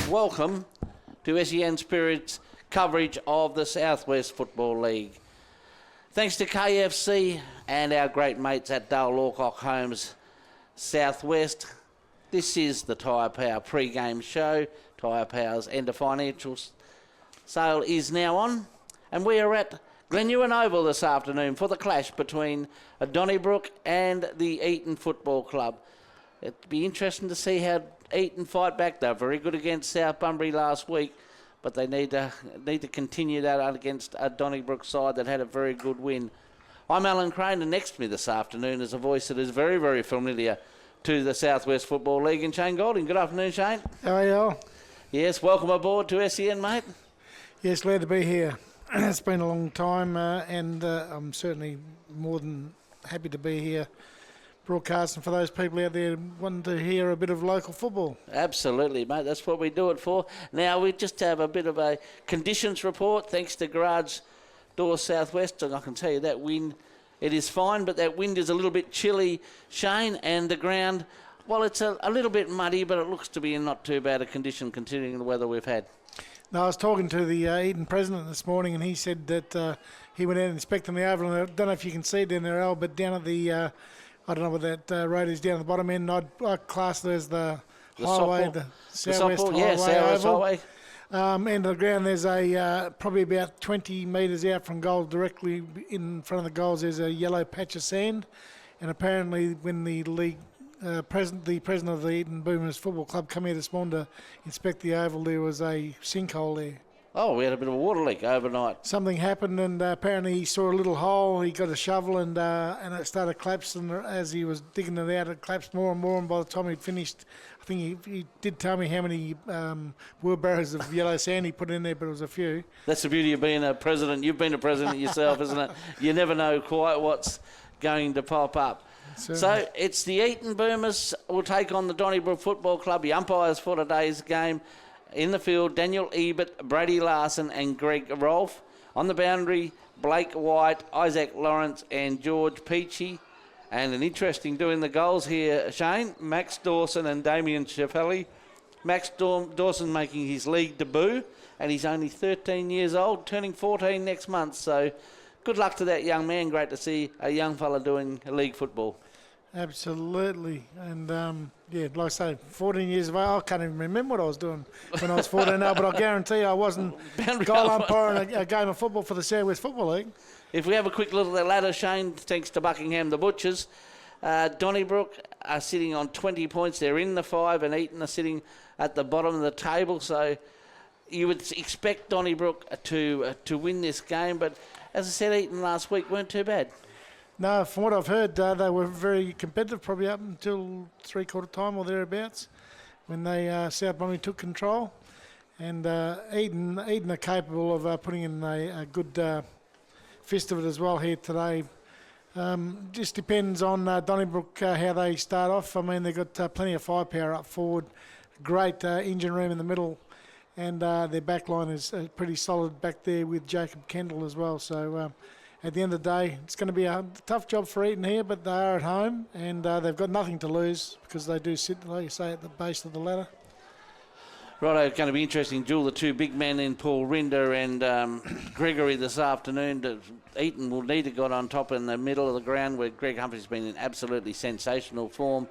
welcome to SEN Spirit's coverage of the Southwest Football League. Thanks to KFC and our great mates at Dale Lawcock Homes Southwest, this is the Tyre Power pre-game show. Tyre Power's end of financial sale is now on, and we are at Glenewan Oval this afternoon for the clash between Donnybrook and the Eaton Football Club. It'd be interesting to see how Eaton fight back. They're very good against South Bunbury last week, but they need to continue that against a Donnybrook side that had a very good win. I'm Alan Crane, and next to me this afternoon is a voice that is very, very familiar to the Southwest Football League, and Shane Golding. Good afternoon, Shane. How are you all? Yes, welcome aboard to SEN, mate. Yes, glad to be here. It's been a long time, and I'm certainly more than happy to be here broadcasting for those people out there wanting to hear a bit of local football. Absolutely, mate. That's what we do it for. Now, we just have a bit of a conditions report thanks to Garage Door Southwest, and I can tell you that wind, it is fine, but that wind is a little bit chilly, Shane, and the ground, well, it's a little bit muddy, but it looks to be in not too bad a condition considering the weather we've had. Now, I was talking to the Eaton president this morning, and he said that he went out and inspected the oval, and I don't know if you can see it down there, Al, but down at the I don't know what that road is down at the bottom end. I class it as the highway, softball. the Southwest Highway. Yeah, Southwest Oval. Highway. End of the ground, there's a probably about 20 metres out from goal, directly in front of the goals, there's a yellow patch of sand. And apparently when the league president of the Eaton Boomers Football Club come here this morning to inspect the oval, there was a sinkhole there. Oh, we had a bit of a water leak overnight. Something happened, and apparently he saw a little hole. He got a shovel, and it started collapsing. As he was digging it out, it collapsed more and more. And by the time he'd finished, I think he did tell me how many wheelbarrows of yellow sand he put in there, but it was a few. That's the beauty of being a president. You've been a president yourself, isn't it? You never know quite what's going to pop up. Certainly. So it's the Eaton Boomers will take on the Donnybrook Football Club. The umpires for today's game. In the field, Daniel Ebert, Brady Larson and Greg Rolfe. On the boundary, Blake White, Isaac Lawrence and George Peachy. And an interesting doing the goals here, Shane, Max Dawson and Damien Schiffelli. Max Dawson making his league debut, and he's only 13 years old, turning 14 next month. So good luck to that young man. Great to see a young fella doing league football. Absolutely. And, like I say, 14 years of age, I can't even remember what I was doing when I was 14 now, but I guarantee I wasn't goal umpiring a game of football for the Southwest Football League. If we have a quick look at the ladder, Shane, thanks to Buckingham the Butchers, Donnybrook are sitting on 20 points. They're in the 5, and Eaton are sitting at the bottom of the table. So you would expect Donnybrook to win this game, but as I said, Eaton last week weren't too bad. No, from what I've heard, they were very competitive, probably up until three-quarter time or thereabouts, when they South Bunbury took control. And Eaton are capable of putting in a good fist of it as well here today. Just depends on Donnybrook how they start off. I mean, they've got plenty of firepower up forward, great engine room in the middle, and their back line is pretty solid back there with Jacob Kendall as well. So at the end of the day, it's going to be a tough job for Eaton here, but they are at home, and they've got nothing to lose because they do sit, like you say, at the base of the ladder. Righto, it's going to be interesting. Duel the two big men in Paul Rinder and Gregory this afternoon. Eaton will need to get on top in the middle of the ground where Greg Humphrey's been in absolutely sensational form.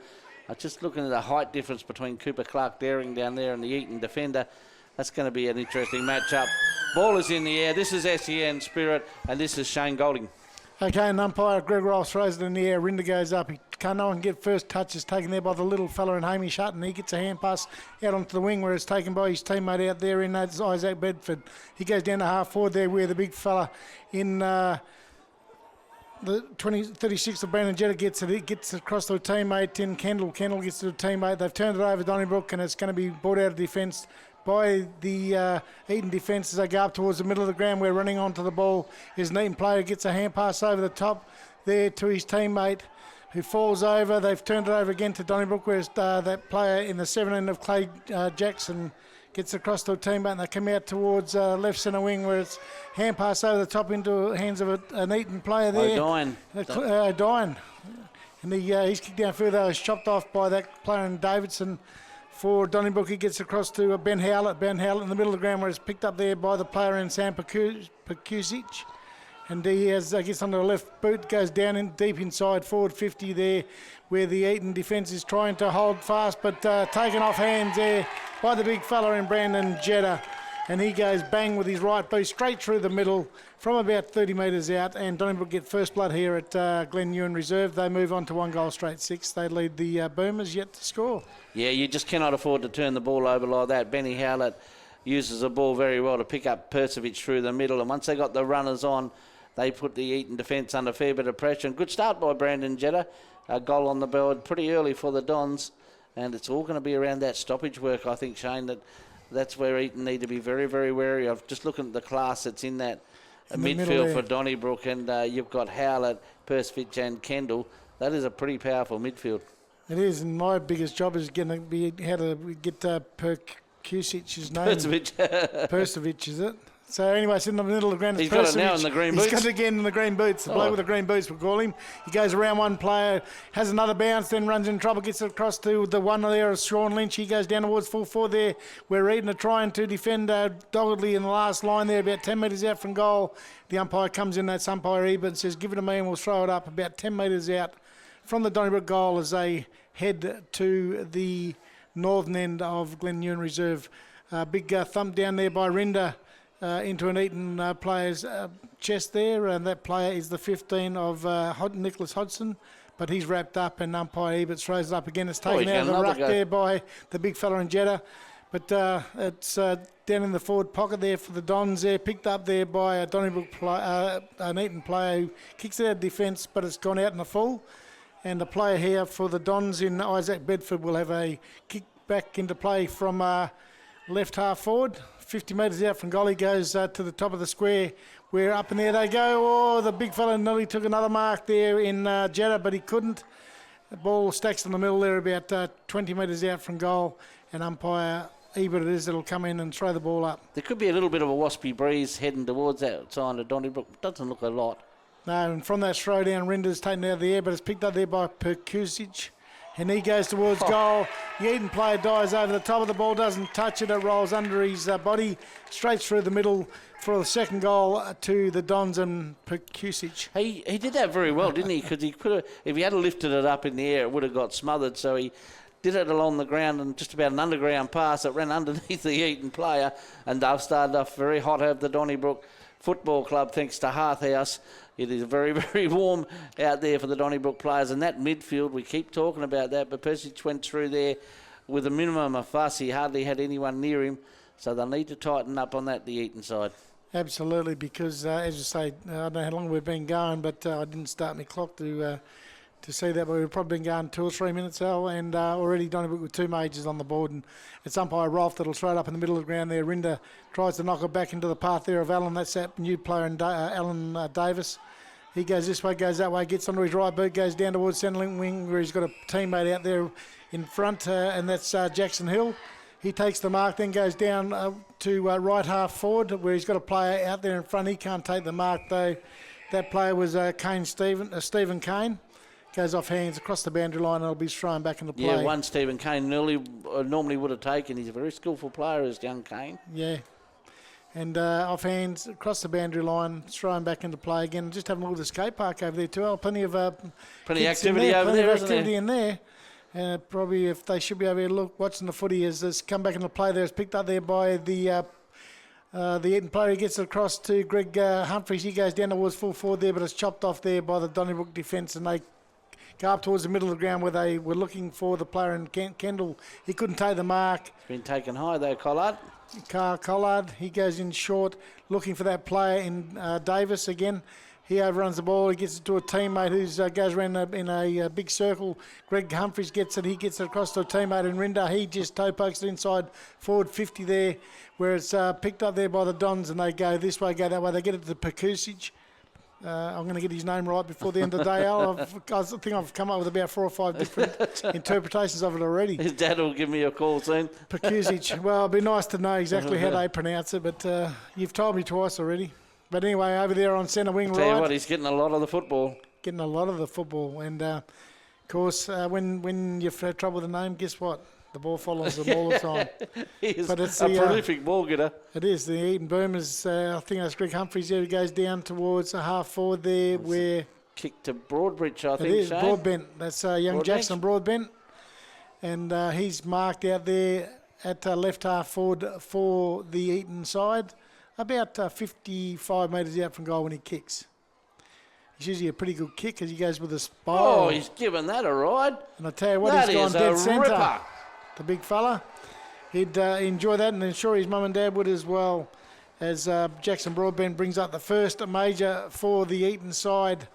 Just looking at the height difference between Cooper Clark-Daring down there and the Eaton defender, that's going to be an interesting matchup. Ball is in the air. This is SEN Spirit, and this is Shane Golding. Okay, and umpire Greg Rolfe throws it in the air. Rinder goes up. No one can get first touch. It's taken there by the little fella in Hamish Hutton. He gets a hand pass out onto the wing where it's taken by his teammate out there in Isaac Bedford. He goes down to half forward there where the big fella in the 36 of Brandon Jetta gets it. It gets across to a teammate, Tim Kendall. Kendall gets to a teammate. They've turned it over Donnybrook, and it's going to be brought out of defence by the Eaton defence as they go up towards the middle of the ground. We're running onto the ball. His Eaton player gets a hand pass over the top there to his teammate, who falls over. They've turned it over again to Donnybrook, where that player in the 17 of Clay Jackson gets across to a teammate, and they come out towards left centre wing, where it's hand pass over the top into the hands of an Eaton player there. O'Dine. And he's kicked downfield. They was chopped off by that player in Davidson for Donnybrook. He gets across to Ben Howlett. Ben Howlett in the middle of the ground where it's picked up there by the player in Sam Perkusic. And he has, gets on the left boot, goes down in deep inside forward 50 there, where the Eaton defence is trying to hold fast, but taken off hands there by the big fella in Brandon Jetta. And he goes bang with his right boot straight through the middle from about 30 metres out. And Donnybrook get first blood here at Glen Ewan Reserve. They move on to 1 goal straight 6. They lead the Boomers yet to score. Yeah, you just cannot afford to turn the ball over like that. Benny Howlett uses the ball very well to pick up Percevic through the middle. And once they got the runners on, they put the Eaton defence under a fair bit of pressure. And good start by Brandon Jetta. A goal on the board pretty early for the Dons. And it's all going to be around that stoppage work, I think, Shane, that's where Eaton need to be very, very wary of. Just looking at the class that's in that midfield for Donnybrook, and you've got Howlett, Percevic and Kendall. That is a pretty powerful midfield. It is, and my biggest job is going to be how to get Perkusic's name. Percevic, is it? So anyway, it's in the middle of the ground. He's got it now in the green boots. He's got it again in the green boots. The bloke with the green boots, we'll call him. He goes around one player, has another bounce, then runs in trouble, gets it across to the one there of Sean Lynch. He goes down towards full forward there, where Eaton are trying to defend doggedly in the last line there, about 10 metres out from goal. The umpire comes in, that's umpire Ebert, and says, give it to me and we'll throw it up about 10 metres out from the Donnybrook goal as they head to the northern end of Glen Ewan Reserve. Big thump down there by Rinder. Into an Eaton player's chest there, and that player is the 15 of Nicholas Hodgson, but he's wrapped up and umpire Ebert throws it up again. It's taken out of the ruck there by the big fella in Jetta, but it's down in the forward pocket there for the Dons there, picked up there by a Donnybrook an Eaton player who kicks it out of defence, but it's gone out in the full, and the player here for the Dons in Isaac Bedford will have a kick back into play from left half forward. 50 metres out from goal, he goes to the top of the square, where up in there they go. Oh, the big fella nearly took another mark there in Jetta, but he couldn't. The ball stacks in the middle there about 20 metres out from goal, and umpire Ebert it is that'll come in and throw the ball up. There could be a little bit of a waspy breeze heading towards that side of Donnybrook. Doesn't look a lot. No, and from that throw down, Rinder's taken out of the air, but it's picked up there by Perkusic. And he goes towards goal. The Eaton player dives over the top of the ball, doesn't touch it. It rolls under his body, straight through the middle for the second goal to the Dons and Perkusic. He did that very well, didn't he? Because he could have, if he had lifted it up in the air, it would have got smothered. So he did it along the ground and just about an underground pass that ran underneath the Eaton player. And they've started off very hot over the Donnybrook Football Club, thanks to Hearthouse. It is very, very warm out there for the Donnybrook players. And that midfield, we keep talking about that, but Percic went through there with a minimum of fuss. He hardly had anyone near him. So they'll need to tighten up on that, the Eaton side. Absolutely, because as you say, I don't know how long we've been going, but I didn't start my clock to see that, but we've probably been going 2 or 3 minutes, Al, and already Donnybrook with 2 majors on the board, and it's umpire Rolf that'll throw it up in the middle of the ground there. Rinder tries to knock it back into the path there of Allen. That's that new player, Alan Davis. He goes this way, goes that way, gets onto his right boot, goes down towards centre wing where he's got a teammate out there in front, and that's Jackson Hill. He takes the mark, then goes down to right half forward where he's got a player out there in front. He can't take the mark though. That player was Stephen Kane. Goes off hands across the boundary line and it'll be thrown back into play. Yeah, one Stephen Kane normally would have taken. He's a very skillful player, is young Kane. Yeah. And off hands across the boundary line, thrown back into play again. Just having a look at the skate park over there too. Oh, plenty of activity over there, isn't there? In there. Probably if they should be over here watching the footy as it's come back into play there. It's picked up there by the Eaton player. He gets it across to Greg Humphreys. He goes down towards full forward there, but it's chopped off there by the Donnybrook defence, and they go up towards the middle of the ground where they were looking for the player in Kendall. He couldn't take the mark. It's been taken high though, Collard. Collard, he goes in short, looking for that player in Davis again. He overruns the ball. He gets it to a teammate who goes around in a big circle. Greg Humphreys gets it. He gets it across to a teammate in Rinder. He just toe pokes it inside forward 50 there, where it's picked up there by the Dons, and they go this way, go that way. They get it to Perkusic. I'm going to get his name right before the end of the day, Al. I think I've come up with about 4 or 5 different interpretations of it already. His dad will give me a call soon. Perkusic. Well, it'd be nice to know exactly how they pronounce it, but you've told me twice already. But anyway, over there on centre wing right. Tell you what, he's getting a lot of the football. And of course, when you've had trouble with the name, guess what? The ball follows them all the time. He is But it's a the, prolific ball getter. It is. The Eaton Boomers, I think that's Greg Humphries there, who goes down towards the half forward there where... Kick to Broadbridge, I It think, is, Shane. Broadbent. That's young Broadbent. Jackson Broadbent. And he's marked out there at left half forward for the Eaton side, about 55 metres out from goal when he kicks. He's usually a pretty good kick as he goes with a spiral. Oh, he's given that a ride. And I tell you what, That he's gone is dead a centre. ripper. The big fella. He'd enjoy that, and I'm sure his mum and dad would as well, as Jackson Broadbent brings up the first major for the Eaton side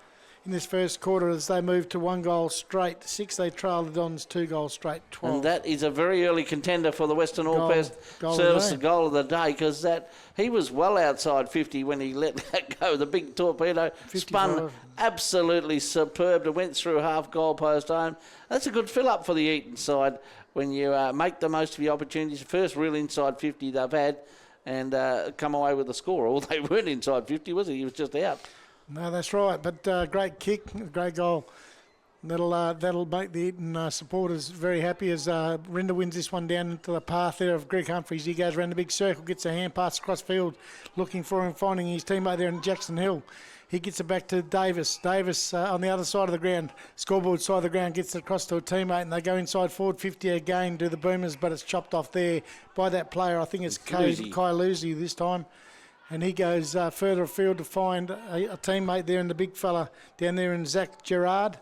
in this first quarter as they move to 1 goal straight. 6, they trail the Dons 2 goals straight, 12. And that is a very early contender for the Western Goal- All-Pest goal of the Service day. goal of the day, because that he was well outside 50 when he let that go. The big torpedo 55. spun absolutely superb. It went through half goal post home. That's a good fill-up for the Eaton side when you make the most of your opportunities. First real inside 50 they've had and come away with the score. Well, they weren't inside 50, was he? He was just out. No, that's right. But great kick, great goal. That'll make the Eaton supporters very happy as Rinder wins this one down into the path there of Greg Humphries. He goes around the big circle, gets a hand pass across field, looking for him, finding his teammate there in Jackson Hill. He gets it back to Davis. Davis on the other side of the ground, scoreboard side of the ground, gets it across to a teammate, and they go inside forward 50 again to the Boomers, but it's chopped off there by that player. I think it's Kai Lucy this time. And he goes further afield to find a teammate there in the big fella down there in Zach Gerard.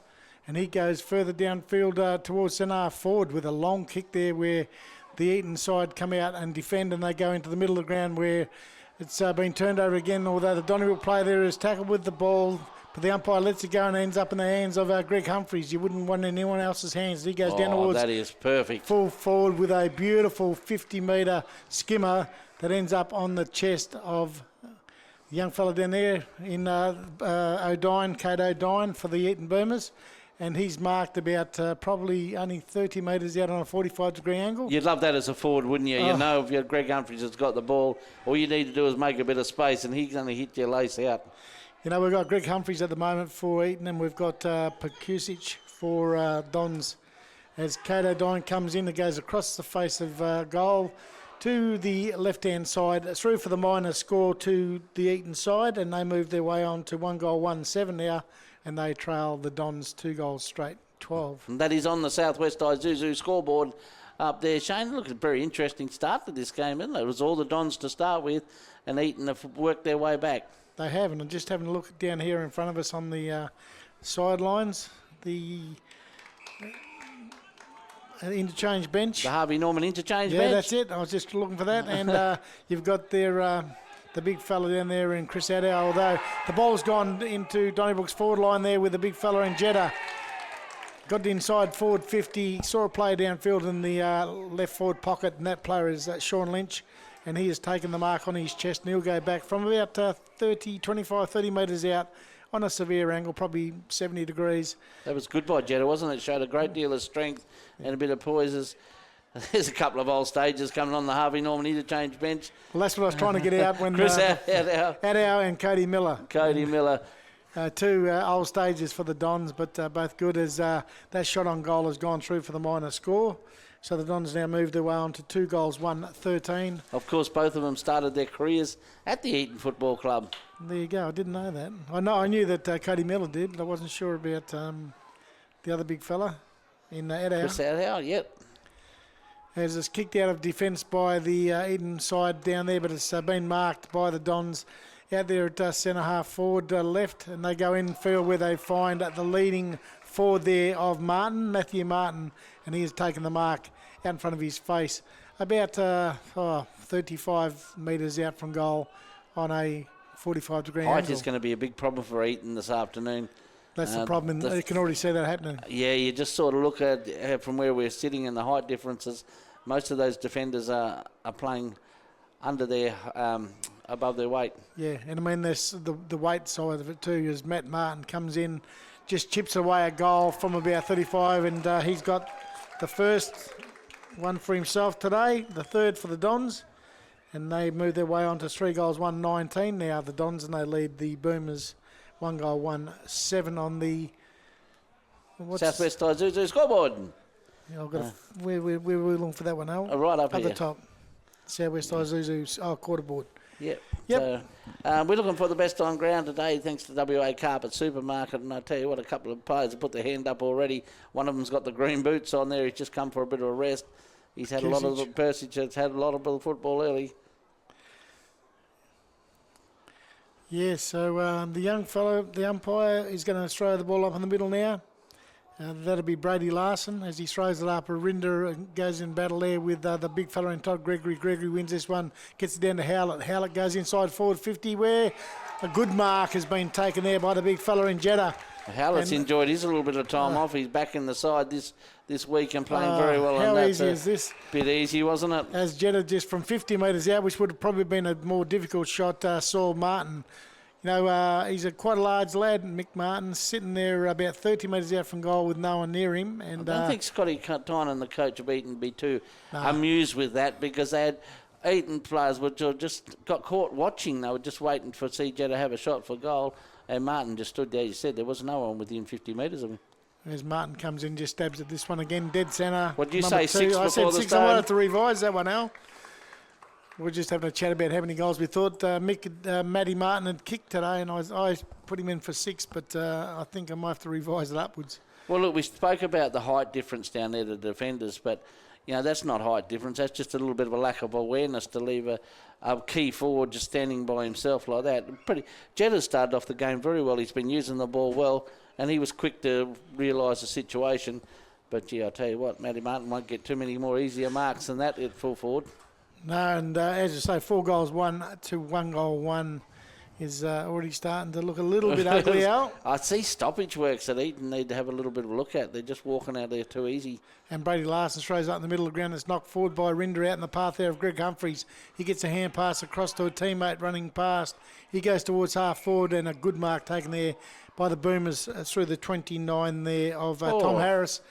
And he goes further downfield towards centre forward with a long kick there where the Eaton side come out and defend, and they go into the middle of the ground where it's been turned over again, although the Donnybrook player there is tackled with the ball. But the umpire lets it go and ends up in the hands of Greg Humphries. You wouldn't want it in anyone else's hands. He goes down towards that is perfect. full forward with a beautiful 50-metre skimmer that ends up on the chest of the young fella down there in O'Dine, Kate O'Dine for the Eaton Boomers. And he's marked about probably only 30 metres out on a 45-degree angle. You'd love that as a forward, wouldn't you? You know, if Greg Humphries has got the ball, all you need to do is make a bit of space and he's going to hit your lace out. You know, we've got Greg Humphries at the moment for Eaton, and we've got Perkusic for Dons. As Kate O'Dine comes in, it goes across the face of goal to the left-hand side, through for the minor score to the Eaton side, and they move their way on to 1 goal, 1-7 now, and they trail the Dons 2 goals straight, 12. And that is on the Southwest Isuzu scoreboard up there. Shane, look, a very interesting start to this game, isn't it? It was all the Dons to start with, and Eaton have worked their way back. They have, and I'm just having a look down here in front of us on the sidelines, the interchange bench. The Harvey Norman interchange Yeah, bench. that's it. I was just looking for that. And you've got their the big fella down there in Chris Adow, although the ball's gone into Donnybrook's forward line there with the big fella in Jeddah. Got inside forward 50, saw a player downfield in the left forward pocket, and that player is Sean Lynch, and he has taken the mark on his chest, and he'll go back from about 30 metres out on a severe angle, probably 70 degrees. That was good by Jeddah, wasn't it? Showed a great deal of strength and a bit of poise. There's a couple of old stages coming on the Harvey Norman interchange bench. Well, that's what I was trying to get out when Chris Adow. Adow and Cody Miller. Cody Miller. Two old stages for the Dons, but both good as that shot on goal has gone through for the minor score. So the Dons now moved their way on to 2 goals, 1-13. Of course, both of them started their careers at the Eaton Football Club. There you go. I didn't know that. I knew that Cody Miller did, but I wasn't sure about the other big fella in Chris Adow. Adow, yep. As it's kicked out of defence by the Eaton side down there, but it's been marked by the Dons out there at centre half forward left, and they go in field where they find the leading forward there of Martin, Matthew Martin, and he has taken the mark out in front of his face, about 35 metres out from goal on a 45-degree Height angle. is going to be a big problem for Eaton this afternoon. That's the problem, and you can already see that happening. Yeah, you just sort of look at from where we're sitting and the height differences. Most of those defenders are playing under their above their weight. Yeah, and I mean there's the weight side of it too, as Matt Martin comes in, just chips away a goal from about 35, and he's got the first one for himself today, the third for the Dons, and they move their way on to 3 goals, 1-19 now, the Dons, and they lead the Boomers 1 goal, 1-7 on the Southwest Isuzu scoreboard. I've got we're looking for that one, Al. Right up at here. the top. Southwest Isuzu quarterboard. Yep. Yep. So, we're looking for the best on ground today, thanks to WA Carpet Supermarket. And I tell you what, a couple of players have put their hand up already. One of them's got the green boots on there. He's just come for a bit of a rest. He's had a lot of Persich has had a lot of football early. Yeah, so the young fellow, the umpire, is going to throw the ball up in the middle now. That'll be Brady Larson as he throws it up. Arinder goes in battle there with the big fella in Todd Gregory. Gregory wins this one, gets it down to Howlett. Howlett goes inside forward 50 where a good mark has been taken there by the big fella in Jeddah. Howlett's enjoyed his little bit of time off. He's back in the side this week and playing very well. How easy is this? Bit easy, wasn't it? As Jeddah just from 50 metres out, which would have probably been a more difficult shot, Saul Martin. You know, he's quite a large lad, Mick Martin, sitting there about 30 metres out from goal with no one near him. And I don't think Scotty Tynan, the coach of Eaton, would be too amused with that, because they had Eaton players which just got caught watching. They were just waiting for CJ to have a shot for goal, and Martin just stood there. You said there was no one within 50 metres of him. As Martin comes in, just stabs at this one again, dead centre. What did you say, 6 before I said the 6. stone? I wanted to revise that one, Al. We're just having a chat about how many goals we thought Matty Martin had kicked today, and I put him in for 6, but I think I might have to revise it upwards. Well, look, we spoke about the height difference down there to defenders, but you know that's not height difference. That's just a little bit of a lack of awareness to leave a key forward just standing by himself like that. Jeddah started off the game very well. He's been using the ball well, and he was quick to realise the situation. But, yeah, I'll tell you what, Matty Martin won't get too many more easier marks than that at full forward. No, and as you say, 4 goals 1 to 1 goal 1 is already starting to look a little bit ugly out. I see stoppage works at Eaton need to have a little bit of a look at. They're just walking out there too easy. And Brady Larson throws up in the middle of the ground. It's knocked forward by Rinder out in the path there of Greg Humphreys. He gets a hand pass across to a teammate running past. He goes towards half forward, and a good mark taken there by the Boomers through the 29 there of Tom Harris.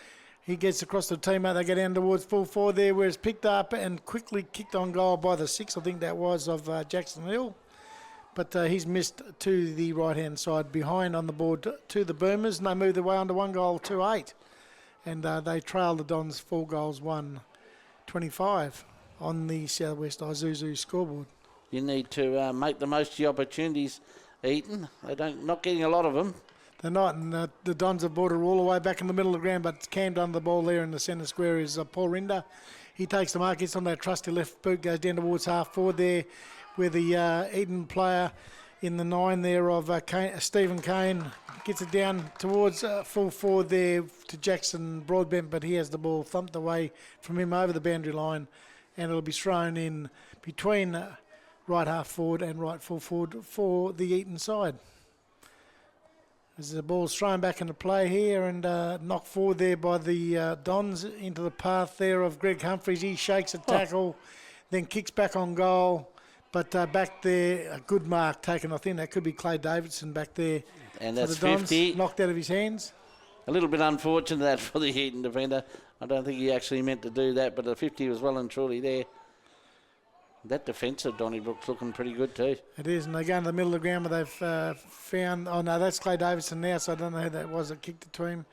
He gets across to the teammate. They go down towards full forward there, where it's picked up and quickly kicked on goal by the 6, I think that was, of Jackson Hill. But he's missed to the right-hand side behind on the board to the Boomers, and they move their way on to 1 goal 2-8. And they trail the Dons 4 goals 1-25 on the Southwest Isuzu scoreboard. You need to make the most of the opportunities, Eaton. Not getting a lot of them. They're not, and the Dons have brought it all the way back in the middle of the ground, but cammed under the ball there in the centre square is Paul Rinder. He takes the mark, gets on that trusty left boot, goes down towards half forward there, where the Eaton player in the 9 there of Stephen Kane gets it down towards full forward there to Jackson Broadbent, but he has the ball thumped away from him over the boundary line, and it'll be thrown in between right half forward and right full forward for the Eaton side. As the ball's thrown back into play here and knocked forward there by the Dons into the path there of Greg Humphreys. He shakes a tackle, then kicks back on goal. But back there, a good mark taken. I think that could be Clay Davidson back there. And that's the Dons, 50. Knocked out of his hands. A little bit unfortunate that for the Eaton defender. I don't think he actually meant to do that, but the 50 was well and truly there. That defence of Donnybrook's looking pretty good too. It is, and they go in the middle of the ground where they've found... Oh, no, that's Clay Davidson now, so I don't know who that was that kicked it to him.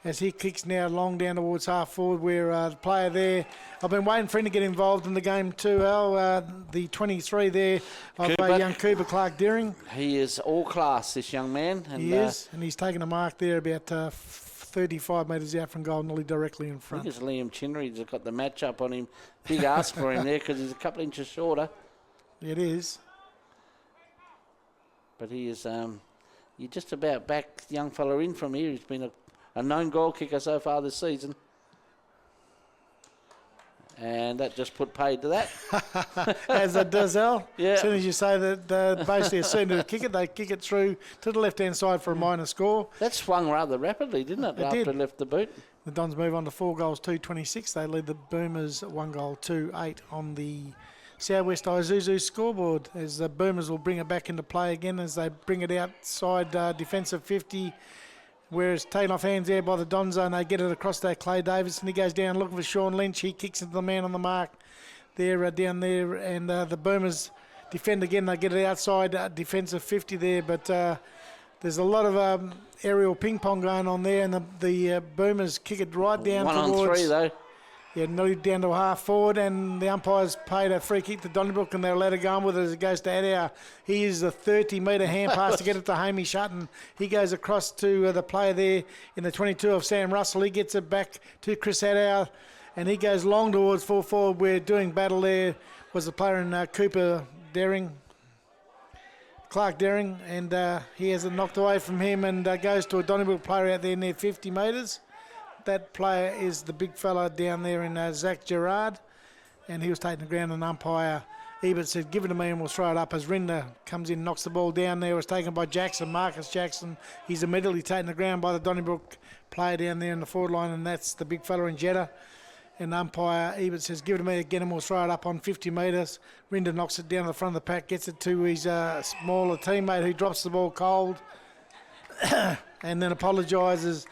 As he kicks now long down towards half forward, where the player there... I've been waiting for him to get involved in the game too, Al. The 23 there of young Cooper Clark Deering. He is all class, this young man. And, he is, and he's taken a mark there about 35 metres out from goal, nearly directly in front. I think it's Liam Chinnery's got the match up on him. Big ask for him there because he's a couple inches shorter. It is. But he is, you just about back young fella in from here. He's been a known goal kicker so far this season. And that just put paid to that. As it does, Al. Yeah. As soon as you say that, basically as soon as they kick it, they kick it through to the left-hand side for a minor score. That swung rather rapidly, didn't it, after it left the boot? The Dons move on to 4 goals 2-26. They lead the Boomers 1 goal 2-8 on the Southwest Isuzu scoreboard, as the Boomers will bring it back into play again as they bring it outside defensive 50. Whereas taken off hands there by the Donzo, and they get it across there. Clay Davidson, he goes down looking for Sean Lynch. He kicks into the man on the mark there down there, and the Boomers defend again. They get it outside defensive 50 there, but there's a lot of aerial ping pong going on there, and the Boomers kick it right down 1 towards... on 3 though. Yeah, nearly down to half forward, and the umpires paid a free kick to Donnybrook, and they're allowed to go on with it as it goes to Adair. He uses a 30-metre hand pass to get it to Hamish Hutton. He goes across to the player there in the 22 of Sam Russell. He gets it back to Chris Adair, and he goes long towards full forward. We're doing battle there. Was the player in Clark Daring, and he has it knocked away from him and goes to a Donnybrook player out there near 50 metres. That player is the big fella down there in Zach Gerard, and he was taking the ground, and umpire Ebert said, give it to me and we'll throw it up. As Rinder comes in, knocks the ball down there, was taken by Jackson, Marcus Jackson. He's immediately taken the ground by the Donnybrook player down there in the forward line, and that's the big fella in Jeddah. And umpire Ebert says, give it to me again and we'll throw it up on 50 metres. Rinder knocks it down to the front of the pack, gets it to his smaller teammate who drops the ball cold and then apologises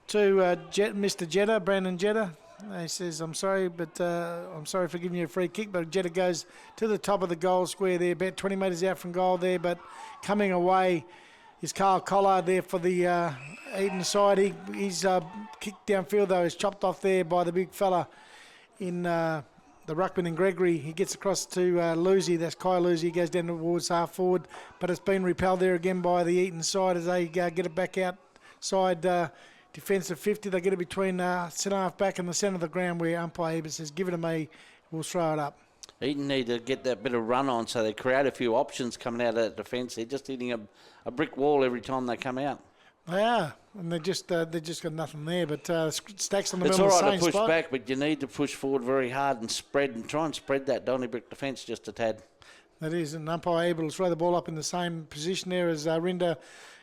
to Mr. Jeddah, Brandon Jeddah. He says, I'm sorry, but I'm sorry for giving you a free kick. But Jeddah goes to the top of the goal square there, about 20 metres out from goal there. But coming away is Carl Collard there for the Eaton side. He's kicked downfield, though. He's chopped off there by the big fella in the ruckman and Gregory. He gets across to Lucy. That's Kai Lucy. He goes down towards half forward. But it's been repelled there again by the Eaton side as they get it back outside. Defensive 50, they get it between centre half back and the centre of the ground where umpire Ebert says, give it to me, we'll throw it up. Eaton need to get that bit of run on so they create a few options coming out of that defence. They're just hitting a brick wall every time they come out. They are, and they just got nothing there, but Stacks on the it's middle all of the right same to push spot. back, but you need to push forward very hard and try and spread that Donnybrook defence just a tad. That is, and umpire able to throw the ball up in the same position there as Rinder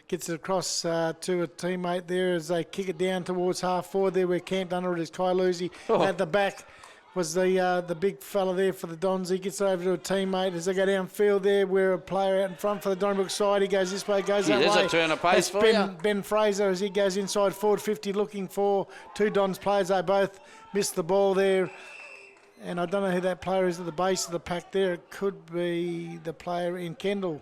gets it across to a teammate there as they kick it down towards half forward there where camped under it is Kai Lucy. At the back was the big fella there for the Dons. He gets over to a teammate as they go downfield there where a player out in front for the Donnybrook side. He goes this way, goes that way. There's a turn of pace for you. Ben Fraser as he goes inside forward 50 looking for two Dons players. They both missed the ball there. And I don't know who that player is at the base of the pack there. It could be the player in Kendall.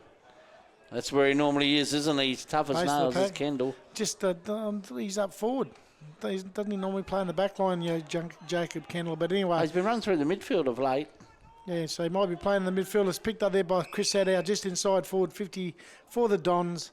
That's where he normally is, isn't he? He's tough as nails as Kendall. Just he's up forward. Doesn't he normally play in the back line, Jacob Kendall? But anyway. He's been run through the midfield of late. Yeah, so he might be playing in the midfield. It's picked up there by Chris Adair, just inside forward 50 for the Dons.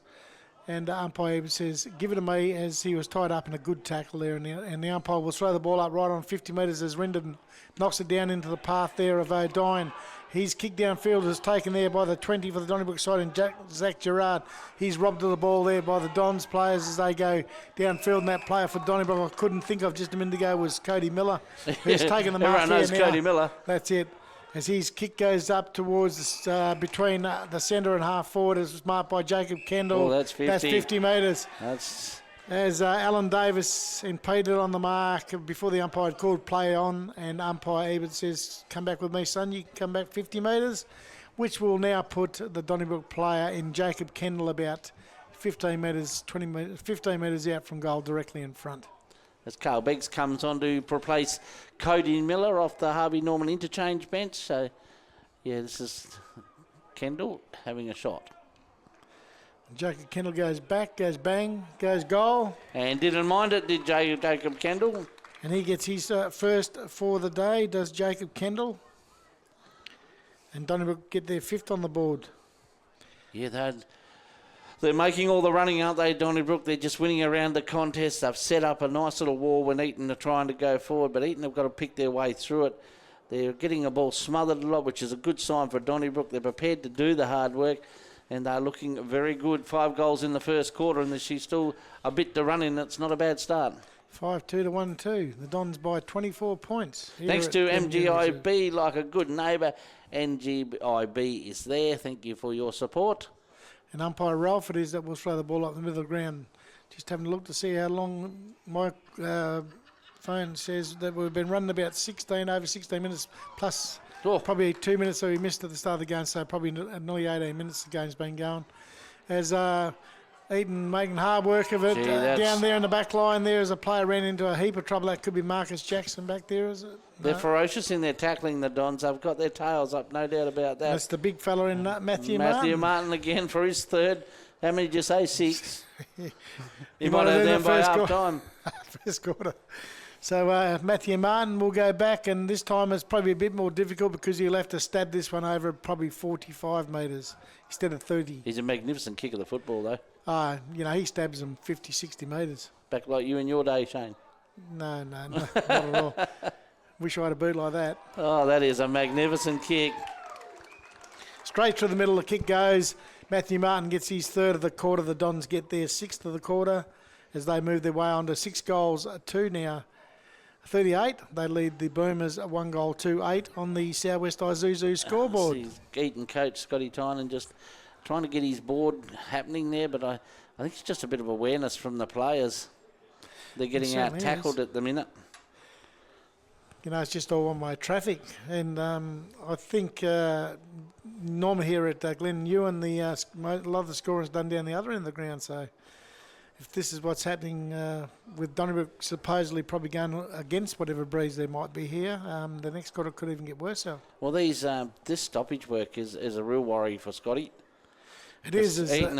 And umpire says, give it to me, as he was tied up in a good tackle there. And the umpire will throw the ball up right on 50 metres as Rendon knocks it down into the path there of O'Dine. He's kicked downfield, is taken there by the 20 for the Donnybrook side, and Zach Gerard. He's robbed of the ball there by the Dons players as they go downfield, and that player for Donnybrook I couldn't think of just a minute ago was Cody Miller, who's taken the mark Everyone knows now. Cody Miller. That's it. As his kick goes up towards between the centre and half forward, as marked by Jacob Kendall. Oh, that's 50. That's 50 metres. That's... As Alan Davis impeded on the mark before the umpire had called play on, and umpire Ebert says, come back with me, son, you can come back 50 metres, which will now put the Donnybrook player in Jacob Kendall about 15 metres out from goal directly in front. As Carl Beggs comes on to replace Cody Miller off the Harvey Norman interchange bench. So, yeah, this is Kendall having a shot. Jacob Kendall goes back, goes bang, goes goal. And didn't mind it, did Jacob Kendall. And he gets his first for the day, does Jacob Kendall. And Donnybrook get their fifth on the board. Yeah, they're making all the running, aren't they, Donnybrook? They're just winning around the contest. They've set up a nice little wall when Eaton are trying to go forward, but Eaton have got to pick their way through it. They're getting a ball smothered a lot, which is a good sign for Donnybrook. They're prepared to do the hard work, and they're looking very good. 5 goals in the first quarter, and there's still a bit to run in. It's not a bad start. 5-2 to 1-2. The Dons by 24 points. Thanks to MGIB, like a good neighbour. MGIB is there. Thank you for your support. And umpire Ralph it is that will throw the ball up the middle of the ground. Just having a look to see how long my phone says that we've been running about over 16 minutes plus probably 2 minutes that we missed at the start of the game, so probably nearly 18 minutes the game's been going. As Eaton making hard work of it. Down there in the back line there as a player ran into a heap of trouble. That could be Marcus Jackson back there, is it? They're ferocious in their tackling, the Dons. They've got their tails up, no doubt about that. That's the big fella in Matthew Martin. Matthew Martin again for his third. How many did you say? 6? He You might have them by half time. First quarter. So Matthew Martin will go back, and this time it's probably a bit more difficult because he'll have to stab this one over probably 45 metres instead of 30. He's a magnificent kick of the football, though. He stabs them 50, 60 metres. Back like you in your day, Shane. No, not at all. Wish I had a boot like that. Oh, that is a magnificent kick. Straight through the middle, the kick goes. Matthew Martin gets his third of the quarter. The Dons get their sixth of the quarter as they move their way on to 6 goals, 2 now. 38. They lead the Boomers 1-2-8 on the Southwest Isuzu scoreboard. Eaton coach Scotty Tynan just trying to get his board happening there, but I think it's just a bit of awareness from the players. They're getting out tackled at the minute. It's just all one-way traffic. And I think Norma here at Glen Ewan, a lot of the scoring is done down the other end of the ground. So if this is what's happening with Donnybrook supposedly probably going against whatever breeze there might be here, the next quarter could even get worse. Well, this stoppage work is a real worry for Scotty. It is. Eaton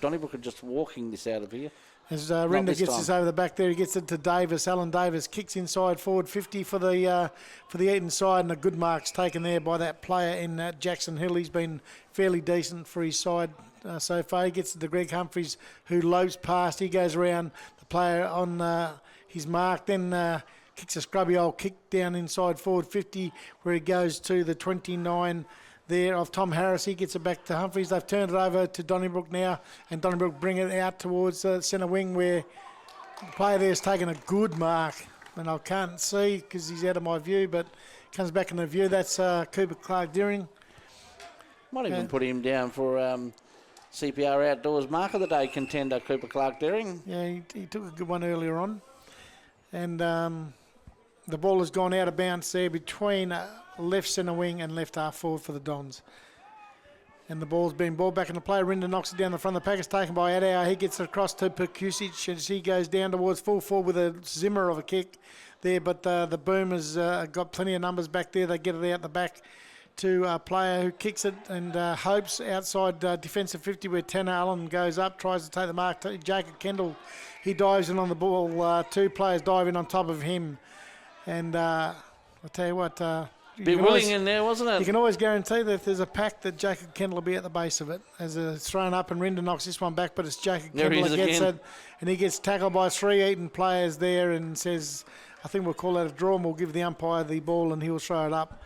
Donnybrook are just walking this out of here. As Renda gets this over the back there, he gets it to Davis. Alan Davis kicks inside forward 50 for the Eaton side, and a good mark's taken there by that player in Jackson Hill. He's been fairly decent for his side so far. He gets it to Greg Humphries, who lopes past. He goes around the player on his mark, then kicks a scrubby old kick down inside forward 50, where he goes to the 29 there of Tom Harris. He gets it back to Humphries. They've turned it over to Donnybrook now, and Donnybrook bring it out towards the centre wing, where the player there's taken a good mark, and I can't see because he's out of my view, but comes back in the view. That's Cooper Clark-Deering. Might even put him down for CPR Outdoors Mark of the Day contender, Cooper Clark-Deering. Yeah, he took a good one earlier on. And the ball has gone out of bounds there between left centre wing and left half forward for the Dons. And the ball's been brought back into play. Rinder knocks it down the front of the pack. It's taken by Adao. He gets it across to Perkusic as he goes down towards full forward with a zimmer of a kick there. But the Boomers got plenty of numbers back there. They get it out the back to a player who kicks it and hopes outside defensive 50 where Tanner Allen goes up, tries to take the mark. Jacob Kendall, he dives in on the ball. 2 players dive in on top of him. And I'll tell you what... bit willing in there, wasn't it? You can always guarantee that if there's a pack that Jacob Kendall will be at the base of it. As it's thrown up and Rinder knocks this one back, but it's Jacob Kendall that gets it. And he gets tackled by 3 Eaton players there and says, I think we'll call that a draw and we'll give the umpire the ball and he'll throw it up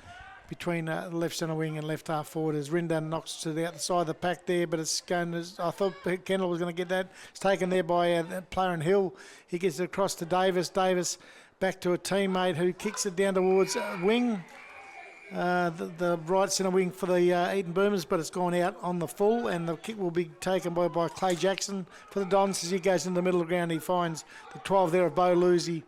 between left centre wing and left half forward as Rinder knocks to the outside of the pack there, but it's going as I thought Kendall was going to get that. It's taken there by a player in Hill. He gets it across to Davis. Davis back to a teammate who kicks it down towards wing. The right centre wing for the Eaton Boomers, but it's gone out on the full, and the kick will be taken by Clay Jackson for the Dons. As he goes in the middle of the ground, he finds the 12 there of Bo Lucy.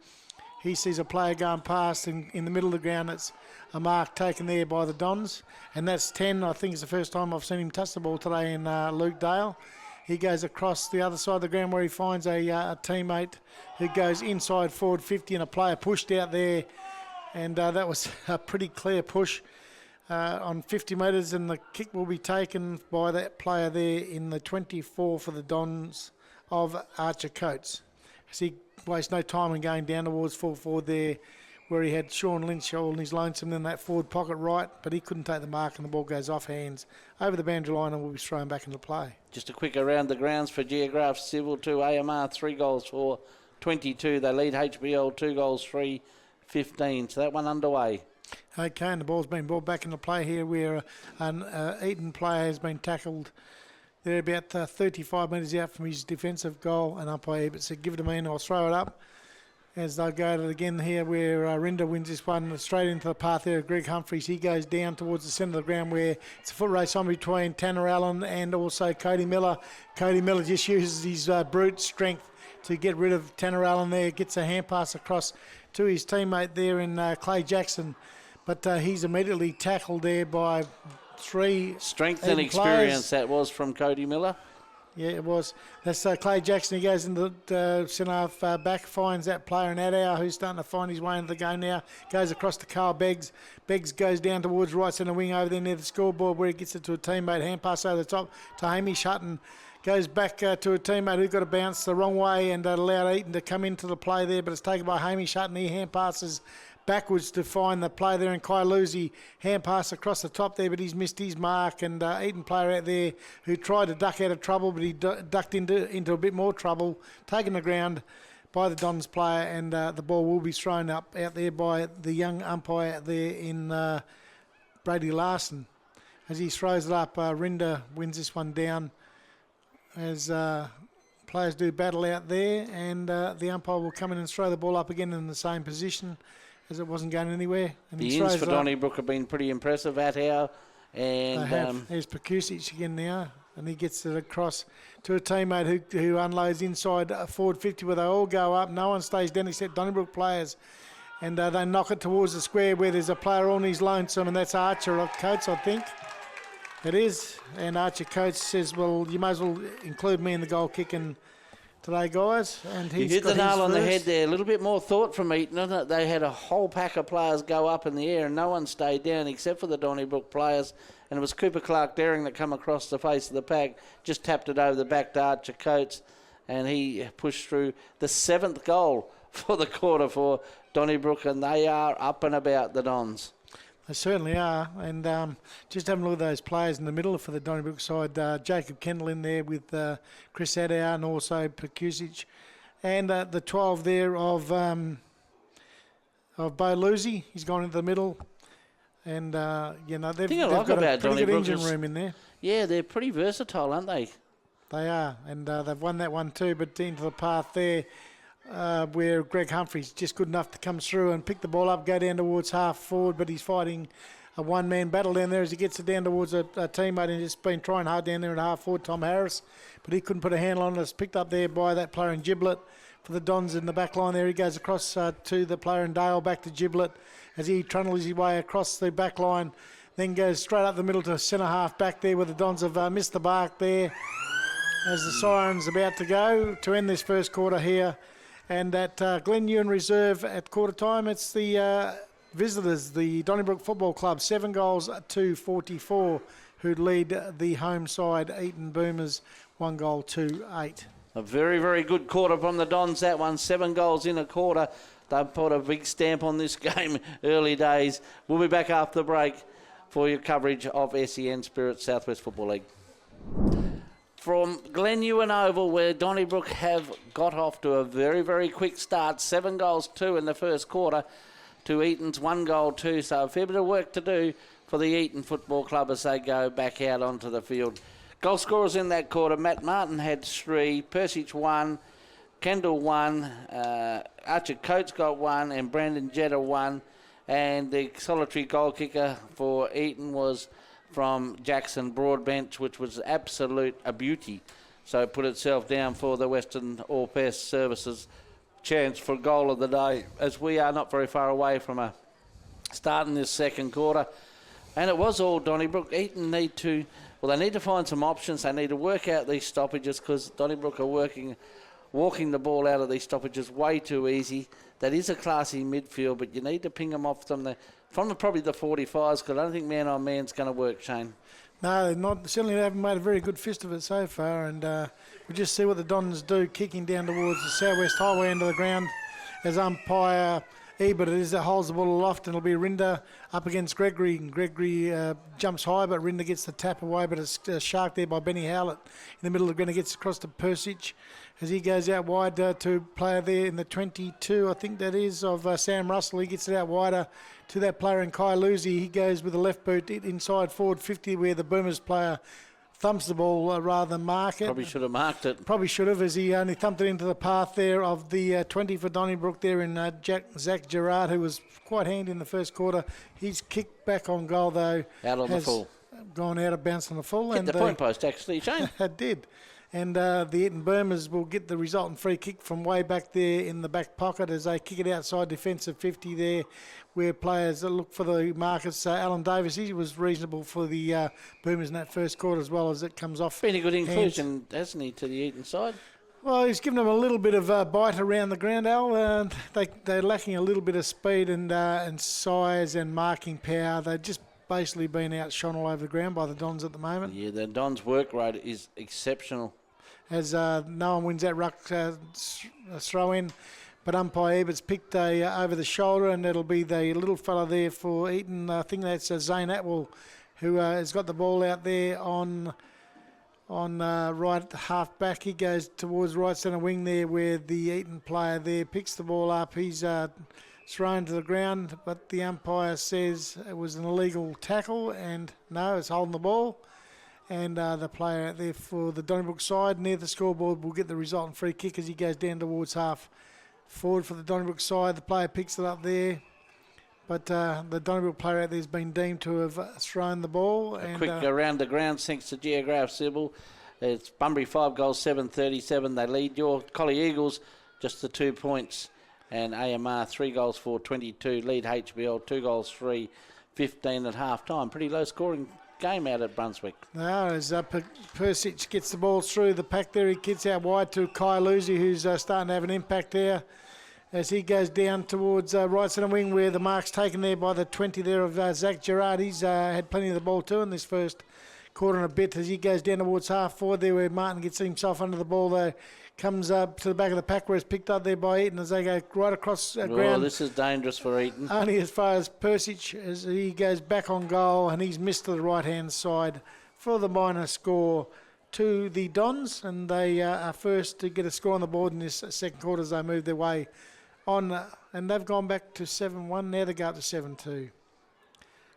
He sees a player going past, and in the middle of the ground, it's a mark taken there by the Dons, and that's 10. I think it's the first time I've seen him touch the ball today in Luke Dale. He goes across the other side of the ground where he finds a teammate who goes inside forward 50, and a player pushed out there. And that was a pretty clear push on 50 metres, and the kick will be taken by that player there in the 24 for the Dons of Archer Coates. As he wastes no time in going down towards full forward there, where he had Sean Lynch holding his lonesome in that forward pocket right, but he couldn't take the mark, and the ball goes off hands over the boundary line and will be thrown back into play. Just a quick around the grounds for Geograph Civil to AMR, 3 goals for 22. They lead HBL 2 goals 3-15. So that one underway. Okay, and the ball's been brought back into play here where an Eaton player has been tackled. They're about 35 metres out from his defensive goal, and umpire but said, give it to me and I'll throw it up. As they'll go at it again here where Rinder wins this one straight into the path there of Greg Humphries. He goes down towards the centre of the ground where it's a foot race on between Tanner Allen and also Cody Miller. Cody Miller just uses his brute strength to get rid of Tanner Allen there. Gets a hand pass across to his teammate there in Clay Jackson. But he's immediately tackled there by 3 strength and experience players. That was from Cody Miller. Yeah, it was. That's Clay Jackson. He goes into the centre half back, finds that player in Adao who's starting to find his way into the game now. Goes across to Carl Beggs. Beggs goes down towards right centre wing over there near the scoreboard where he gets it to a teammate. Hand pass over the top to Hamish Hutton. goes back to a teammate who got a bounce the wrong way and allowed Eaton to come into the play there, but it's taken by Hamish Hutton. He hand passes backwards to find the play there, and Kai Lucy hand pass across the top there, but he's missed his mark, and Eaton player out there who tried to duck out of trouble, but he ducked into a bit more trouble, taken the ground by the Dons player, and the ball will be thrown up out there by the young umpire out there in Brady Larson. As he throws it up, Rinda wins this one down as players do battle out there, and the umpire will come in and throw the ball up again in the same position as it wasn't going anywhere. And the ins for Donnybrook have been pretty impressive at how. And there's Pekusic again now, and he gets it across to a teammate who unloads inside forward 50 where they all go up. No one stays down except Donnybrook players. And they knock it towards the square where there's a player on his lonesome, and that's Archer Coates, I think. It is. And Archer Coates says, well, you might as well include me in the goal kicking today, guys. And he hit the nail on the head there. A little bit more thought from Eaton, isn't it? They had a whole pack of players go up in the air and no one stayed down except for the Donnybrook players. And it was Cooper Clark-Daring that come across the face of the pack, just tapped it over the back to Archer Coates, and he pushed through the 7th goal for the quarter for Donnybrook, and they are up and about, the Dons. They certainly are, and just having a look at those players in the middle for the Donnybrook side, Jacob Kendall in there with Chris Adow and also Pekusic, and the 12 there of Bo Lucy. He's gone into the middle, and they've got a pretty good engine room in there. Yeah, they're pretty versatile, aren't they? They are, and they've won that one too, but into the path there, where Greg Humphrey's just good enough to come through and pick the ball up, go down towards half forward, but he's fighting a one-man battle down there as he gets it down towards a teammate, and just been trying hard down there at half forward, Tom Harris, but he couldn't put a handle on it. It's picked up there by that player in Giblet for the Dons in the back line there. He goes across to the player in Dale, back to Giblet as he trundles his way across the back line, then goes straight up the middle to centre half back there where the Dons have missed the mark there as the siren's about to go to end this first quarter here. And at Glen Ewan Reserve at quarter time, it's the visitors, the Donnybrook Football Club, 7 goals to 44, who lead the home side, Eaton Boomers, 1 goal to 8. A very, very good quarter from the Dons, that one. 7 goals in a quarter. They've put a big stamp on this game early days. We'll be back after the break for your coverage of SEN Spirit Southwest Football League. From Glen Ewan Oval, where Donnybrook have got off to a very, very quick start. 7 goals, 2 in the first quarter to Eaton's 1 goal, 2. So a fair bit of work to do for the Eaton Football Club as they go back out onto the field. Goal scorers in that quarter, Matt Martin had 3, Persic 1, Kendall 1, Archer Coates got 1, and Brandon Jetta 1. And the solitary goal kicker for Eaton was from Jackson Broadbench, which was absolute a beauty. So it put itself down for the Western All Pest Services chance for goal of the day, as we are not very far away from a start in this second quarter. And it was all Donnybrook. Eaton need to find some options. They need to work out these stoppages, because Donnybrook are walking the ball out of these stoppages way too easy. That is a classy midfield, but you need to ping them off from probably the 45s, because I don't think man on man's going to work, Shane. No, they're not. Certainly they haven't made a very good fist of it so far, and we'll just see what the Dons do, kicking down towards the southwest highway end of the ground as umpire Ebert it is that holds the ball aloft, and it'll be Rinda up against Gregory, and Gregory jumps high, but Rinda gets the tap away, but it's a shark there by Benny Howlett in the middle of the ground. It gets across to Persic as he goes out wide to player there in the 22, I think that is, of Sam Russell. He gets it out wider to that player in Kai Lucy. He goes with the left boot inside forward 50, where the Boomers player thumps the ball rather than mark it. Probably should have marked it. Probably should have, as he only thumped it into the path there of the 20 for Donnybrook there in Zach Gerard, who was quite handy in the first quarter. He's kicked back on goal, though. Out on the full. Gone out of bounds on the full. Hit the point post, actually, Shane. It did. And the Eaton Boomers will get the resultant free kick from way back there in the back pocket as they kick it outside defensive 50 there, where players look for the markers. Alan Davis, he was reasonable for the Boomers in that first quarter as well as it comes off. Been a good inclusion, hasn't he, to the Eaton side? Well, he's given them a little bit of bite around the ground, Al. They're lacking a little bit of speed and size and marking power. They've just basically been outshone all over the ground by the Dons at the moment. Yeah, the Dons' work rate is exceptional. as no one wins that ruck throw in. But umpire Ebert's picked over the shoulder, and it'll be the little fella there for Eaton. I think that's Zane Atwell, who has got the ball out there on right half back. He goes towards right centre wing there, where the Eaton player there picks the ball up. He's thrown to the ground, but the umpire says it was an illegal tackle, and no, it's holding the ball. And the player out there for the Donnybrook side near the scoreboard will get the resultant free kick as he goes down towards half forward for the Donnybrook side. The player picks it up there, but the Donnybrook player out there has been deemed to have thrown the ball. A quick around the ground thanks to Geograph Sybil. It's Bunbury 5 goals, 7-37. They lead your Collie Eagles just the 2 points. And AMR 3 goals, 4-22. Lead HBL 2 goals, 3-15 at half time. Pretty low scoring game out at Brunswick. No, as Persic gets the ball through the pack there, he gets out wide to Kai Lucy, who's starting to have an impact there as he goes down towards right centre wing, where the mark's taken there by the 20 there of Zach Gerard. He's had plenty of the ball too in this first quarter and a bit as he goes down towards half forward there, where Martin gets himself under the ball there. Comes up to the back of the pack where it's picked up there by Eaton as they go right across ground. This is dangerous for Eaton. Only as far as Persic as he goes back on goal, and he's missed to the right-hand side for the minor score to the Dons, and they are first to get a score on the board in this second quarter as they move their way on, and they've gone back to 7-1. Now they go up to 7-2.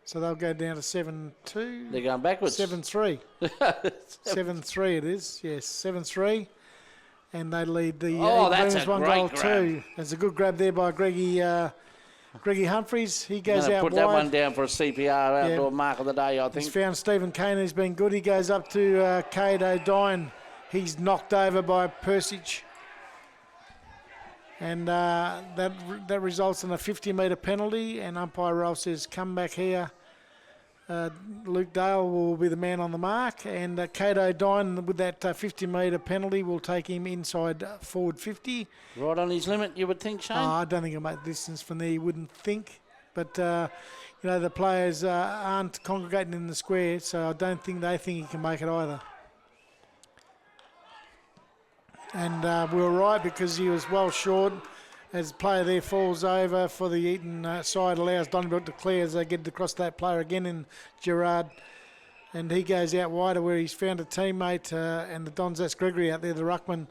So they'll go down to 7-2. They're going backwards. 7-3. 7-3 it is, yes, 7-3. And they lead the that's a one great goal grab. too. There's a good grab there by Greggy Humphreys. He goes out put wide. that one down for a CPR outdoor mark of the day, I think. He's found Stephen Kane, who's been good. He goes up to Cade O'Dine. He's knocked over by Persic. And that results in a 50-metre penalty. And umpire Ralph says, come back here. Luke Dale will be the man on the mark, and Cade O'Dine with that 50-metre penalty will take him inside forward 50. Right on his limit, you would think, Shane? I don't think he'll make distance from there, you wouldn't think. But, the players aren't congregating in the square, so I don't think they think he can make it either. And we were right because he was well short. As the player there falls over for the Eaton side, allows Donnybrook to clear as they get across that player again in Gerard. And he goes out wider where he's found a teammate, and the Dons, that's Gregory out there, the ruckman,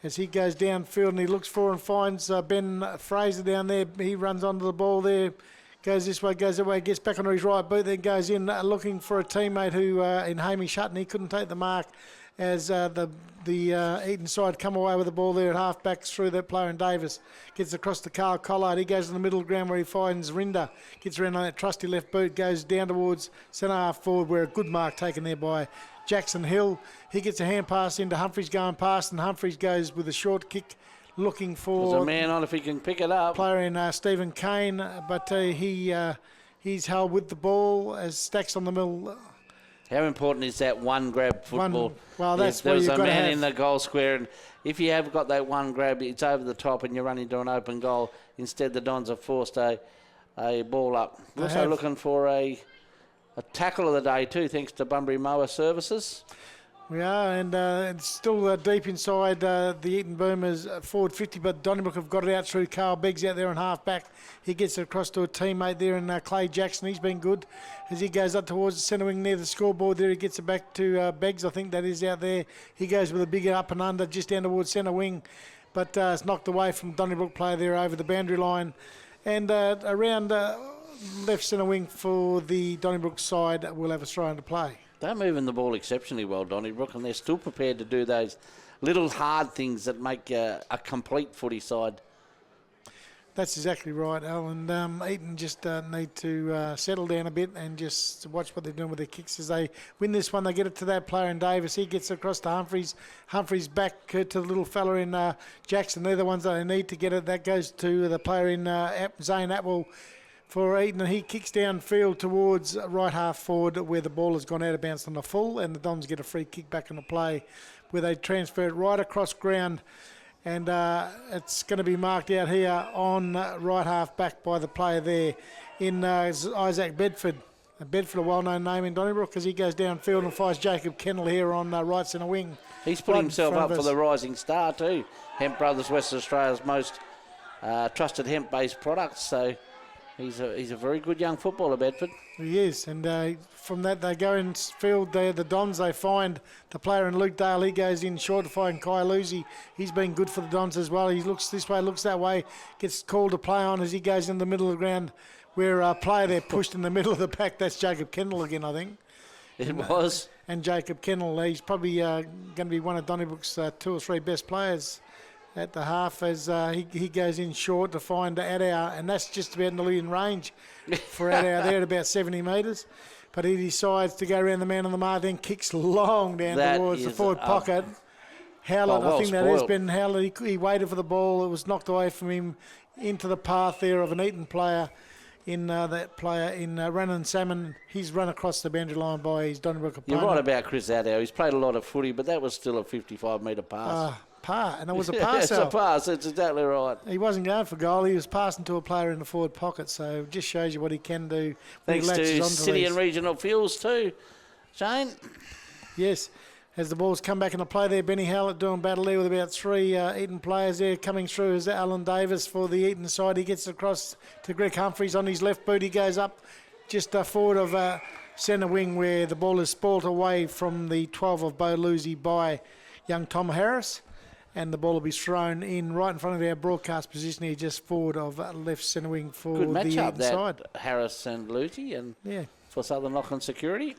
as he goes downfield and he looks for and finds Ben Fraser down there. He runs onto the ball there, goes this way, goes that way, gets back onto his right boot, then goes in looking for a teammate who, in Hamish Hutton, he couldn't take the mark as the Eaton side come away with the ball there at half-back through that player, and Davis gets across to Carl Collard. He goes in the middle ground where he finds Rinder, gets around on that trusty left boot, goes down towards centre half forward where a good mark taken there by Jackson Hill. He gets a hand pass into Humphreys going past, and Humphreys goes with a short kick looking for... There's a man on if he can pick it up. Player in Stephen Kane, but he's held with the ball as Stacks on the middle... How important is that one grab football? That's there where was you've a got to man have. in the goal square, and if you have got that one grab, it's over the top and you run into an open goal. Instead, the Dons have forced a ball up. We're also looking for a tackle of the day too, thanks to Bunbury Mower Services. We are, and it's still deep inside the Eaton Boomers forward 50, but Donnybrook have got it out through Carl Beggs out there on half-back. He gets it across to a teammate there in Clay Jackson. He's been good as he goes up towards the centre wing near the scoreboard there. He gets it back to Beggs, I think that is out there. He goes with a big up and under just down towards centre wing, but it's knocked away from Donnybrook player there over the boundary line. And around left centre wing for the Donnybrook side, we'll have a throw into play. They're moving the ball exceptionally well, Donnybrook, and they're still prepared to do those little hard things that make a complete footy side. That's exactly right, Al. And Eaton just need to settle down a bit and just watch what they're doing with their kicks. As they win this one, they get it to that player in Davis. He gets across to Humphreys. Humphreys back to the little fella in Jackson. They're the ones that they need to get it. That goes to the player in Zane Atwell for Eaton, and he kicks downfield towards right half forward where the ball has gone out of bounds on the full, and the Dons get a free kick back into play where they transfer it right across ground, and it's going to be marked out here on right half back by the player there in Isaac Bedford. Bedford, a well-known name in Donnybrook, because he goes downfield and finds Jacob Kennel here on right centre wing. He's put himself up for the Rising Star too. Hemp Brothers, West Australia's most trusted hemp-based products. So he's a very good young footballer, Bedford. He is, and from that they go in field. The Dons, they find the player in Luke Dale. He goes in short to find Kai Lucy. He's been good for the Dons as well. He looks this way, looks that way, gets called to play on as he goes in the middle of the ground, where a player there pushed in the middle of the pack. That's Jacob Kendall again, I think. It was. And Jacob Kendall, he's probably going to be one of Donnybrook's 2 or 3 best players at the half, as he goes in short to find Adair, and that's just about nearly in range for Adair there at about 70 metres. But he decides to go around the man on the mark, then kicks long down towards the forward pocket. Howlett, I think that has been Howlett. He waited for the ball. It was knocked away from him into the path there of an Eaton player. Rannon Salmon, he's run across the boundary line by his Donnybrook opponent. You're right about Chris Adair. He's played a lot of footy, but that was still a 55-metre pass. And it was a pass. It's a pass, it's exactly right. He wasn't going for goal, he was passing to a player in the forward pocket, so it just shows you what he can do. Thanks to City and Regional Fuels too, Shane. Yes, as the ball's come back into play there, Benny Howlett doing battle there with about 3 Eaton players there. Coming through is Alan Davis for the Eaton side. He gets across to Greg Humphreys on his left boot. He goes up just forward of centre wing, where the ball is spoilt away from the 12 of Bo Lucy by young Tom Harris. And the ball will be thrown in right in front of our broadcast position here, just forward of left centre wing for good the Eaton side. Harris and Lucy, and for Southern Lock and Security.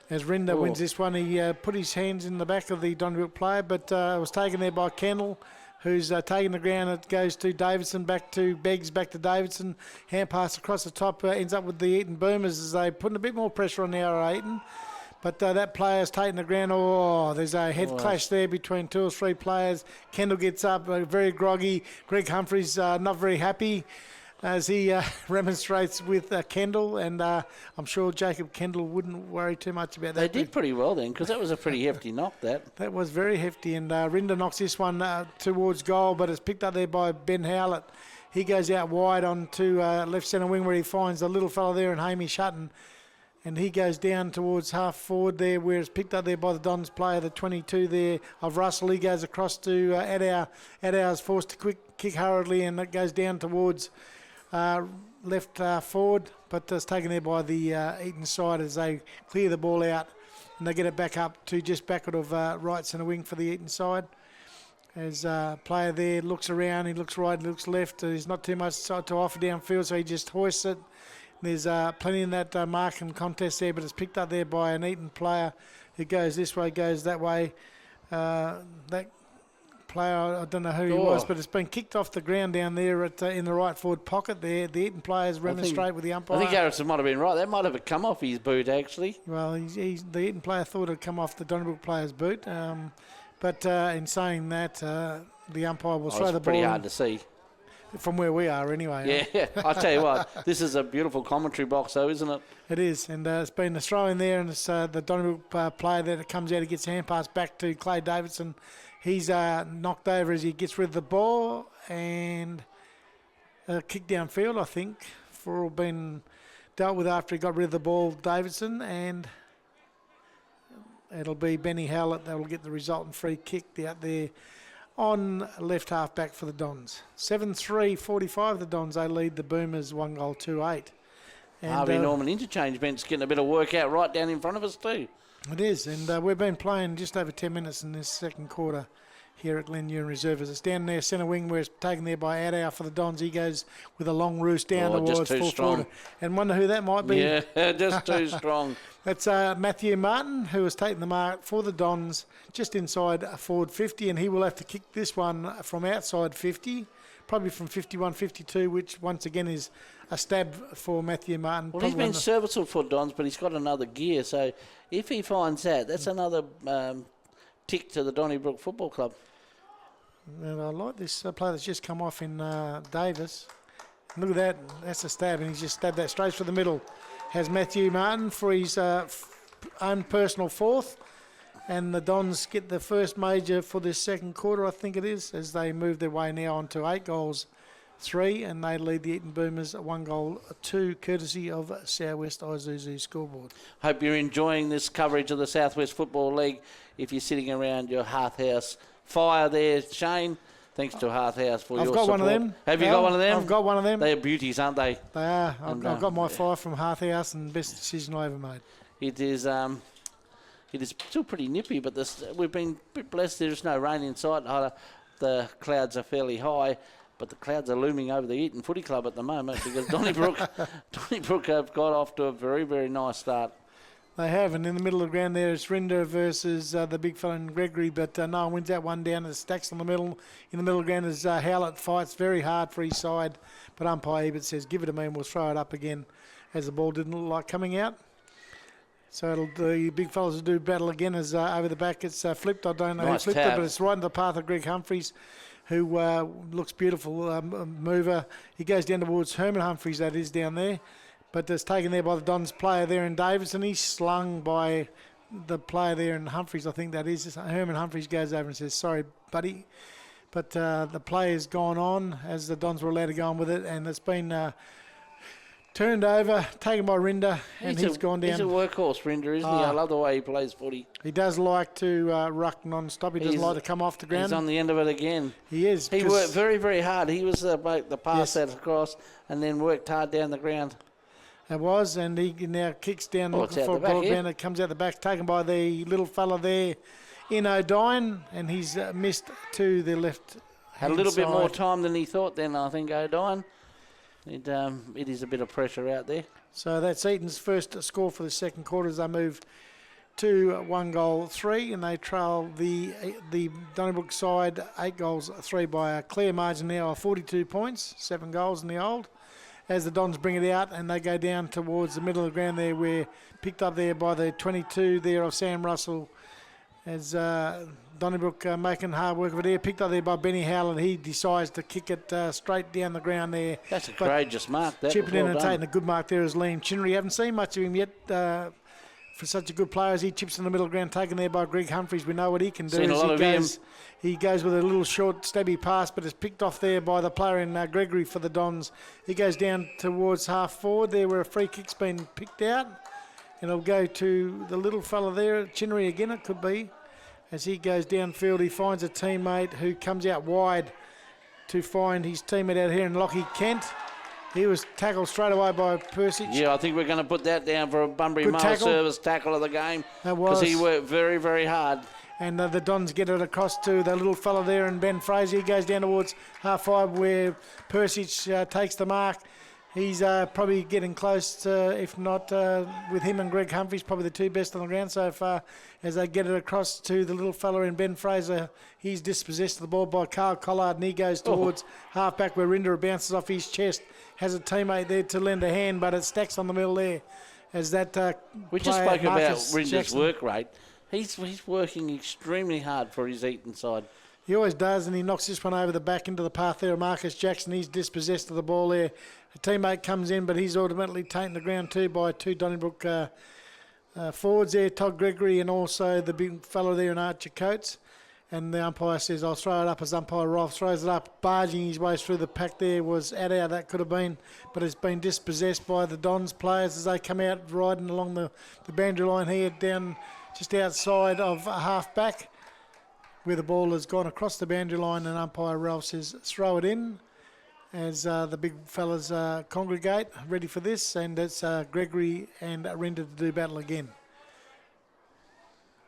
As Rinder wins this one, he put his hands in the back of the Donnybrook player, but was taken there by Kendall, who's taken the ground. It goes to Davidson, back to Beggs, back to Davidson. Hand pass across the top, ends up with the Eaton Boomers as they put a bit more pressure on the R Eaton. But that player's taken the ground. There's a head clash there between 2 or 3 players. Kendall gets up, very groggy. Greg Humphreys not very happy as he remonstrates with Kendall. And I'm sure Jacob Kendall wouldn't worry too much about that. They did pretty well then, because that was a pretty hefty knock, that. That was very hefty. And Rinder knocks this one towards goal, but it's picked up there by Ben Howlett. He goes out wide onto left centre wing, where he finds the little fella there in Hamish Hutton. And he goes down towards half forward there, where it's picked up there by the Dons player, the 22 there of Russell. He goes across to Adair. Adair's forced to kick hurriedly, and it goes down towards left forward. But it's taken there by the Eaton side as they clear the ball out. And they get it back up to just backward of right centre wing for the Eaton side. As player there looks around, he looks right, he looks left. There's not too much to offer downfield, so he just hoists it. There's plenty in that mark and contest there, but it's picked up there by an Eaton player. It goes this way, goes that way. That player, I don't know who he was, but it's been kicked off the ground down there in the right forward pocket there. The Eaton players remonstrate with the umpire. I think Harrison might have been right. That might have come off his boot, actually. Well, the Eaton player thought it had come off the Donnybrook player's boot. But in saying that, the umpire will throw the ball. It's pretty hard to see. From where we are anyway. Yeah, I'll tell you what, this is a beautiful commentary box though, isn't it? It is, and it's been a throw in there, and it's the Donnybrook player that comes out, he gets a hand pass back to Clay Davidson. He's knocked over as he gets rid of the ball, and kick downfield, I think, for all been dealt with after he got rid of the ball, Davidson, and it'll be Benny Howlett that will get the resultant free kick out there on left half back for the Dons. 7-3-45 the Dons. They lead the Boomers 1-2-8. Harvey Norman interchange bench getting a bit of work out right down in front of us too. It is, and we've been playing just over 10 minutes in this second quarter here at Glen Ewan Reserve. As it's down there, centre wing, where it's taken there by Adair for the Dons. He goes with a long roost down towards full forward. And wonder who that might be. Yeah, just too strong. That's Matthew Martin, who has taken the mark for the Dons just inside forward 50, and he will have to kick this one from outside 50, probably from 51, 52, which once again is a stab for Matthew Martin. Well, he's been serviceable for Dons, but he's got another gear, so if he finds that, that's another tick to the Donnybrook Football Club. And I like this player that's just come off in Davis. Look at that, that's a stab, and he's just stabbed that straight through the middle. Has Matthew Martin for his own personal fourth, and the Dons get the first major for this second quarter, I think it is, as they move their way now on to 8 goals 3, and they lead the Eaton Boomers 1-2, courtesy of Southwest Isuzu scoreboard. Hope you're enjoying this coverage of the Southwest Football League. If you're sitting around your Hearth House fire there, Shane, thanks to Hearth House for your support. I've got one of them. Have you got one of them? I've got one of them. They're beauties, aren't they? They are. I've got my fire from Hearth House, and best decision I ever made. It is still pretty nippy, but we've been a bit blessed. There's no rain in sight. The clouds are fairly high, but the clouds are looming over the Eaton Footy Club at the moment because Donnybrook have got off to a very, very nice start. They have, and in the middle of the ground there is Rinder versus the big fella in Gregory, but no one wins that one down. The stacks in the middle. In the middle of the ground is Howlett fights very hard for his side, but umpire Ebert says, give it to me and we'll throw it up again, as the ball didn't look like coming out. So the big fellas will do battle again as over the back. It's flipped. I don't know who flipped it, but it's right in the path of Greg Humphreys, who looks beautiful mover. He goes down towards Herman Humphreys, that is, down there. But it's taken there by the Dons player there in Davis, and he's slung by the player there in Humphreys, I think that is. Herman Humphreys goes over and says, sorry, buddy. But the player's gone on as the Dons were allowed to go on with it, and it's been turned over, taken by Rinder, and he's gone down. He's a workhorse, Rinder, isn't he? I love the way he plays footy. He does like to ruck non-stop. He doesn't like to come off the ground. He's on the end of it again. He is. He worked very, very hard. He was the pass that across and then worked hard down the ground. It was, and he now kicks down looking for a broadband. It comes out the back, taken by the little fella there in O'Dine, and he's missed to the left. Had a little bit more time than he thought then, I think, O'Dine. It is a bit of pressure out there. So that's Eaton's first score for the second quarter as they move to 1-3, and they trail the Donnybrook side 8-3 by a clear margin now of 42 points, 7 goals in the old. As the Dons bring it out and they go down towards the middle of the ground there, we're picked up there by the 22 there of Sam Russell as Donnybrook making hard work of it there. Picked up there by Benny Howland. He decides to kick it straight down the ground there. That's a courageous mark. Chipping in and taking a good mark there is Liam Chinnery. Haven't seen much of him yet for such a good player as he chips in the middle of the ground, taken there by Greg Humphreys. We know what he can do. Seen a lot of him. He goes with a little short, stabby pass, but it's picked off there by the player in Gregory for the Dons. He goes down towards half forward there where a free kick's been picked out. And it'll go to the little fella there, Chinnery again it could be. As he goes downfield, he finds a teammate who comes out wide to find his teammate out here in Lockie Kent. He was tackled straight away by Persic. Yeah, I think we're going to put that down for a Bunbury Mail Service tackle of the game. That was. Because he worked very, very hard. And the Dons get it across to the little fella there and Ben Fraser. He goes down towards half-5 where Persic takes the mark. He's probably getting close to, if not with him and Greg Humphreys, probably the two best on the ground so far as they get it across to the little fella in Ben Fraser. He's dispossessed of the ball by Carl Collard and he goes towards half-back where Rinder bounces off his chest. Has a teammate there to lend a hand, but it stacks on the middle there as that we just spoke about Rinder's work rate. He's working extremely hard for his Eaton side. He always does, and he knocks this one over the back into the path there of Marcus Jackson. He's dispossessed of the ball there. A teammate comes in, but he's ultimately taken the ground too by two Donnybrook forwards there, Todd Gregory and also the big fellow there in Archer Coates. And the umpire says, I'll throw it up as umpire Rolfe throws it up, barging his way through the pack there was out that could have been, but it's been dispossessed by the Dons players as they come out riding along the boundary line here down just outside of half-back where the ball has gone across the boundary line and umpire Ralph says throw it in as the big fellas congregate ready for this, and it's Gregory and Rinder to do battle again.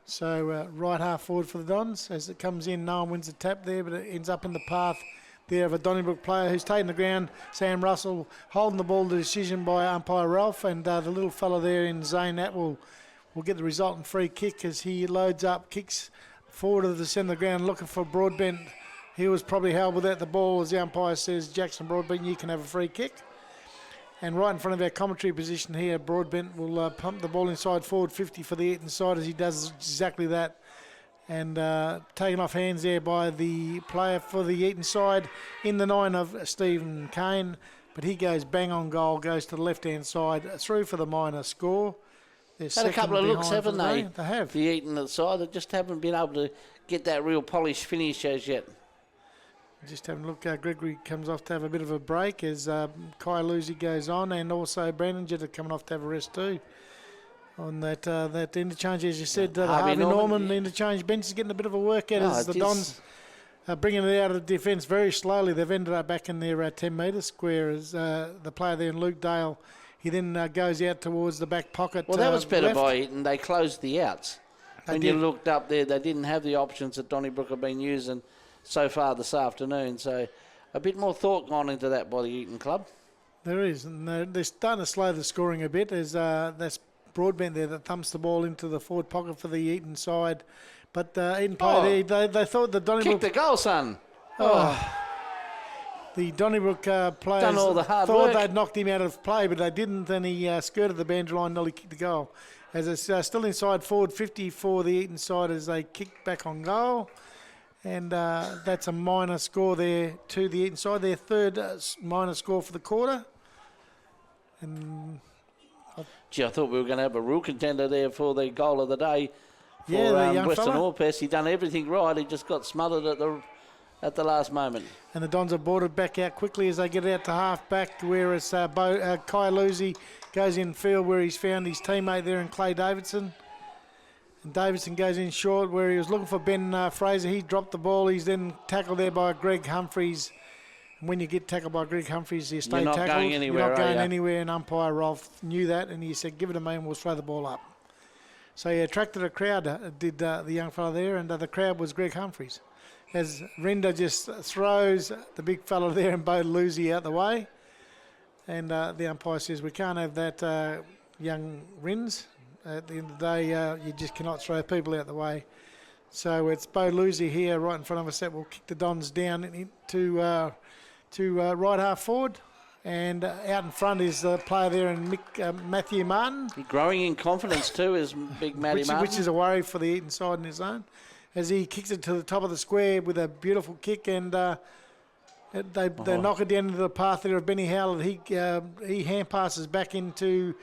So right half forward for the Dons as it comes in. No one wins the tap there, but it ends up in the path there of a Donnybrook player who's taken the ground. Sam Russell holding the ball to decision by umpire Ralph, and the little fella there in Zane Atwell will get the resultant free kick as he loads up, kicks forward to the centre of the ground looking for Broadbent. He was probably held without the ball as the umpire says, Jackson Broadbent, you can have a free kick. And right in front of our commentary position here, Broadbent will pump the ball inside forward 50 for the Eaton side as he does exactly that. And taken off hands there by the player for the Eaton side in the 9 of Stephen Kane. But he goes bang on goal, goes to the left-hand side, through for the minor score. Had a couple of looks, haven't they? They have. The Eaton side, they just haven't been able to get that real polished finish as yet. Just having a look. Gregory comes off to have a bit of a break as Kai Lucy goes on, and also Brandon Jetta coming off to have a rest too. On that interchange, as you said, Harvey Norman interchange bench is getting a bit of a workout as the Dons bringing it out of the defence very slowly. They've ended up back in their 10-metre square as the player there in Luke Dale. He then goes out towards the back pocket. Well, that was better by Eaton. They closed the outs. When you looked up there, they didn't have the options that Donnybrook have been using so far this afternoon. So a bit more thought gone into that by the Eaton club. There is, and they're starting to slow the scoring a bit as that's Broadbent there that thumps the ball into the forward pocket for the Eaton side. But Eaton played there. They thought the Donnybrook... Kick the goal, son. The Donnybrook players done all the hard thought work. they'd knocked him out of play, but they didn't, and he skirted the boundary line, nearly kicked the goal. As it's still inside forward 50 for the Eaton side as they kick back on goal. And that's a minor score there to the Eaton side, their third minor score for the quarter. And I thought we were going to have a real contender there for the goal of the day for the young Western fella. Orpest. He done everything right. He just got smothered at the last moment. And the Dons are boarded back out quickly as they get out to half back, whereas Kai Lucy goes in field where he's found his teammate there in Clay Davidson. And Davidson goes in short where he was looking for Ben Fraser. He dropped the ball. He's then tackled there by Greg Humphreys. And when you get tackled by Greg Humphreys, you stay tackled. Going anywhere, You're not going anywhere, and umpire Rolf knew that, and he said, give it a me and we'll throw the ball up. So he attracted a crowd, did the young fella there, and the crowd was Greg Humphreys. As Renda just throws the big fella there and Bo Lucy out the way. And the umpire says, we can't have that young Rins. At the end of the day, you just cannot throw people out the way. So it's Bo Lucy here right in front of us that will kick the Dons down to right half forward. And out in front is the player there in Matthew Martin. He's growing in confidence too, is big Matty Martin. Which is a worry for the Eaton side in his own. As he kicks it to the top of the square with a beautiful kick, and they knock it down into the path there of Benny Howlett. He hand passes back into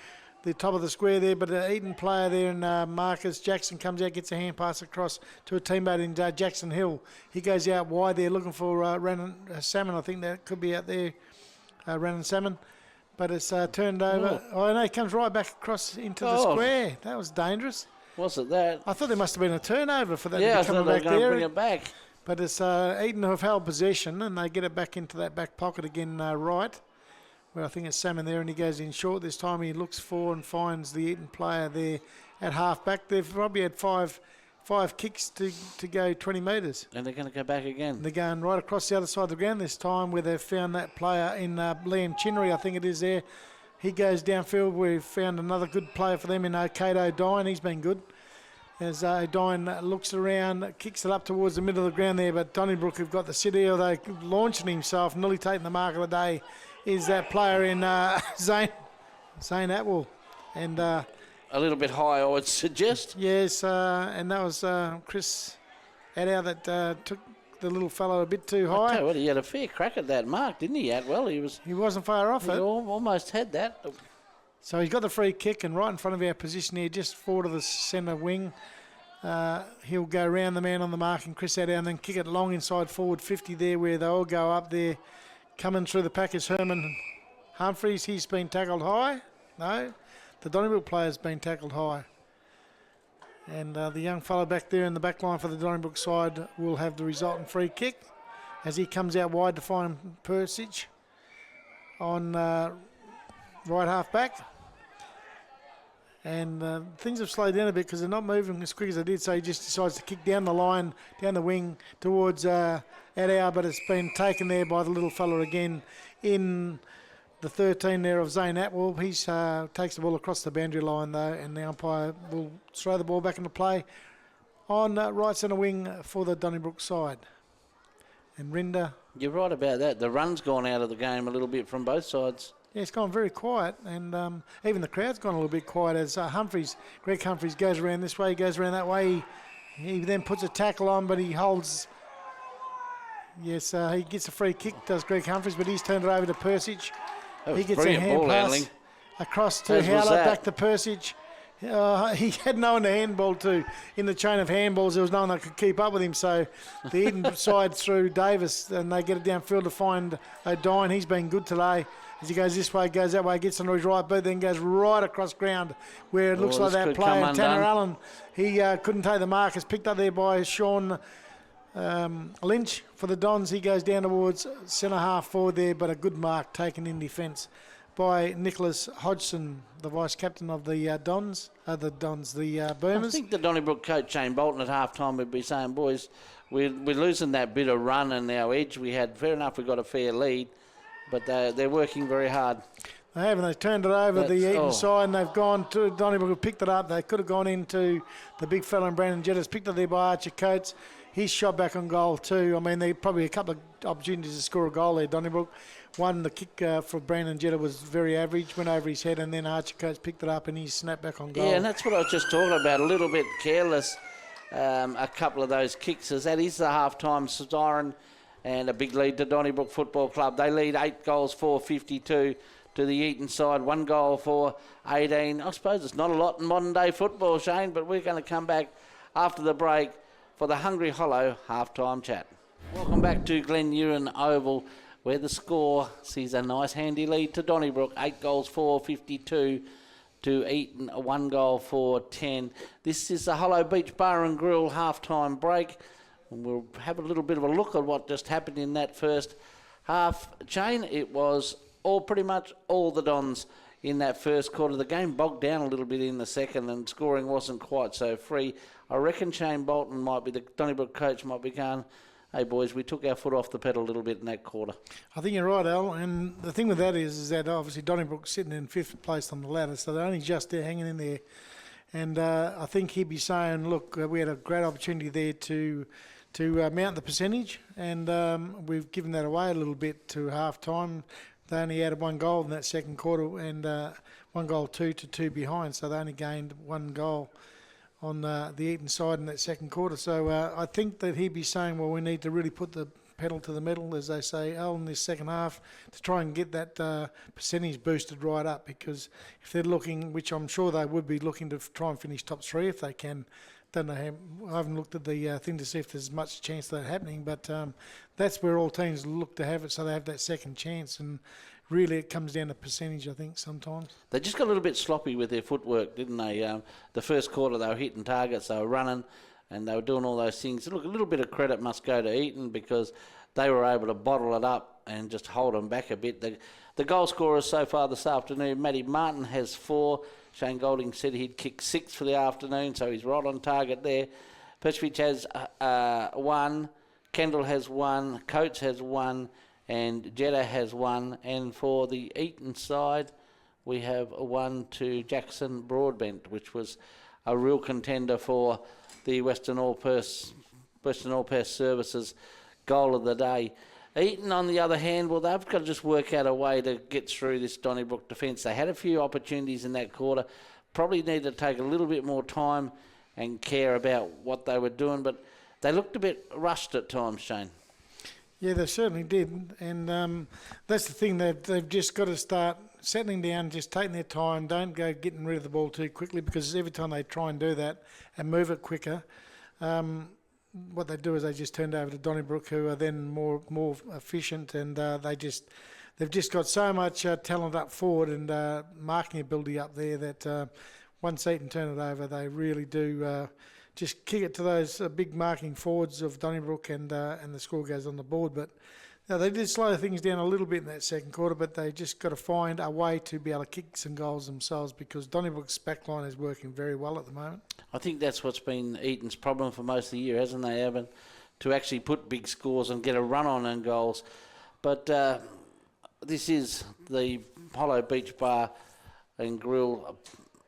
the top of the square there, but the Eaton player there in Marcus Jackson comes out, gets a hand pass across to a teammate in Jackson Hill. He goes out wide there looking for Rannon Salmon. I think that could be out there, Rannon Salmon. But it's turned over. Oh, no, he comes right back across into the square. That was dangerous. Was it that? I thought there must have been a turnover for that to be coming back there. Yeah, bring it back. But it's Eaton who have held possession, and they get it back into that back pocket again right, where I think it's Salmon there, and he goes in short. This time he looks for and finds the Eaton player there at half back. They've probably had five kicks to go 20 metres. And they're going to go back again. They're going right across the other side of the ground this time, where they've found that player in Liam Chinnery, I think it is there. He goes downfield. We've found another good player for them in Kate O'Dine. He's been good. As O'Dine looks around, kicks it up towards the middle of the ground there, but Donnybrook have got the city, although launching himself, nearly taking the mark of the day, is that player in Zane Atwell. And a little bit high, I would suggest. Yes, and that was Chris Adow that took the little fellow a bit too high. I tell you what, he had a fair crack at that mark, didn't he, Atwell? He wasn't far off it. Almost had that. So he's got the free kick, and right in front of our position here, just forward of the centre wing, he'll go around the man on the mark and Chris Adow, and then kick it long inside forward 50 there, where they all go up there. Coming through the pack is Herman Humphreys. He's been tackled high. No, the Donnybrook player's been tackled high. And the young fellow back there in the back line for the Donnybrook side will have the resultant free kick as he comes out wide to find Persich on right half back. And things have slowed down a bit because they're not moving as quick as they did, so he just decides to kick down the line, down the wing towards Adow, but it's been taken there by the little fella again in the 13 there of Zane Atwell. He takes the ball across the boundary line though, and the umpire will throw the ball back into play on right centre wing for the Donnybrook side. And Rinder. You're right about that. The run's gone out of the game a little bit from both sides. Yeah, it's gone very quiet, and even the crowd's gone a little bit quiet as Greg Humphreys goes around this way, he goes around that way. He then puts a tackle on, but he holds. Yes, he gets a free kick, does Greg Humphreys, but he's turned it over to Persich. He gets a hand pass across to Howlett, back to Persich. He had no one to handball to. In the chain of handballs, there was no one that could keep up with him. So the Eaton side through Davis, and they get it downfield to find O'Dine. He's been good today. As he goes this way, goes that way, gets on his right boot, then goes right across ground where it looks like that player, Tanner Allen. He couldn't take the mark. It's picked up there by Sean Lynch for the Dons. He goes down towards centre half forward there, but a good mark taken in defence by Nicholas Hodgson, the vice-captain of the Boomers. I think the Donnybrook coach, Shane Bolton, at half-time would be saying, boys, we're losing that bit of run and our edge. We had, fair enough, we got a fair lead, but they're working very hard. They have, and they've turned it over the Eaton side, and they've gone to Donnybrook, who picked it up. They could have gone into the big fella, and Brandon Jetter's picked it there by Archer Coates. He's shot back on goal too. I mean, there probably a couple of opportunities to score a goal there, Donnybrook. One, the kick for Brandon Jetter was very average, went over his head, and then Archer Coates picked it up and he snapped back on goal. Yeah, and that's what I was just talking about, a little bit careless, a couple of those kicks. As that is the half-time siren, and a big lead to Donnybrook Football Club. They lead 8 goals, 4-52 to the Eaton side, 1 goal for 18. I suppose it's not a lot in modern-day football, Shane, but we're going to come back after the break for the Hungry Hollow half-time chat. Welcome back to Glen Urin Oval, where the score sees a nice handy lead to Donnybrook, 8 goals, 4-52 to Eaton, 1 goal for 10. This is the Hollow Beach Bar and Grill half-time break, and we'll have a little bit of a look at what just happened in that first half. Shane, it was pretty much all the Dons in that first quarter. The game bogged down a little bit in the second, and scoring wasn't quite so free. I reckon Shane Bolton might be, the Donnybrook coach might be going, hey boys, we took our foot off the pedal a little bit in that quarter. I think you're right, Al. And the thing with that is that obviously Donnybrook's sitting in 5th place on the ladder, so they're only just there hanging in there. And I think he'd be saying, look, we had a great opportunity there to mount the percentage, and we've given that away a little bit to half-time. They only added 1 goal in that second quarter, and 1 goal 2 behind, so they only gained 1 goal on the Eaton side in that second quarter. So I think that he'd be saying, well, we need to really put the pedal to the metal, as they say, Al, in this second half to try and get that percentage boosted right up, because if they're looking, which I'm sure they would be looking to try and finish top 3 if they can. Don't know how, I haven't looked at the thing to see if there's much chance of that happening, but that's where all teams look to have it, so they have that second chance, and really it comes down to percentage, I think, sometimes. They just got a little bit sloppy with their footwork, didn't they? The first quarter they were hitting targets, they were running, and they were doing all those things. Look, a little bit of credit must go to Eaton, because they were able to bottle it up and just hold them back a bit. The goal scorers so far this afternoon, Matty Martin has 4. Shane Golding said he'd kick 6 for the afternoon, so he's right on target there. Persevich has 1, Kendall has 1, Coates has 1, and Jetta has 1. And for the Eaton side, we have 1 to Jackson Broadbent, which was a real contender for the Western All Purse Services goal of the day. Eaton, on the other hand, well, they've got to just work out a way to get through this Donnybrook defence. They had a few opportunities in that quarter. Probably need to take a little bit more time and care about what they were doing, but they looked a bit rushed at times, Shane. Yeah, they certainly did, and that's the thing. They've just got to start settling down, just taking their time. Don't go getting rid of the ball too quickly, because every time they try and do that and move it quicker, what they do is they just turned over to Donnybrook, who are then more efficient, and they've just got so much talent up forward and marking ability up there that once Eaton turn it over, they really do just kick it to those big marking forwards of Donnybrook, and the score goes on the board. But they did slow things down a little bit in that second quarter, but they just got to find a way to be able to kick some goals themselves, because Donnybrook's backline is working very well at the moment. I think that's what's been Eaton's problem for most of the year, hasn't they, Evan? To actually put big scores and get a run on and goals. But this is the Hollow Beach Bar and Grill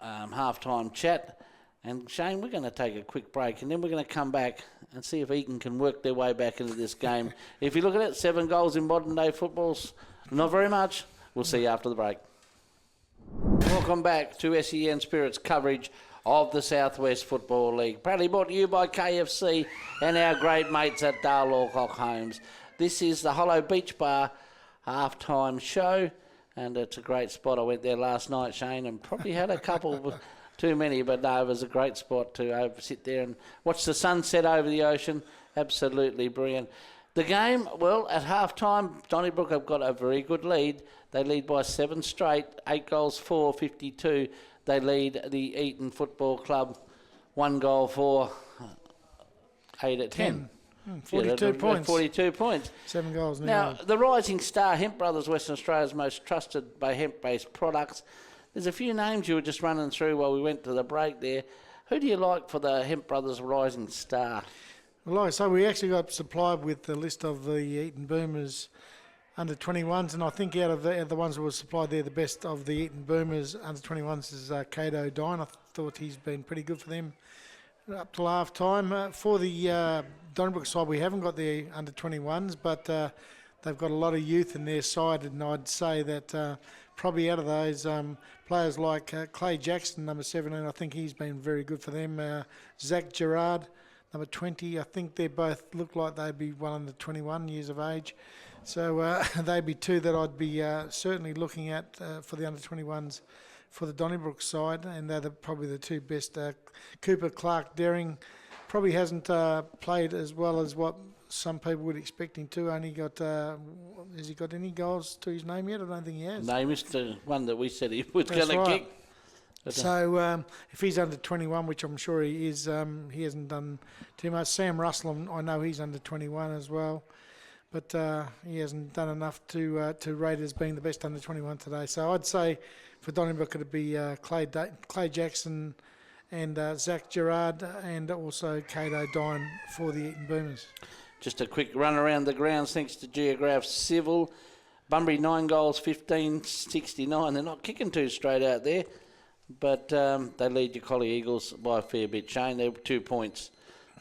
half-time chat. And Shane, we're going to take a quick break, and then we're going to come back and see if Eaton can work their way back into this game. If you look at it, 7 goals in modern-day football's not very much. We'll see you after the break. Welcome back to SEN Spirit's coverage of the Southwest Football League. Proudly brought to you by KFC and our great mates at Dale Alcock Homes. This is the Hollow Beach Bar half-time show, and it's a great spot. I went there last night, Shane, and probably had a couple too many, but no, it was a great spot to sit there and watch the sunset over the ocean. Absolutely brilliant. The game, well, at half-time, Donnybrook have got a very good lead. They lead by 7 straight, 8 goals for 52. They lead the Eaton Football Club 1 goal for 8 at 10. 42 points. 42 points. 7 goals now. The Rising Star, Hemp Brothers, Western Australia's most trusted by hemp-based products. There's a few names you were just running through while we went to the break there. Who do you like for the Hemp Brothers Rising Star? Well, like I say, we actually got supplied with the list of the Eaton Boomers under 21s, and I think out of the ones that were supplied there, the best of the Eaton Boomers under 21s is Cato Dine. I thought he's been pretty good for them up till half time. For the Donnybrook side, we haven't got the under 21s, but they've got a lot of youth in their side, and I'd say that probably out of those players like Clay Jackson, number 17, I think he's been very good for them. Zach Gerard, number 20, I think they both look like they'd be well under 21 years of age. So they'd be two that I'd be certainly looking at for the under 21s for the Donnybrook side, and they're probably the two best. Cooper Clark Daring probably hasn't played as well as what some people would expect him to. Only got, has he got any goals to his name yet? I don't think he has. No, he missed the one that we said he was going to kick. So if he's under 21, which I'm sure he is, he hasn't done too much. Sam Russell, I know he's under 21 as well, but he hasn't done enough to rate as being the best under 21 today. So I'd say for Donnybrook it'd be Clay Jackson and Zach Gerard, and also Cato Dine for the Eaton Boomers. Just a quick run around the grounds thanks to Geograph Civil. Bunbury 9 goals, 15-69. They're not kicking too straight out there, but they lead your Collie Eagles by a fair bit. Shane, they're 2 points.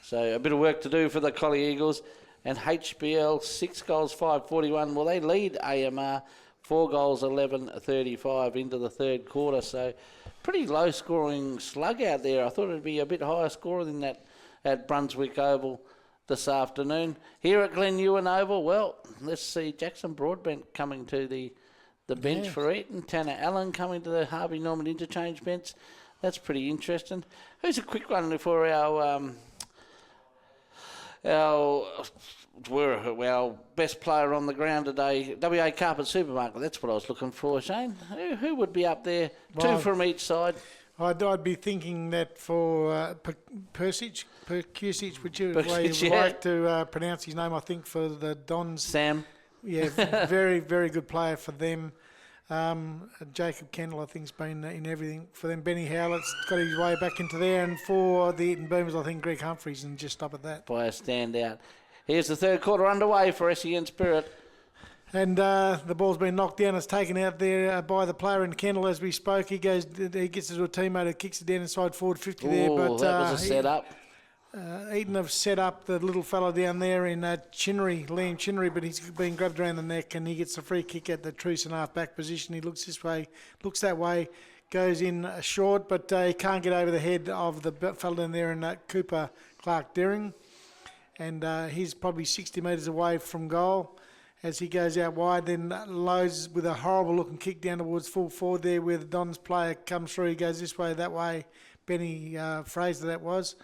So a bit of work to do for the Collie Eagles. And HBL, 6 goals, 5-41. Well, they lead AMR 4 goals, 11-35 into the third quarter. So pretty low scoring slug out there. I thought it'd be a bit higher scorer than that at Brunswick Oval this afternoon. Here at Glen Ewan Oval, well, let's see Jackson Broadbent coming to the bench for Eaton. Tanner Allen coming to the Harvey Norman interchange bench. That's pretty interesting. Who's a quick one for our best player on the ground today? WA Carpet Supermarket. That's what I was looking for, Shane. Who would be up there? Well, 2 from each side. I'd be thinking that for Persic, whichever way you like to pronounce his name, I think for the Dons. Sam. Yeah, very, very good player for them. Jacob Kendall, I think, has been in everything for them. Benny Howlett's got his way back into there. And for the Eaton Boomers, I think Greg Humphreys, and just stop at that. By a standout. Here's the third quarter underway for SEN Spirit. And the ball's been knocked down. It's taken out there by the player in Kendall as we spoke. He gets it to a teammate who kicks it down inside forward 50 there. But that was a set-up. Eaton have set up the little fellow down there in Chinnery, Liam Chinnery, but he's been grabbed around the neck and he gets a free kick at the true and half-back position. He looks this way, looks that way, goes in short, but he can't get over the head of the fellow down there in Cooper Clark Deering. And he's probably 60 metres away from goal as he goes out wide, then loads with a horrible-looking kick down towards full forward there where the Dons player comes through. He goes this way, that way. Benny Fraser, that was.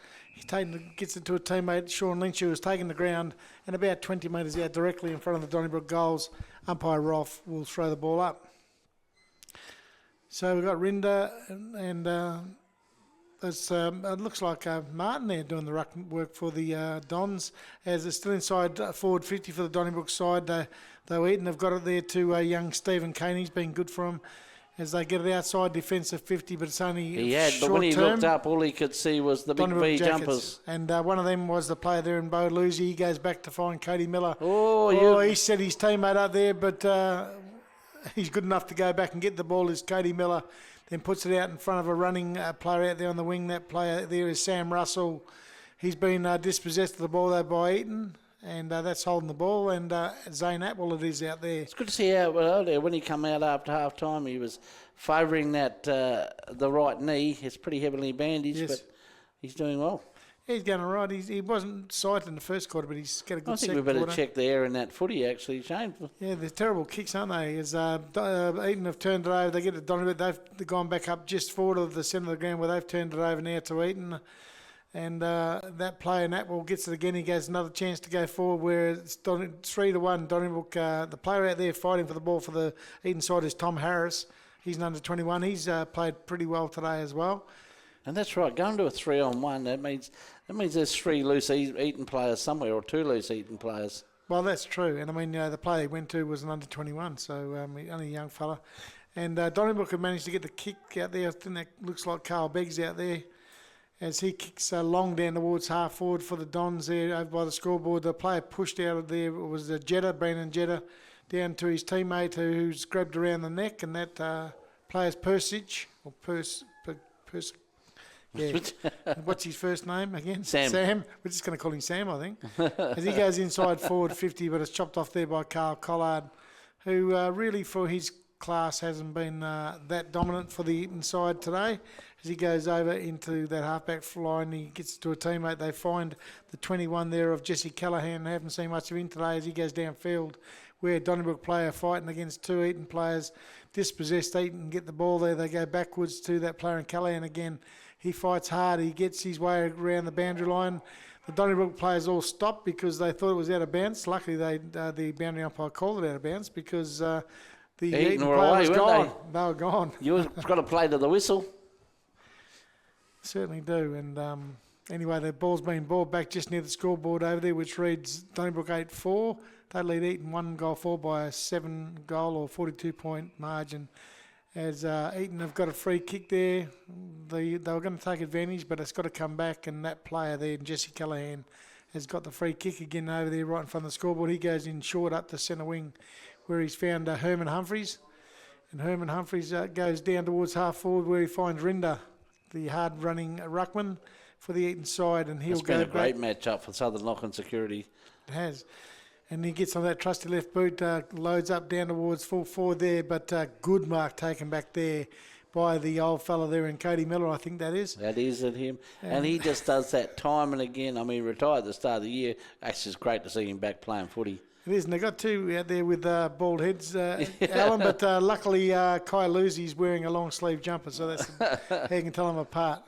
Gets it to a teammate, Sean Lynch, who has taken the ground, and about 20 metres out directly in front of the Donnybrook goals, umpire Rolf will throw the ball up. So we've got Rinder and it looks like Martin there doing the ruck work for the Dons, as it's still inside forward 50 for the Donnybrook side. Though Eaton have got it there to young Stephen Kane. He's been good for him as they get it outside defensive 50, but it's only short but when he term. looked up, all he could see was the big V jumpers. And one of them was the player there in Bo Lucy. He goes back to find Cody Miller. He set his teammate up there, but he's good enough to go back and get the ball as Cody Miller then puts it out in front of a running player out there on the wing. That player there is Sam Russell. He's been dispossessed of the ball though by Eaton, and that's holding the ball. And Zane Atwell it is out there. It's good to see how earlier when he come out after half time, he was favouring that the right knee. It's pretty heavily bandaged, but he's doing well. He's going all right. He wasn't sighted in the first quarter, but he's got a good I think second we better quarter. check the air in that footy, actually, Shane. Yeah, they're terrible kicks, aren't they? As Eaton have turned it over, they get it Donnybrook. They've gone back up just forward of the centre of the ground where they've turned it over now to Eaton. And that player, Natwell, gets it again. He gets another chance to go forward where it's 3-1. Donnybrook, the player out there fighting for the ball for the Eaton side is Tom Harris. He's an under 21. He's played pretty well today as well. And that's right, going to a 3-on-1, that means there's 3 loose Eaton players somewhere, or 2 loose Eaton players. Well, that's true. And I mean, the player he went to was an under 21, so only a young fella. And Donnybrook have managed to get the kick out there. I think that looks like Carl Beggs out there as he kicks long down towards half forward for the Dons there over by the scoreboard. The player pushed out of there was Brandon Jetta, down to his teammate who's grabbed around the neck, and that player's Persic, or yeah. What's his first name again? Sam. We're just going to call him Sam, I think. As he goes inside forward 50, but it's chopped off there by Carl Collard, who really for his class hasn't been that dominant for the Eaton side today. As he goes over into that halfback line, he gets to a teammate. They find the 21 there of Jesse Callahan. They haven't seen much of him today as he goes downfield, where Donnybrook player fighting against 2 Eaton players. Dispossessed Eaton, get the ball there. They go backwards to that player, and Callahan again. He fights hard. He gets his way around the boundary line. The Donnybrook players all stopped because they thought it was out of bounds. Luckily, the boundary umpire called it out of bounds because the Eaton player was gone. They were gone. You've got to play to the whistle. Certainly do. And anyway, the ball's been brought back just near the scoreboard over there, which reads Donnybrook 8-4. They lead Eaton 1-4 by a 7-goal or 42-point margin. As Eaton have got a free kick there. They were going to take advantage, but it's got to come back, and that player there, Jesse Callahan, has got the free kick again over there right in front of the scoreboard. He goes in short up the centre wing where he's found Herman Humphreys. And Herman Humphreys goes down towards half forward where he finds Rinder, the hard-running ruckman for the Eaton side, and he'll go back. It's been a great match-up for Southern Lachlan Security. It has. And he gets on that trusty left boot, loads up down towards full forward there, but good mark taken back there by the old fella there in Cody Miller, I think that is. That is at him. And he just does that time and again. I mean, retired at the start of the year. Actually, it's great to see him back playing footy. It is, and they got 2 out there with bald heads, Alan, but luckily Kai Lucy's wearing a long sleeve jumper, so that's how you can tell them apart.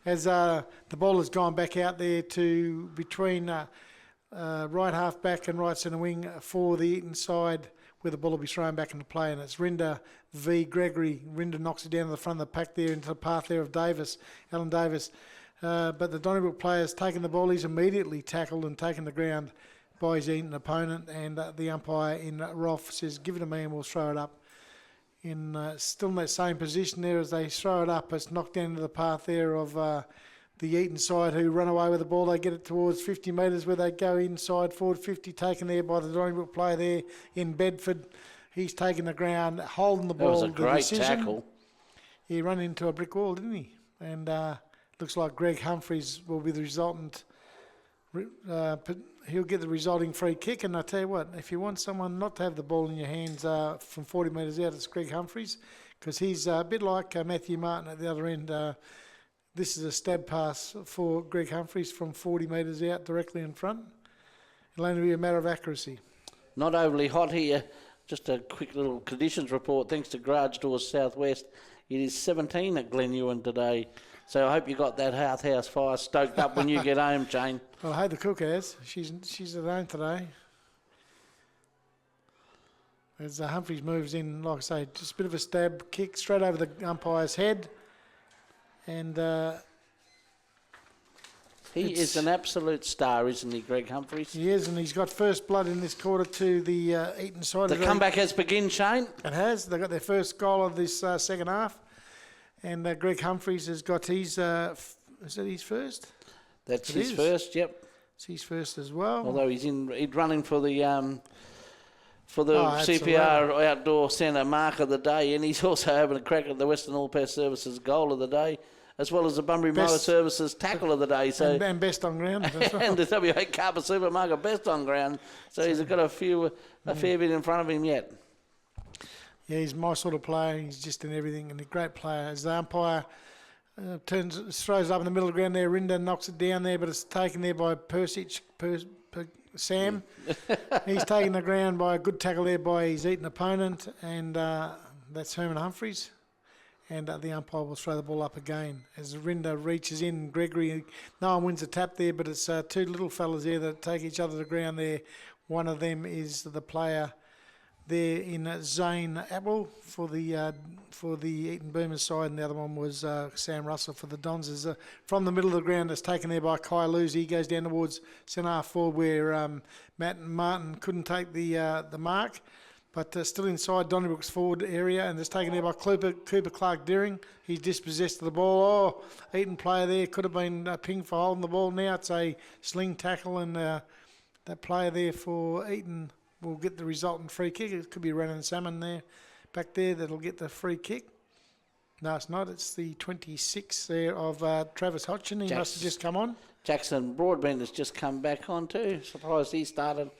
As the ball has gone back out there to between right half back and right centre wing for the Eaton side, where the ball will be thrown back into play, and it's Rinder v Gregory. Rinder knocks it down to the front of the pack there into the path there of Davis, Alan Davis. But the Donnybrook player's taken the ball. He's immediately tackled and taken the ground by his Eaton opponent, and the umpire in Rolf says, give it to me and we'll throw it up. Still in that same position there as they throw it up, it's knocked down into the path there of the Eaton side, who run away with the ball. They get it towards 50 metres where they go inside forward 50, taken there by the Donnybrook player there in Bedford. He's taken the ground, holding the ball. That was a great tackle. He ran into a brick wall, didn't he? And looks like Greg Humphreys will be the resultant. He'll get the resulting free kick. And I tell you what, if you want someone not to have the ball in your hands from 40 metres out, it's Greg Humphreys, because he's a bit like Matthew Martin at the other end. This is a stab pass for Greg Humphreys from 40 metres out directly in front. It'll only be a matter of accuracy. Not overly hot here. Just a quick little conditions report. Thanks to Garage Doors Southwest, it is 17 at Glen Ewan today. So I hope you got that house fire stoked up when you get home, Jane. Well, I hope the cook has. She's at home today. As Humphreys moves in, like I say, just a bit of a stab kick straight over the umpire's head. And he is an absolute star, isn't he, Greg Humphreys? He is, and he's got first blood in this quarter to the Eaton side. The comeback has begun, Shane. It has. They got their first goal of this second half. And Greg Humphreys has got his, is that his first? That's his first, yep. It's his first as well. Although he's running for the CPR Outdoor Centre mark of the day, and he's also having a crack at the Western All Pass Services goal of the day, as well as the Bunbury Mower Services tackle of the day. So and best on ground. And the WA Carpet Supermarket best on ground. So he's got a fair bit in front of him yet. Yeah, he's my sort of player. He's just in everything, and a great player. As the umpire throws up in the middle of the ground there. Rinda knocks it down there, but it's taken there by Sam. He's taken the ground by a good tackle there by his Eaton opponent, and that's Herman Humphries. And the umpire will throw the ball up again. As Rinda reaches in, Gregory, no one wins a tap there, but it's two little fellas there that take each other to the ground there. One of them is the player there in Zane Apple for the Eaton Boomers side, and the other one was Sam Russell for the Dons. Is from the middle of the ground, it's taken there by Kai Lucy. He goes down towards centre half forward where Matt and Martin couldn't take the mark, but still inside Donnybrook's forward area, and it's taken there by Cooper Clark Deering. He's dispossessed of the ball. Oh, Eaton player there could have been pinged for holding the ball. Now it's a sling tackle, and that player there for Eaton will get the resultant free kick. It could be Renan Salmon there, back there, that'll get the free kick. No, it's not. It's the 26 there of Travis Hodgson. He must have just come on. Jackson Broadbent has just come back on too. Surprised he started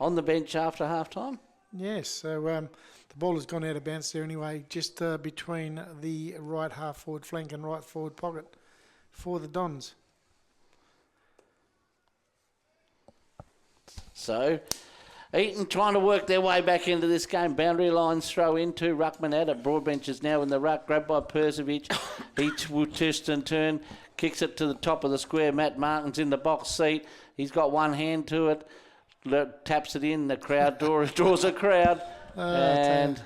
on the bench after half-time. Yes, so the ball has gone out of bounds there anyway, just between the right half-forward flank and right forward pocket for the Dons. So Eaton trying to work their way back into this game. Boundary lines throw into Ruckman at it. Broadbench is now in the ruck, grabbed by Percevic. He will twist and turn, kicks it to the top of the square. Matt Martin's in the box seat. He's got one hand to it, taps it in. The crowd draws a crowd. And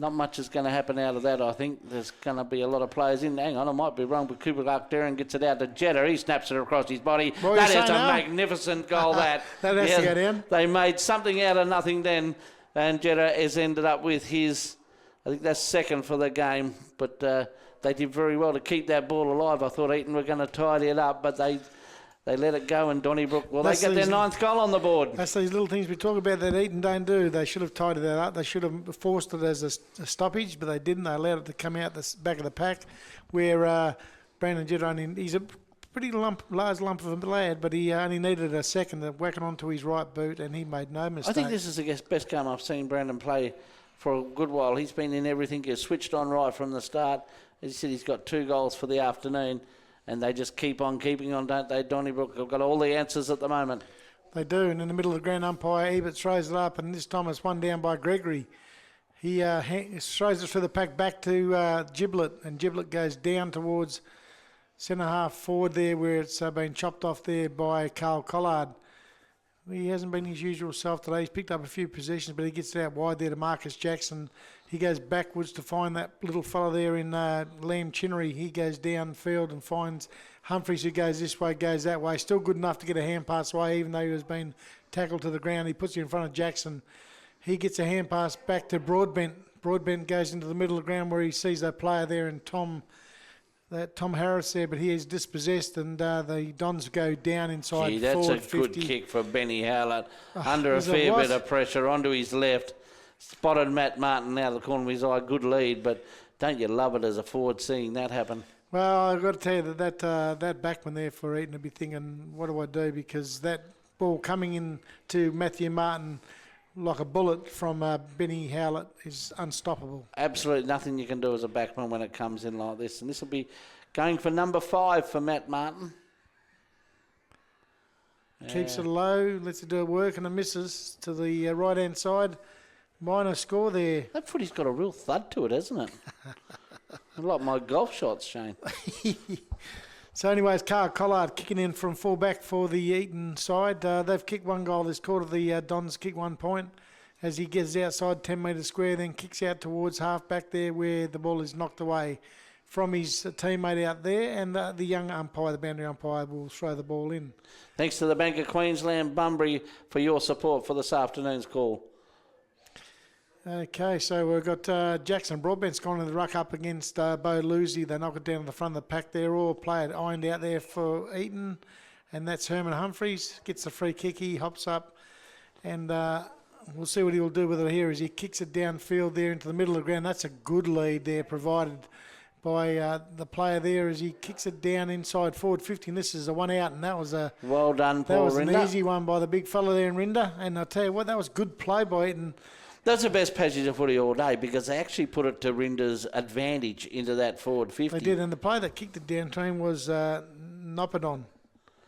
not much is going to happen out of that, I think. There's going to be a lot of players in. Hang on, I might be wrong, but Cooper Clark-Darren gets it out to Jetta. He snaps it across his body. That is a magnificent goal, that. That has to go down. They made something out of nothing then, and Jetta has ended up with his, I think that's second for the game, but they did very well to keep that ball alive. I thought Eaton were going to tidy it up, but they let it go, and Donnybrook, well, they get their ninth goal on the board. That's these little things we talk about that Eaton don't do. They should have tidied that up. They should have forced it as a stoppage, but they didn't. They allowed it to come out the back of the pack, where Brandon Jetta, he's a pretty large lump of a lad, but he only needed a second to whack it onto his right boot, and he made no mistake. I think this is the best game I've seen Brandon play for a good while. He's been in everything. He's switched on right from the start. As you said, he's got 2 goals for the afternoon. And they just keep on keeping on, don't they? Donnybrook have got all the answers at the moment. They do, and in the middle of the ground, umpire Ebert throws it up, and this time it's one down by Gregory. He throws it through the pack back to Giblet, and Giblet goes down towards centre half forward there, where it's been chopped off there by Carl Collard. He hasn't been his usual self today. He's picked up a few possessions, but he gets it out wide there to Marcus Jackson. He goes backwards to find that little fella there in Liam Chinnery. He goes downfield and finds Humphries, who goes this way, goes that way. Still good enough to get a hand pass away, even though he was being tackled to the ground. He puts it in front of Jackson. He gets a hand pass back to Broadbent. Broadbent goes into the middle of the ground where he sees that player there in Tom Harris there, but he is dispossessed, and the Dons go down inside. Gee, that's a 50. good kick for Benny Howlett. Under a fair bit of pressure onto his left. Spotted Matt Martin out of the corner of his eye. Good lead, but don't you love it as a forward seeing that happen? Well, I've got to tell you that backman there for Eaton to be thinking, what do I do? Because that ball coming in to Matthew Martin like a bullet from Benny Howlett is unstoppable. Absolutely nothing you can do as a backman when it comes in like this. And this will be going for number 5 for Matt Martin. Keeps it low, lets it do work, and it misses to the right-hand side. Minor score there. That footy's got a real thud to it, hasn't it? Like my golf shots, Shane. So anyways, Carl Collard kicking in from full-back for the Eaton side. They've kicked 1 goal this quarter. The Dons kick 1 point as he gets outside 10-metre square, then kicks out towards half-back there where the ball is knocked away from his teammate out there, and the young umpire, the boundary umpire, will throw the ball in. Thanks to the Bank of Queensland, Bunbury, for your support for this afternoon's call. Okay, so we've got Jackson Broadbent's gone in the ruck up against Bo Lucy. They knock it down to the front of the pack there. All played ironed out there for Eaton, and that's Herman Humphries. Gets the free kick. He hops up, and we'll see what he'll do with it here as he kicks it downfield there into the middle of the ground. That's a good lead there provided by the player there as he kicks it down inside forward 50. And this is a 1 out, and that was a well done, Paul That was Rinda. an easy one by the big fella there in Rinda. And I'll tell you what, that was good play by Eaton. That's the best passage of footy all day because they actually put it to Rinder's advantage into that forward 50. They did, and the player that kicked it down to him was Noppadon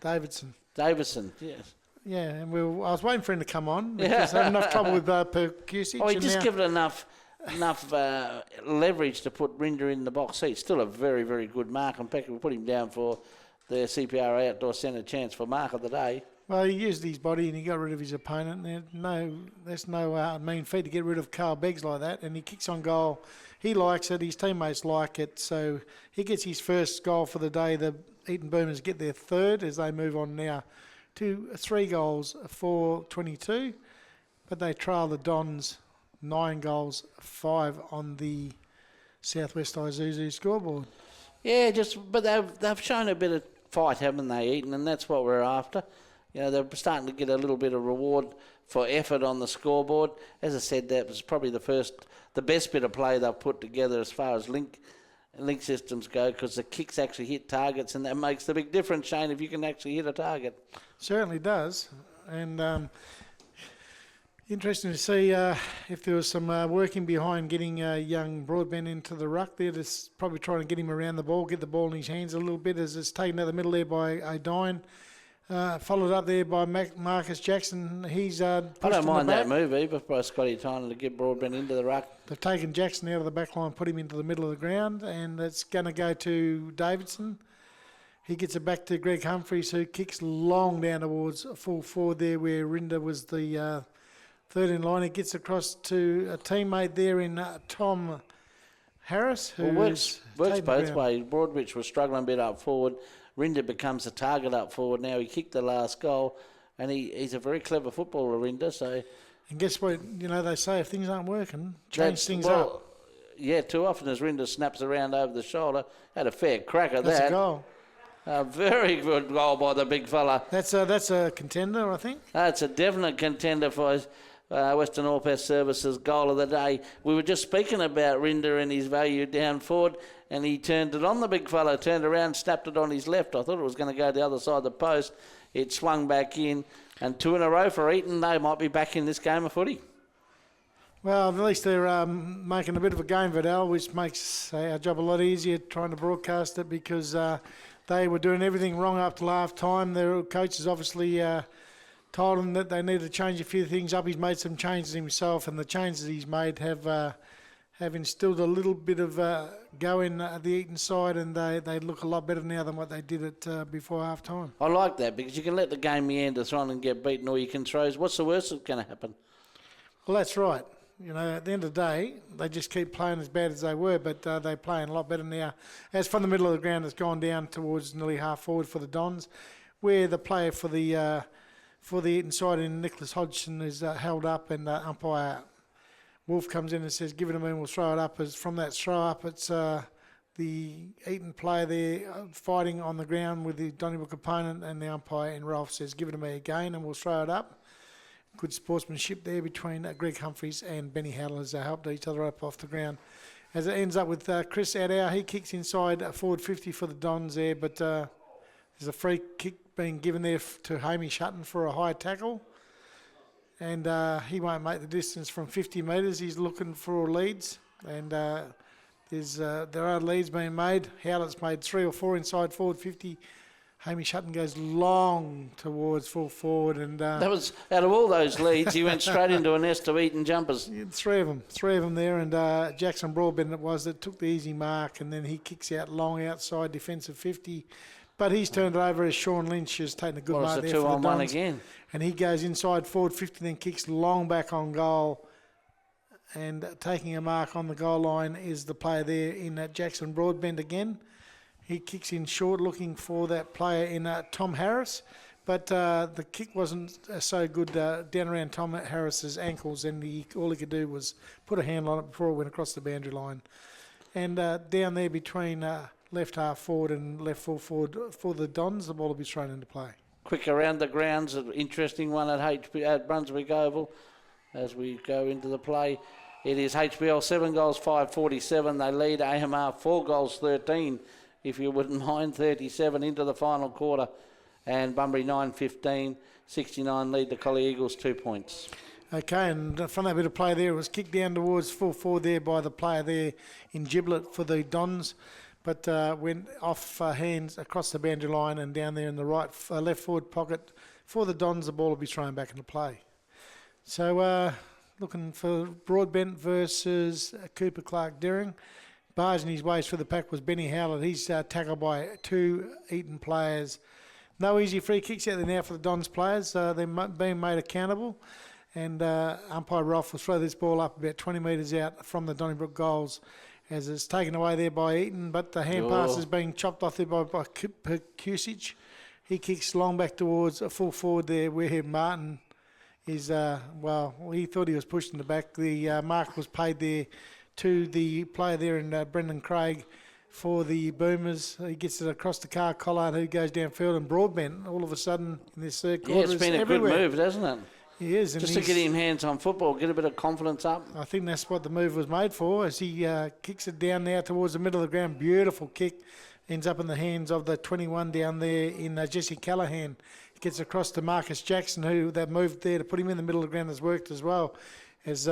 Davidson. Davison, yes. Yeah, and I was waiting for him to come on because I had enough trouble with Percusic. Oh, he just give it enough leverage to put Rinder in the box seat. Still a very, very good mark. In fact, we put him down for the CPR Outdoor Centre chance for mark of the day. Well, he used his body and he got rid of his opponent. There's no mean feat to get rid of Carl Beggs like that. And he kicks on goal. He likes it. His teammates like it. So he gets his first goal for the day. The Eaton Boomers get their third as they move on now to 3 goals for 22. But they trail the Dons 9 goals, 5 on the Southwest Isuzu scoreboard. Yeah, but they've shown a bit of fight, haven't they, Eaton? And that's what we're after. You know, they're starting to get a little bit of reward for effort on the scoreboard. As I said, that was probably the best bit of play they've put together as far as link systems go, because the kicks actually hit targets, and that makes the big difference, Shane, if you can actually hit a target. Certainly does. And interesting to see if there was some working behind getting young Broadbent into the ruck there. Just probably trying to get him around the ball, get the ball in his hands a little bit as it's taken out the middle there by O'Dine. Followed up there by Marcus Jackson. He's I don't mind that move either by Scotty Tynan to get Broadbent into the ruck. They've taken Jackson out of the back line, put him into the middle of the ground, and it's going to go to Davidson. He gets it back to Greg Humphreys, who kicks long down towards full forward there where Rinder was the third in line. He gets across to a teammate there in Tom Harris, who works both ways. Broadwich was struggling a bit up forward. Rinder becomes a target up forward now. He kicked the last goal, and he's a very clever footballer, Rinder. So, and guess what? You know, they say if things aren't working, change things up. Yeah, too often as Rinder snaps around over the shoulder, had a fair crack at that. That's a goal. A very good goal by the big fella. That's a contender, I think. That's a definite contender for Western All Pass Services goal of the day. We were just speaking about Rinder and his value down forward, and he turned it on the big fellow, turned around, snapped it on his left. I thought it was going to go the other side of the post. It swung back in, and 2 in a row for Eaton. They might be back in this game of footy. Well, at least they're making a bit of a game of it, Al, which makes our job a lot easier trying to broadcast it, because they were doing everything wrong up to half time. Their coaches obviously told him that they needed to change a few things up. He's made some changes himself, and the changes he's made have instilled a little bit of go in the Eaton side, and they look a lot better now than what they did at before half time. I like that, because you can let the game meander on and get beaten, or you can throw. What's the worst that's going to happen? Well, that's right. You know, at the end of the day, they just keep playing as bad as they were, but they're playing a lot better now. As from the middle of the ground, it's gone down towards nearly half forward for the Dons, where the player for the Eaton side in Nicholas Hodgson is held up, and umpire Wolf comes in and says, give it a minute, we'll throw it up. As from that throw up, it's the Eaton player there fighting on the ground with the Donnybrook opponent, and the umpire in Rolf says, give it to me again and we'll throw it up. Good sportsmanship there between Greg Humphreys and Benny Howell as they helped each other up off the ground. As it ends up with Chris Adow, he kicks inside forward 50 for the Dons there, but there's a free kick being given there to Hamish Hutton for a high tackle. And he won't make the distance from 50 metres. He's looking for leads. And there are leads being made. Howlett's made 3 or 4 inside forward 50. Hamish Hutton goes long towards full forward. And that was, out of all those leads, he went straight into a nest of Eaton jumpers. 3 of them there. And Jackson Broadbent it was that took the easy mark. And then he kicks out long outside defensive 50. But he's turned it over as Sean Lynch has taken a good mark there for the Dons. 2-on-1 again. And he goes inside forward 50, then kicks long back on goal. And taking a mark on the goal line is the player there in Jackson Broadbent again. He kicks in short looking for that player in Tom Harris. But the kick wasn't so good down around Tom Harris's ankles, and all he could do was put a hand on it before it went across the boundary line. And down there between left half forward and left full forward for the Dons, the ball will be thrown into play. Quick around the grounds, an interesting one at Brunswick Oval as we go into the play. It is HBL 7 goals, 5-47. They lead AMR 4 goals, 13, if you wouldn't mind, 37 into the final quarter. And Bunbury 9-15, 69 lead the Collie Eagles 2 points. Okay, and from that bit of play there, it was kicked down towards full forward there by the player there in Giblet for the Dons, but went off hands across the boundary line and down there in the left forward pocket for the Dons. The ball will be thrown back into play. So looking for Broadbent versus Cooper Clark Deering. Barging his ways for the pack was Benny Howlett. He's tackled by 2 Eaton players. No easy free kicks out there now for the Dons players. They're being made accountable. And umpire Rolf will throw this ball up about 20 metres out from the Donnybrook goals as it's taken away there by Eaton. But the hand pass is being chopped off there by Kusic. He kicks long back towards a full forward there where Martin is, he thought he was pushed in the back. The mark was paid there to the player there in Brendan Craig for the Boomers. He gets it across the car, Collard, who goes downfield, and Broadbent all of a sudden in this third quarter it's been everywhere. A good move, hasn't it? He is. Just to get him hands on football, get a bit of confidence up. I think that's what the move was made for, as he kicks it down now towards the middle of the ground. Beautiful kick. Ends up in the hands of the 21 down there in Jesse Callahan. Gets across to Marcus Jackson, who that moved there to put him in the middle of the ground has worked as well. As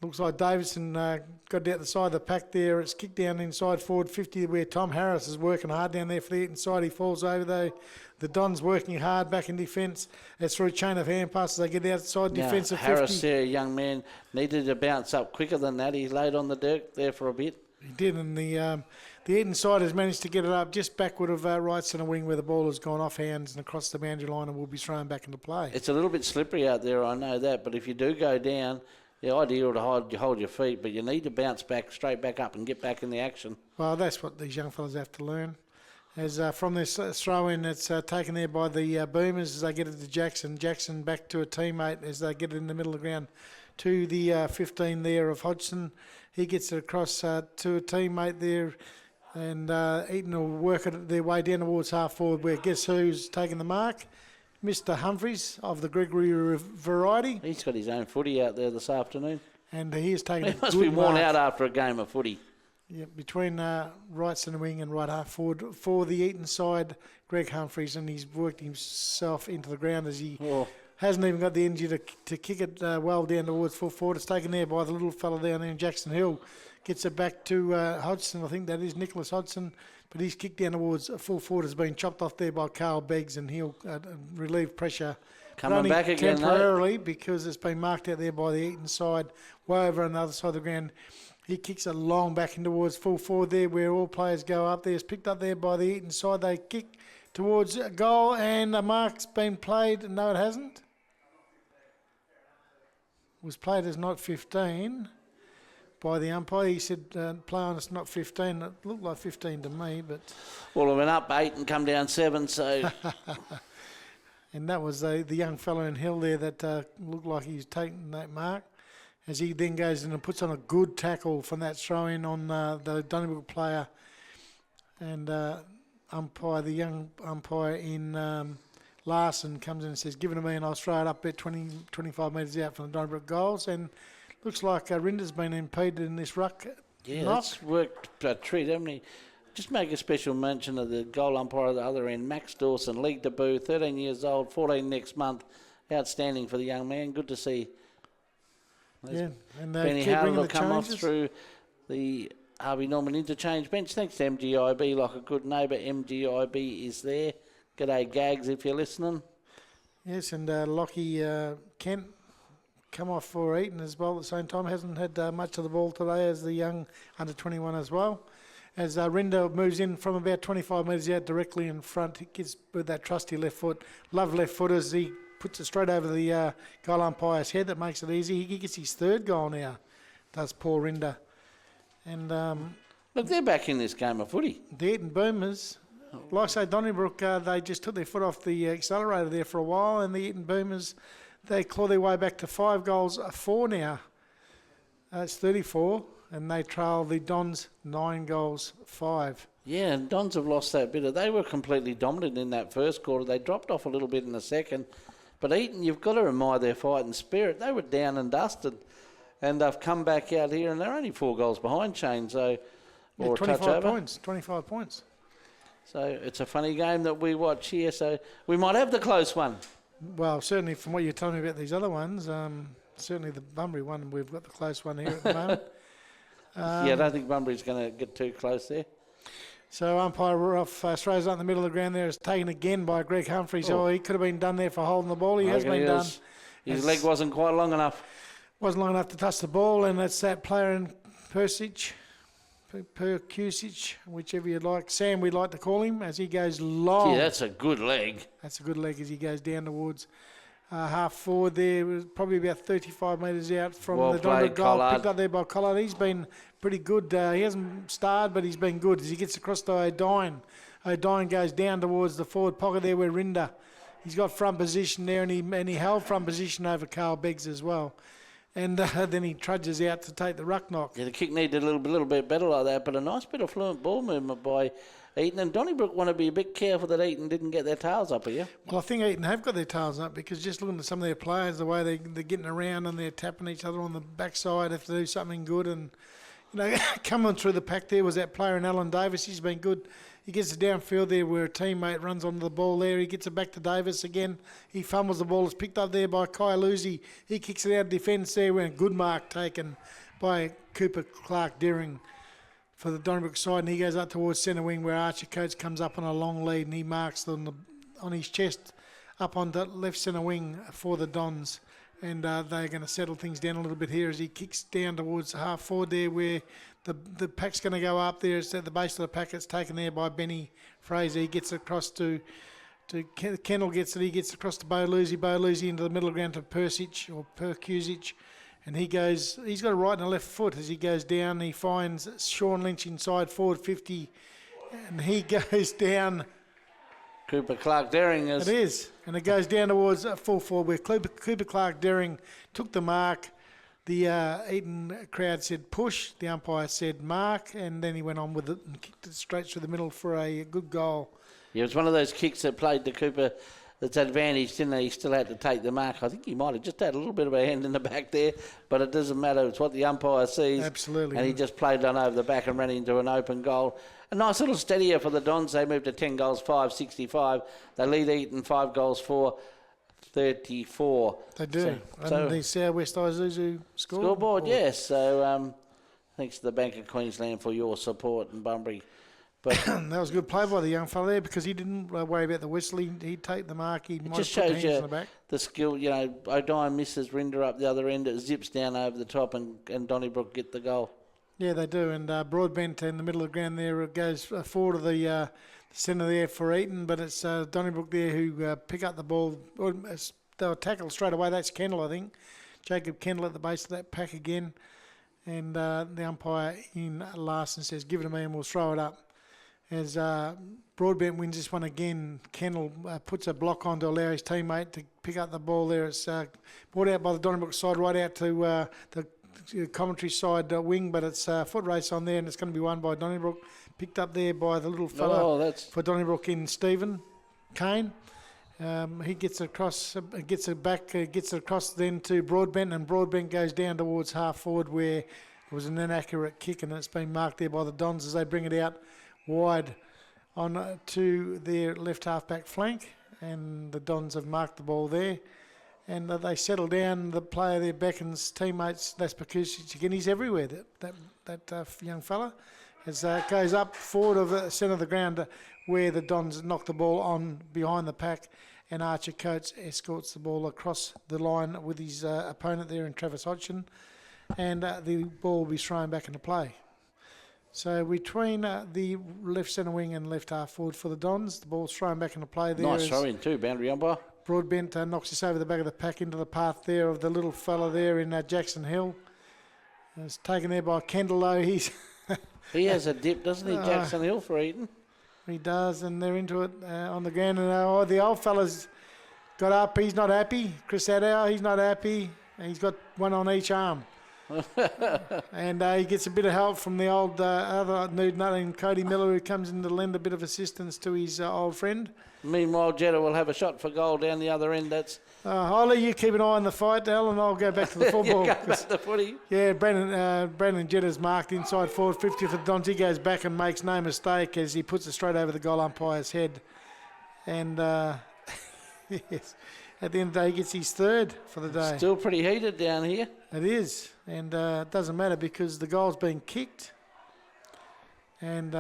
looks like Davidson got down the side of the pack there. It's kicked down inside forward 50 where Tom Harris is working hard down there for the inside. He falls over though. The Dons working hard back in defence. It's through a chain of hand passes. They get outside defensive 50. Harris there, young man, needed to bounce up quicker than that. He laid on the dirt there for a bit. He did, and the Eaton side has managed to get it up just backward of right centre wing where the ball has gone off hands and across the boundary line and will be thrown back into play. It's a little bit slippery out there, I know that, but if you do go down, the idea to hold your feet, but you need to bounce back, straight back up and get back in the action. Well, that's what these young fellas have to learn. As from this throw-in, it's taken there by the Boomers as they get it to Jackson. Jackson back to a teammate as they get it in the middle of the ground to the 15 there of Hodgson. He gets it across to a teammate there, and Eaton will work it their way down towards half forward where guess who's taking the mark? Mr. Humphreys of the Gregory variety. He's got his own footy out there this afternoon. And he is taking He must be worn out after a game of footy. Yeah, between right centre wing and right half forward for the Eaton side, Greg Humphreys, and he's worked himself into the ground as he hasn't even got the energy to kick it well down towards full forward. It's taken there by the little fella down there in Jackson Hill. Gets it back to Hodgson, I think that is Nicholas Hodgson, but he's kicked down towards full forward has been chopped off there by Carl Beggs, and he'll relieve pressure. Coming back again, temporarily, because it's been marked out there by the Eaton side, way over on the other side of the ground. He kicks it long back in towards full forward there where all players go up there. It's picked up there by the Eaton side. They kick towards a goal and a mark's been played. No, it hasn't. It was played as not 15 by the umpire. He said play on, it's not 15. It looked like 15 to me, but... Well, it went up 8 and come down 7, so... And that was the young fellow in Hill there that looked like he's taking that mark. As he then goes in and puts on a good tackle from that throw-in on the Donnybrook player. And the young umpire in Larson comes in and says, give it to me and I'll throw it up at 20, 25 metres out from the Donnybrook goals. And looks like Rinder's been impeded in this ruck. Yeah, that's worked a treat, haven't he? Just make a special mention of the goal umpire at the other end, Max Dawson, league debut, 13 years old, 14 next month. Outstanding for the young man. Good to see. Yeah, and Benny Howard will come off through the Harvey Norman interchange bench. Thanks to MGIB, like a good neighbour. MGIB is there. G'day, Gags, if you're listening. Yes, and Lockie Kent come off for Eaton as well at the same time. Hasn't had much of the ball today as the young under-21 as well. As Rinder moves in from about 25 metres out directly in front, he gets with that trusty left foot. Love left footers. He puts it straight over the goal umpire's head. That makes it easy. He gets his third goal now, does Paul Rinder. And look, they're back in this game of footy. The Eaton Boomers, like I say, Donnybrook, they just took their foot off the accelerator there for a while, and the Eaton Boomers, they claw their way back to 5 goals, 4 now. It's 34, and they trail the Dons 9 goals, 5. Yeah, and Dons have lost that bit. They were completely dominant in that first quarter. They dropped off a little bit in the second. But Eaton, you've got to admire their fighting spirit. They were down and dusted, and they've come back out here, and they're only 4 goals behind Shane, so or a touch over. 25 points. So it's a funny game that we watch here. So we might have the close one. Well, certainly from what you're telling me about these other ones, Certainly the Bunbury one, we've got the close one here at the moment. I don't think Bunbury's going to get too close there. So umpire Ruff throws out in the middle of the ground there. Is taken again by Greg Humphries. Oh, he could have been done there for holding the ball. He has been done. His leg wasn't quite long enough. Wasn't long enough to touch the ball, and that's that player in Percusic, whichever you'd like. Sam, we'd like to call him, as he goes long. Yeah, that's a good leg. That's a good leg as he goes down towards half forward there. Was probably about 35 metres out from the Donnybrook goal. Picked up there by Collard. He's been pretty good. He hasn't starred, but he's been good as he gets across to O'Dine. O'Dine goes down towards the forward pocket there where Rinder. He's got front position there, and he held front position over Carl Beggs as well. And then he trudges out to take the ruck knock. Yeah, the kick needed a little bit better like that, but a nice bit of fluent ball movement by Eaton. And Donnybrook want to be a bit careful that Eaton didn't get their tails up here. Well, I think Eaton have got their tails up, because just looking at some of their players, the way they're getting around and they're tapping each other on the backside if they do something good. And, coming through the pack there was that player in Alan Davis. He's been good. He gets it downfield there where a teammate runs onto the ball there. He gets it back to Davis again. He fumbles the ball. It's picked up there by Kai Lucy. He kicks it out of defence there. And good mark taken by Cooper Clark-Deering for the Donnybrook side. And he goes up towards centre wing where Archie Coates comes up on a long lead, and he marks on his chest up on the left centre wing for the Dons. And they're going to settle things down a little bit here as he kicks down towards half forward there where the pack's going to go up there. It's at the base of the pack. It's taken there by Benny Fraser. He gets across to Kendall gets it. He gets across to Bo Lucy into the middle ground to Percusic. And he's got a right and a left foot as he goes down. He finds Sean Lynch inside forward 50. And he goes down. Cooper Clark-Deering is. It is. And it goes down towards full forward where Cooper Clark-Deering took the mark. The Eaton crowd said push. The umpire said mark. And then he went on with it and kicked it straight through the middle for a good goal. Yeah, it was one of those kicks that played to Cooper that's advantage, didn't he? He still had to take the mark. I think he might have just had a little bit of a hand in the back there, but it doesn't matter. It's what the umpire sees. Absolutely. And he just played on over the back and ran into an open goal. A nice little steadier for the Dons. They moved to 10 goals, 5-65. They lead Eaton 5 goals, 4-34. They do. And the South West Isuzu scoreboard, yes. So thanks to the Bank of Queensland for your support in Bunbury. But that was a good play by the young fella there, because he didn't worry about the whistle. He'd take the mark. He might just have put shows hands you on the back. The skill. O'Dine misses Rinder up the other end. It zips down over the top, and Donnybrook get the goal. Yeah, they do. And Broadbent in the middle of the ground there, it goes forward of the centre there for Eaton, but it's Donnybrook there who pick up the ball. They were tackled straight away. That's Kendall, I think. Jacob Kendall at the base of that pack again. And the umpire in Larson says, give it to me and we'll throw it up. As Broadbent wins this one again, Kendall puts a block on to allow his teammate to pick up the ball there. It's brought out by the Donnybrook side right out to the commentary side wing, but it's a foot race on there, and it's going to be won by Donnybrook. Picked up there by the little fella for Donnybrook in Stephen Kane. He gets across, gets it back, gets it across then to Broadbent, and Broadbent goes down towards half forward where it was an inaccurate kick, and it's been marked there by the Dons as they bring it out wide on to their left half-back flank, and the Dons have marked the ball there. And they settle down. The player there beckons teammates. That's Percusic again. He's everywhere, that young fella. As goes up forward of the centre of the ground where the Dons knock the ball on behind the pack, and Archer Coates escorts the ball across the line with his opponent there in Travis Hodgson, and the ball will be thrown back into play. So between the left centre wing and left half forward for the Dons, the ball's thrown back into play there. Nice throw in too, boundary umpire. Broadbent knocks this over the back of the pack into the path there of the little fella there in Jackson Hill. It's taken there by Kendall, though. He has a dip, doesn't he, Jackson Hill for Eaton? He does, and they're into it on the ground. And the old fella's got up. He's not happy. Chris Adow, he's not happy. He's got one on each arm. And he gets a bit of help from the old other nude nut and Cody Miller, who comes in to lend a bit of assistance to his old friend. Meanwhile, Jetta will have a shot for goal down the other end. That's I'll let you keep an eye on the fight, Al, and I'll go back to the football. Go back to the footy. Yeah, Brandon Jetta's marked inside forward 50 for the Dons. He goes back and makes no mistake as he puts it straight over the goal umpire's head. And yes, at the end of the day, he gets his third for the day. Still pretty heated down here. It is, and it doesn't matter because the goal's been kicked. And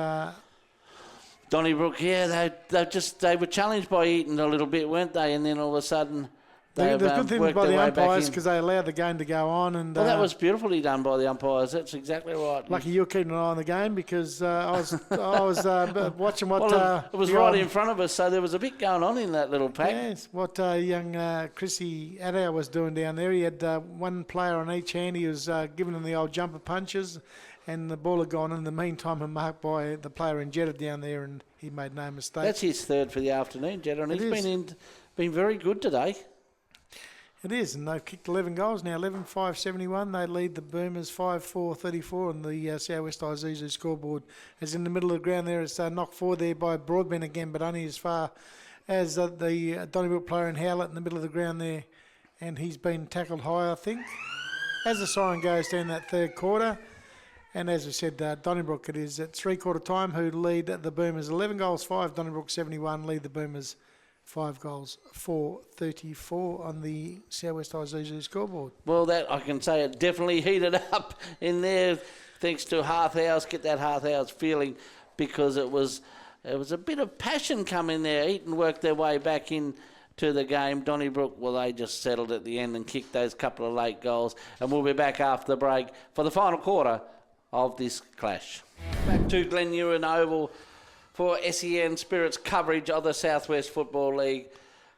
Donnybrook, yeah, they were challenged by Eaton a little bit, weren't they? And then all of a sudden, the they've good thing worked by their the way back umpires in. because they allowed the game to go on. And Well, that was beautifully done by the umpires. That's exactly right. lucky you're keeping an eye on the game because I was watching what. Well, it was right in front of us, so there was a bit going on in that little pack. Yes, what young Chrissy Adair was doing down there. He had one player on each hand. He was giving them the old jumper punches, and the ball had gone in the meantime and marked by the player in Jeddah down there, and he made no mistake. That's his third for the afternoon, Jeddah, and he's been very good today. It is, and they've kicked 11 goals now, 11-5-71. They lead the Boomers 5-4-34 on the Southwest Isuzu scoreboard. As in the middle of the ground there, it's knocked forward there by Broadbent again, but only as far as the Donnybrook player in Howlett in the middle of the ground there, and he's been tackled high, I think. As the siren goes down that third quarter, and as we said, Donnybrook, it is at three-quarter time, who lead the Boomers 11 goals, 5, Donnybrook 71, lead the Boomers 5 goals, 4-34 on the Southwest Isuzu scoreboard. Well, that I can say it definitely heated up in there, thanks to Half Hours. Get that Half Hours feeling, because it was a bit of passion coming there. Eaton worked their way back into the game. Donnybrook, well, they just settled at the end and kicked those couple of late goals. And we'll be back after the break for the final quarter of this clash. Back to Glen Ewan Oval for SEN Spirits coverage of the Southwest Football League.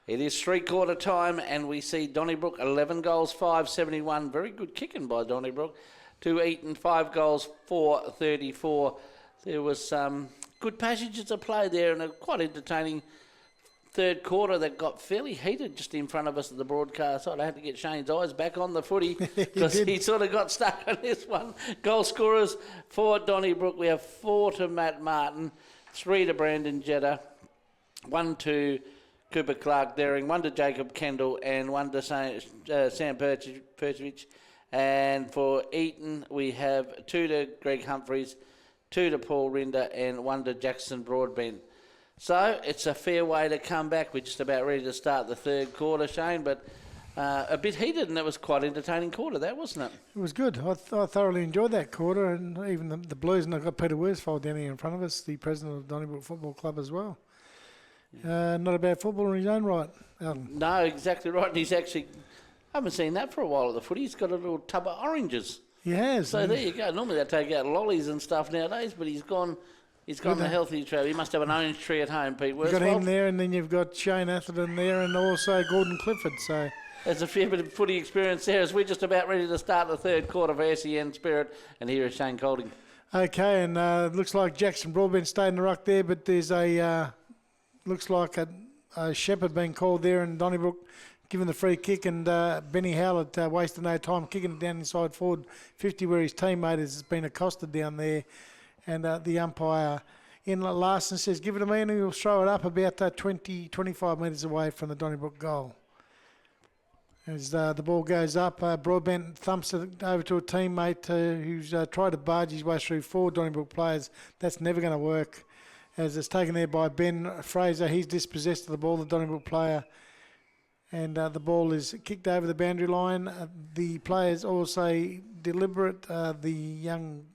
It is three-quarter time, and we see Donnybrook 11 goals, 5-71. Very good kicking by Donnybrook. To Eaton, 5 goals, 4-34. There was some good passages of play there, and a quite entertaining third quarter that got fairly heated just in front of us at the broadcast. I had to get Shane's eyes back on the footy because he sort of got stuck on this one. Goal scorers for Donnybrook, we have 4 to Matt Martin, 3 to Brandon Jeddah, 1 to Cooper Clark Dering, 1 to Jacob Kendall, and 1 to Sam Perchevich. And for Eaton, we have 2 to Greg Humphreys, 2 to Paul Rinder, and 1 to Jackson Broadbent. So it's a fair way to come back. We're just about ready to start the third quarter, Shane, but a bit heated, and it was quite an entertaining quarter, that, wasn't it? It was good. I thoroughly enjoyed that quarter, and even the Blues, and I've got Peter Worsfold down here in front of us, the president of Donnybrook Football Club as well. Not a bad footballer in his own right, Alden. No, exactly right. And he's actually, I haven't seen that for a while at the footy. He's got a little tub of oranges. He has. So there you go. Normally they take out lollies and stuff nowadays, but he's gone the healthy trail. He must have an orange tree at home, Pete Worsfold. You've got him there, and then you've got Shane Atherton there, and also Gordon Clifford. So there's a fair bit of footy experience there as we're just about ready to start the third quarter for SEN Spirit, and here is Shane Colding. Okay, and it looks like Jackson Broadbent stayed in the ruck there, but there's looks like a Shepherd being called there, and Donnybrook given the free kick, and Benny Howlett wasted no time kicking it down inside forward 50 where his teammate has been accosted down there, and the umpire in Larson says give it to me, and he'll throw it up about 25 metres away from the Donnybrook goal. As the ball goes up, Broadbent thumps it over to a teammate who's tried to barge his way through 4 Donnybrook players. That's never going to work, as it's taken there by Ben Fraser. He's dispossessed of the ball, the Donnybrook player, and the ball is kicked over the boundary line. The players all say deliberate. The young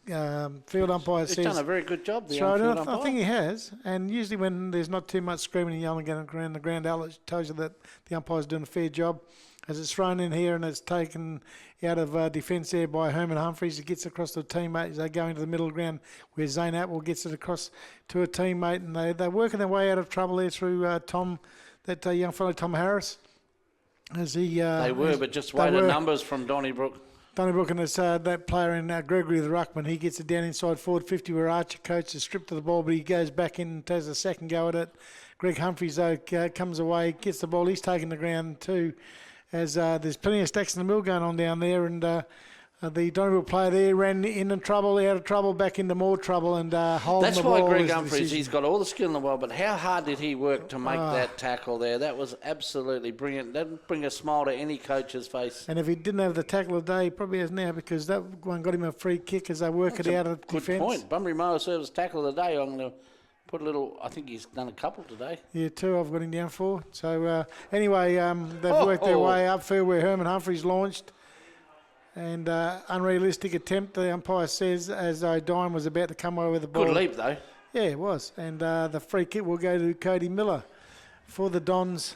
field umpire says... He's done a very good job, the young field umpire. I think he has, and usually when there's not too much screaming and yelling around the ground, Alex tells you that the umpire's doing a fair job. As it's thrown in here and it's taken out of defence there by Herman Humphreys, it gets across to a teammate as they go into the middle ground where Zane Atwell gets it across to a teammate, and they're working their way out of trouble there through Tom, that young fellow Tom Harris. As he but just weighted numbers from Donnybrook. Donnybrook, and it's that player in Gregory the Ruckman. He gets it down inside forward 50 where Archer Coates is stripped of the ball, but he goes back in and has a second go at it. Greg Humphreys, though, comes away, gets the ball. He's taking the ground too, as there's plenty of stacks in the mill going on down there, and the Donnybrook player there ran in trouble, out of trouble, back into more trouble, and holding That's the ball. That's why Greg Humphreys, he's got all the skill in the world, but how hard did he work to make that tackle there? That was absolutely brilliant. That'd bring a smile to any coach's face. And if he didn't have the tackle of the day, he probably has now, because that one got him a free kick as they work it out of defence. Good point. Bunbury Mower serves tackle of the day. I'm going to Put a little. I think he's done a couple today. Yeah, 2 I've got him down for. So anyway, they've worked their way upfield where Herman Humphries launched. And unrealistic attempt, the umpire says, as O'Dine was about to come over the ball. Good leap, though. Yeah, it was. And the free kick will go to Cody Miller for the Dons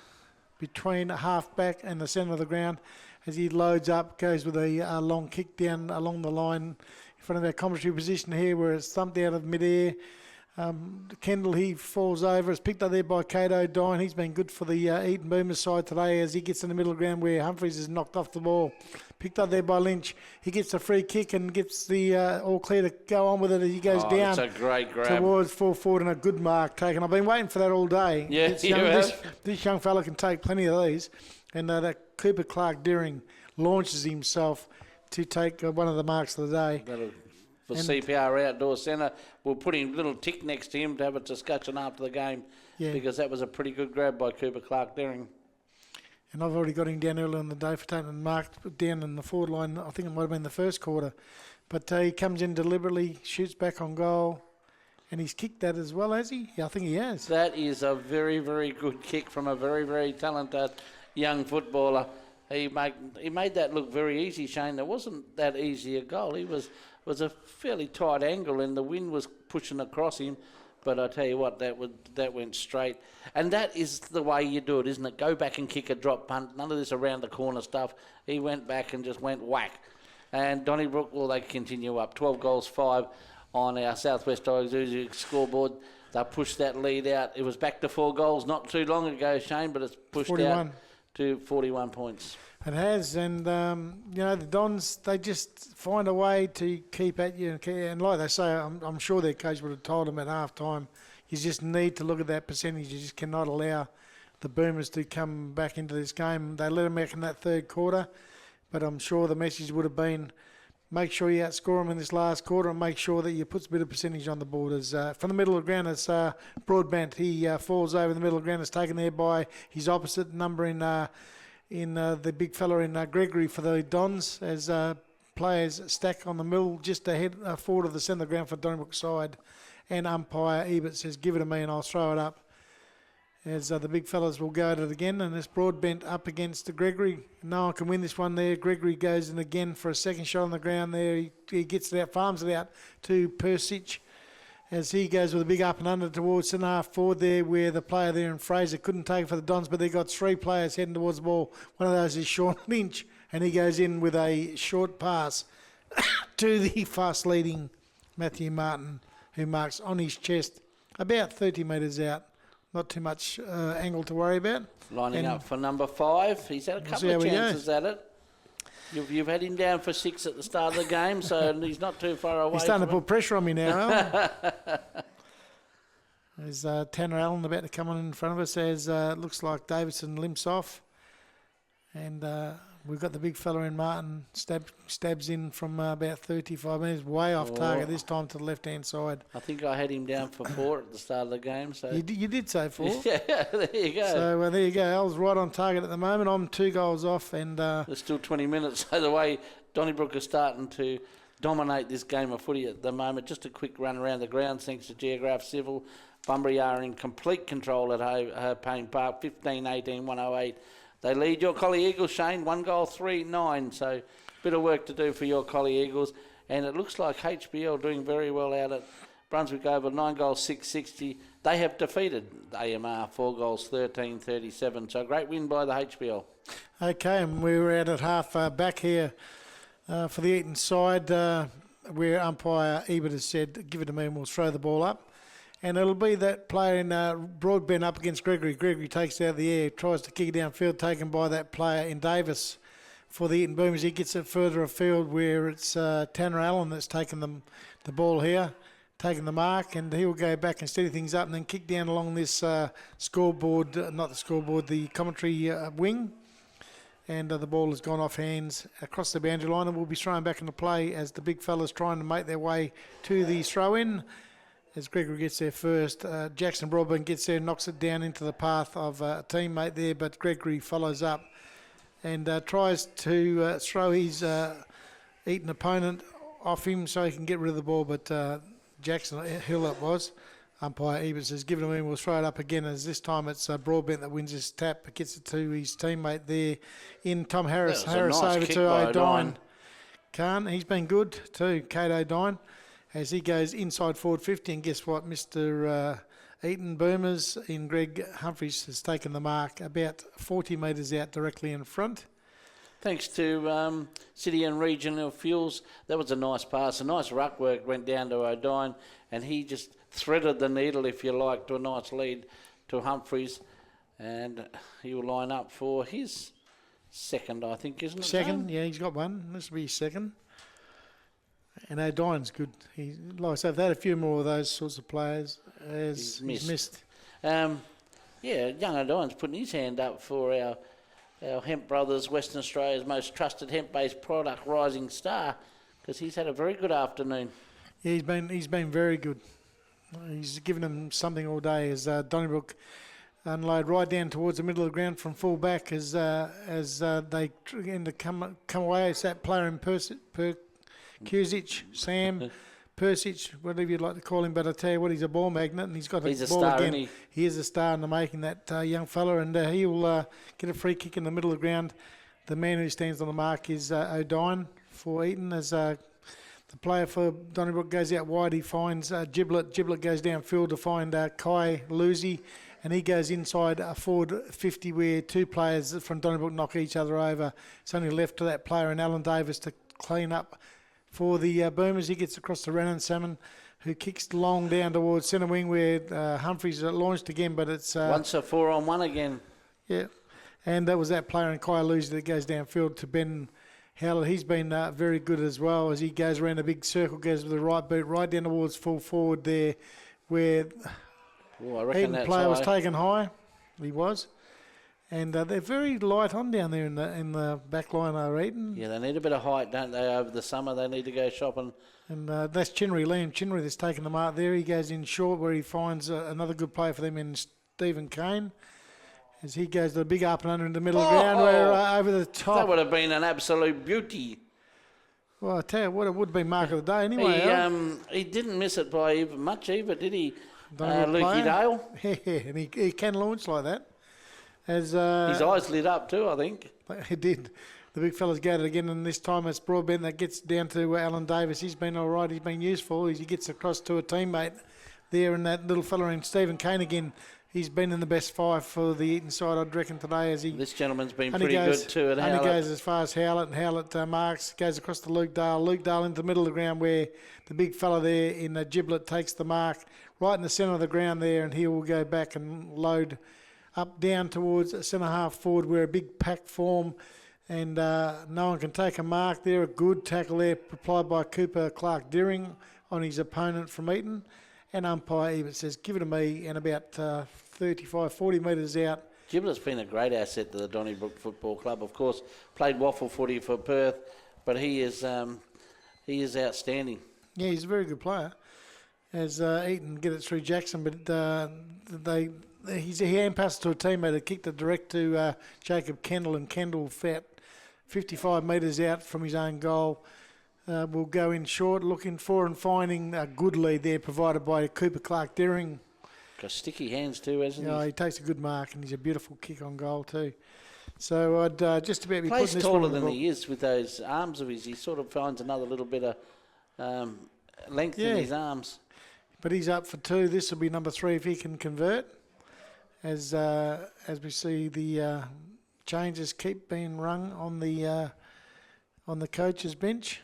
between half-back and the centre of the ground as he loads up, goes with a long kick down along the line in front of our commentary position here where it's thumped out of mid-air. Kendall, he falls over. It's picked up there by Kate O'Dine. He's been good for the Eaton Boomers side today as he gets in the middle of the ground where Humphries is knocked off the ball. Picked up there by Lynch. He gets the free kick and gets the all clear to go on with it as he goes down. It's a great grab. Towards full forward and a good mark taken. I've been waiting for that all day. Yeah, this young fella can take plenty of these. And that Cooper Clark Deering launches himself to take one of the marks of the day. For CPR Outdoor Centre, we'll put him a little tick next to him to have a discussion after the game because that was a pretty good grab by Cooper Clark Deering. And I've already got him down earlier in the day for taking and marked down in the forward line. I think it might have been the first quarter. But he comes in deliberately, shoots back on goal, and he's kicked that as well, has he? Yeah, I think he has. That is a very, very good kick from a very, very talented young footballer. He made that look very easy, Shane. It wasn't that easy a goal. He was a fairly tight angle and the wind was pushing across him. But I tell you what, that went straight. And that is the way you do it, isn't it? Go back and kick a drop punt. None of this around the corner stuff. He went back and just went whack. And Donnybrook, well, they continue up. 12 goals, 5 on our Southwest Isuzu scoreboard. They pushed that lead out. It was back to 4 goals not too long ago, Shane, but it's pushed 41. out to 41 points. It has, and the Dons, they just find a way to keep at you. And like they say, I'm sure their coach would have told them at half time, you just need to look at that percentage. You just cannot allow the Boomers to come back into this game. They let them back in that third quarter, but I'm sure the message would have been, make sure you outscore them in this last quarter and make sure that you put a bit of percentage on the board. As from the middle of the ground, it's Broadbent. He falls over the middle of the ground. It's taken there by his opposite number in the big fella in Gregory for the Dons as players stack on the middle just ahead forward of the centre of the ground for Donnybrook side. And umpire Ebert says, give it to me and I'll throw it up. As the big fellas will go at it again, and this Broadbent up against Gregory. No one can win this one there. Gregory goes in again for a second shot on the ground there. He gets it out, farms it out to Persic as he goes with a big up and under towards centre half forward there where the player there in Fraser couldn't take it for the Dons, but they got 3 players heading towards the ball. One of those is Sean Lynch, and he goes in with a short pass to the fast-leading Matthew Martin, who marks on his chest about 30 metres out. Not too much angle to worry about. Lining up for number 5. He's had a couple of chances at it. You've had him down for 6 at the start of the game, so he's not too far away. He's starting to put pressure on me now, Alan. There's Tanner Allen about to come on in front of us as looks like Davidson limps off. And we've got the big fella in Martin, stabs in from about 35 metres, way off target this time to the left-hand side. I think I had him down for 4 at the start of the game. So You did say 4. Yeah, there you go. So there you go. Al's right on target at the moment. I'm 2 goals off. And there's still 20 minutes. So the way Donnybrook are starting to dominate this game of footy at the moment. Just a quick run around the grounds thanks to Geograph Civil. Bunbury are in complete control at Payne Park, 15-18, 108. They lead your Collie Eagles, Shane, 1 goal, 3-9. So bit of work to do for your Collie Eagles. And it looks like HBL doing very well out at Brunswick Oval, 9 goals, 660. They have defeated AMR, 4 goals, 13-37. So great win by the HBL. Okay, and we were out at half back here for the Eaton side where umpire Ebert has said, give it to me and we'll throw the ball up. And it'll be that player in Broadbent up against Gregory. Gregory takes it out of the air, tries to kick it downfield, taken by that player in Davis for the Eaton Boomers. He gets it further afield where it's Tanner Allen that's taken the ball here, taking the mark, and he'll go back and steady things up and then kick down along this scoreboard, not the scoreboard, the commentary wing. And the ball has gone off hands across the boundary line and will be thrown back into play as the big fellas trying to make their way to the throw-in. As Gregory gets there first, Jackson Broadbent gets there, knocks it down into the path of a teammate there, but Gregory follows up and tries to throw his Eaton opponent off him so he can get rid of the ball, but Jackson Hill it was, umpire Ebers has given him in. We'll throw it up again, as this time it's Broadbent that wins his tap. It gets it to his teammate there in Tom Harris. Harris nice over kick to by O'Dine. Khan, he's been good too, Kate O'Dine, as he goes inside forward 50. And guess what? Mr. Eaton Boomers in Greg Humphries has taken the mark about 40 metres out directly in front. Thanks to City and Regional Fuels. That was a nice pass. A nice ruck work went down to O'Dine, and he just threaded the needle, if you like, to a nice lead to Humphries. And he will line up for his second, I think, isn't it? Second, Shane? yeah, he's got one. This will be his second. And O'Dine's good. He, like I said, they've had a few more of those sorts of players as he's missed. Yeah, young O'Dine's putting his hand up for our Hemp Brothers, Western Australia's most trusted hemp-based product, Rising Star, because he's had a very good afternoon. Yeah, he's been very good. He's given them something all day as Donnybrook unload right down towards the middle of the ground from full back as they end to come away. It's that player in Kuzic, Sam, Persic, whatever you'd like to call him, but I tell you what, he's a ball magnet, and he's got the ball star, again. He is a star in the making, that young fella, and he'll get a free kick in the middle of the ground. The man who stands on the mark is O'Dine for Eaton, as the player for Donnybrook goes out wide. He finds Giblet. Giblet goes downfield to find Kai Lucy, and he goes inside forward 50, where two players from Donnybrook knock each other over. It's only left to that player and Alan Davis to clean up for the Boomers. He gets across to Renan Salmon, who kicks long down towards centre wing, where Humphries launched again, but it's... once a 4-on-1 again. Yeah, and that was that player in Kai Lucy that goes downfield to Ben Howlett. He's been very good as well, as he goes around a big circle, goes with the right boot right down towards full forward there, where Eaton player was taken high. He was. And they're very light on down there in the back line, Eaton. Yeah, they need a bit of height, don't they, over the summer? They need to go shopping. And that's Chinnery, Liam Chinnery, that's taken the mark there. He goes in short, where he finds another good player for them in Stephen Kane, as he goes to the big up and under in the middle of the ground, where over the top. That would have been an absolute beauty. Well, I tell you what, it would be mark of the day anyway. He didn't miss it by much either, did he, Lukey Lukey Dale? Yeah, and he can launch like that. As his eyes lit up too, I think. He did. The big fella's got it again, and this time it's Broadbent that gets down to Alan Davis. He's been all right. He's been useful. He gets across to a teammate there, and that little fella in Stephen Kane again. He's been in the best five for the Eaton side, I'd reckon, today. As this gentleman's been pretty good too at Howlett. And he goes as far as Howlett, and Howlett marks, goes across to Luke Dale. Luke Dale into the middle of the ground, where the big fella there in the Giblet takes the mark right in the centre of the ground there, and he will go back and load up down towards centre half forward, where a big pack form, and no one can take a mark there. A good tackle there applied by Cooper Clark Deering on his opponent from Eaton, and umpire Ebert says give it to me, and about 35-40 metres out. Giblet's been a great asset to the Donnybrook Football Club. Of course, played waffle footy for Perth, but he is outstanding. Yeah, he's a very good player. As Eaton get it through Jackson, but he hand passed to a teammate who kicked it direct to Jacob Kendall, and Kendall fat 55 metres out from his own goal. Will go in short, looking for and finding a good lead there provided by Cooper Clark Deering. Got sticky hands too, hasn't he? Yeah, he takes a good mark, and he's a beautiful kick on goal too. So I'd just about be plays putting this taller than he is with those arms of his. He sort of finds another little bit of length in his arms. But he's up for two. This will be number 3 if he can convert. As we see the changes keep being rung on the coach's bench.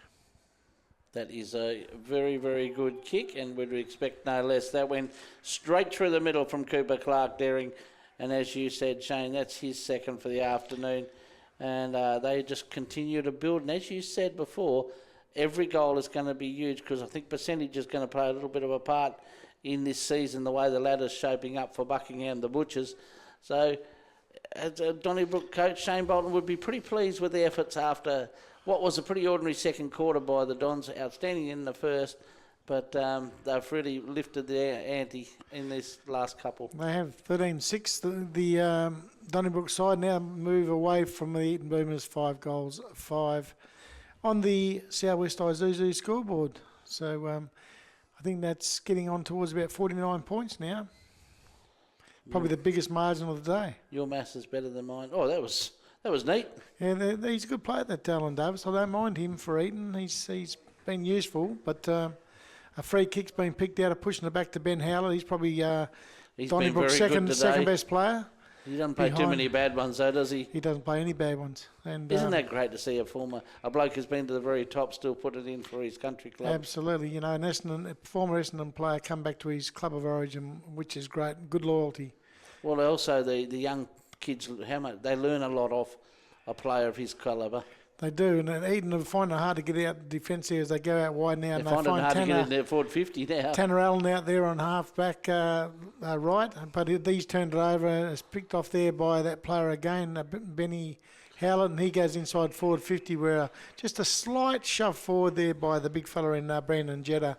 That is a very, very good kick, and we'd expect no less. That went straight through the middle from Cooper Clark Deering, and as you said, Shane, that's his second for the afternoon. And they just continue to build. And as you said before, every goal is going to be huge, because I think percentage is going to play a little bit of a part in this season, the way the ladder's shaping up for Buckingham, the Butchers. So as a Donnybrook coach, Shane Bolton would be pretty pleased with the efforts after what was a pretty ordinary second quarter by the Dons. Outstanding in the first, but they've really lifted their ante in this last couple. They have 13-6. The Donnybrook side now move away from the Eaton Boomers 5 goals, 5 on the Southwest Isuzu scoreboard. So I I think that's getting on towards about 49 points now. Probably the biggest margin of the day. Your maths is better than mine. Oh, that was neat. Yeah, he's a good player, that Dylan Davis. I don't mind him for Eaton. He's been useful, but a free kick's been picked out of pushing it back to Ben Howlett. He's probably Donnybrook's second best player. He doesn't play too many bad ones, though, does he? He doesn't play any bad ones. And isn't that great to see a bloke who's been to the very top still put it in for his country club? Absolutely. You know, a former Essendon player come back to his club of origin, which is great. Good loyalty. Well, also the young kids, they learn a lot off a player of his calibre. They do, and Eaton are finding it hard to get out defence here as they go out wide now. They're finding it hard to get in there forward 50 now. Tanner Allen out there on half-back right, but he's turned it over and is picked off there by that player again, Benny Howlett, and he goes inside forward 50 where just a slight shove forward there by the big fella in Brandon Jetta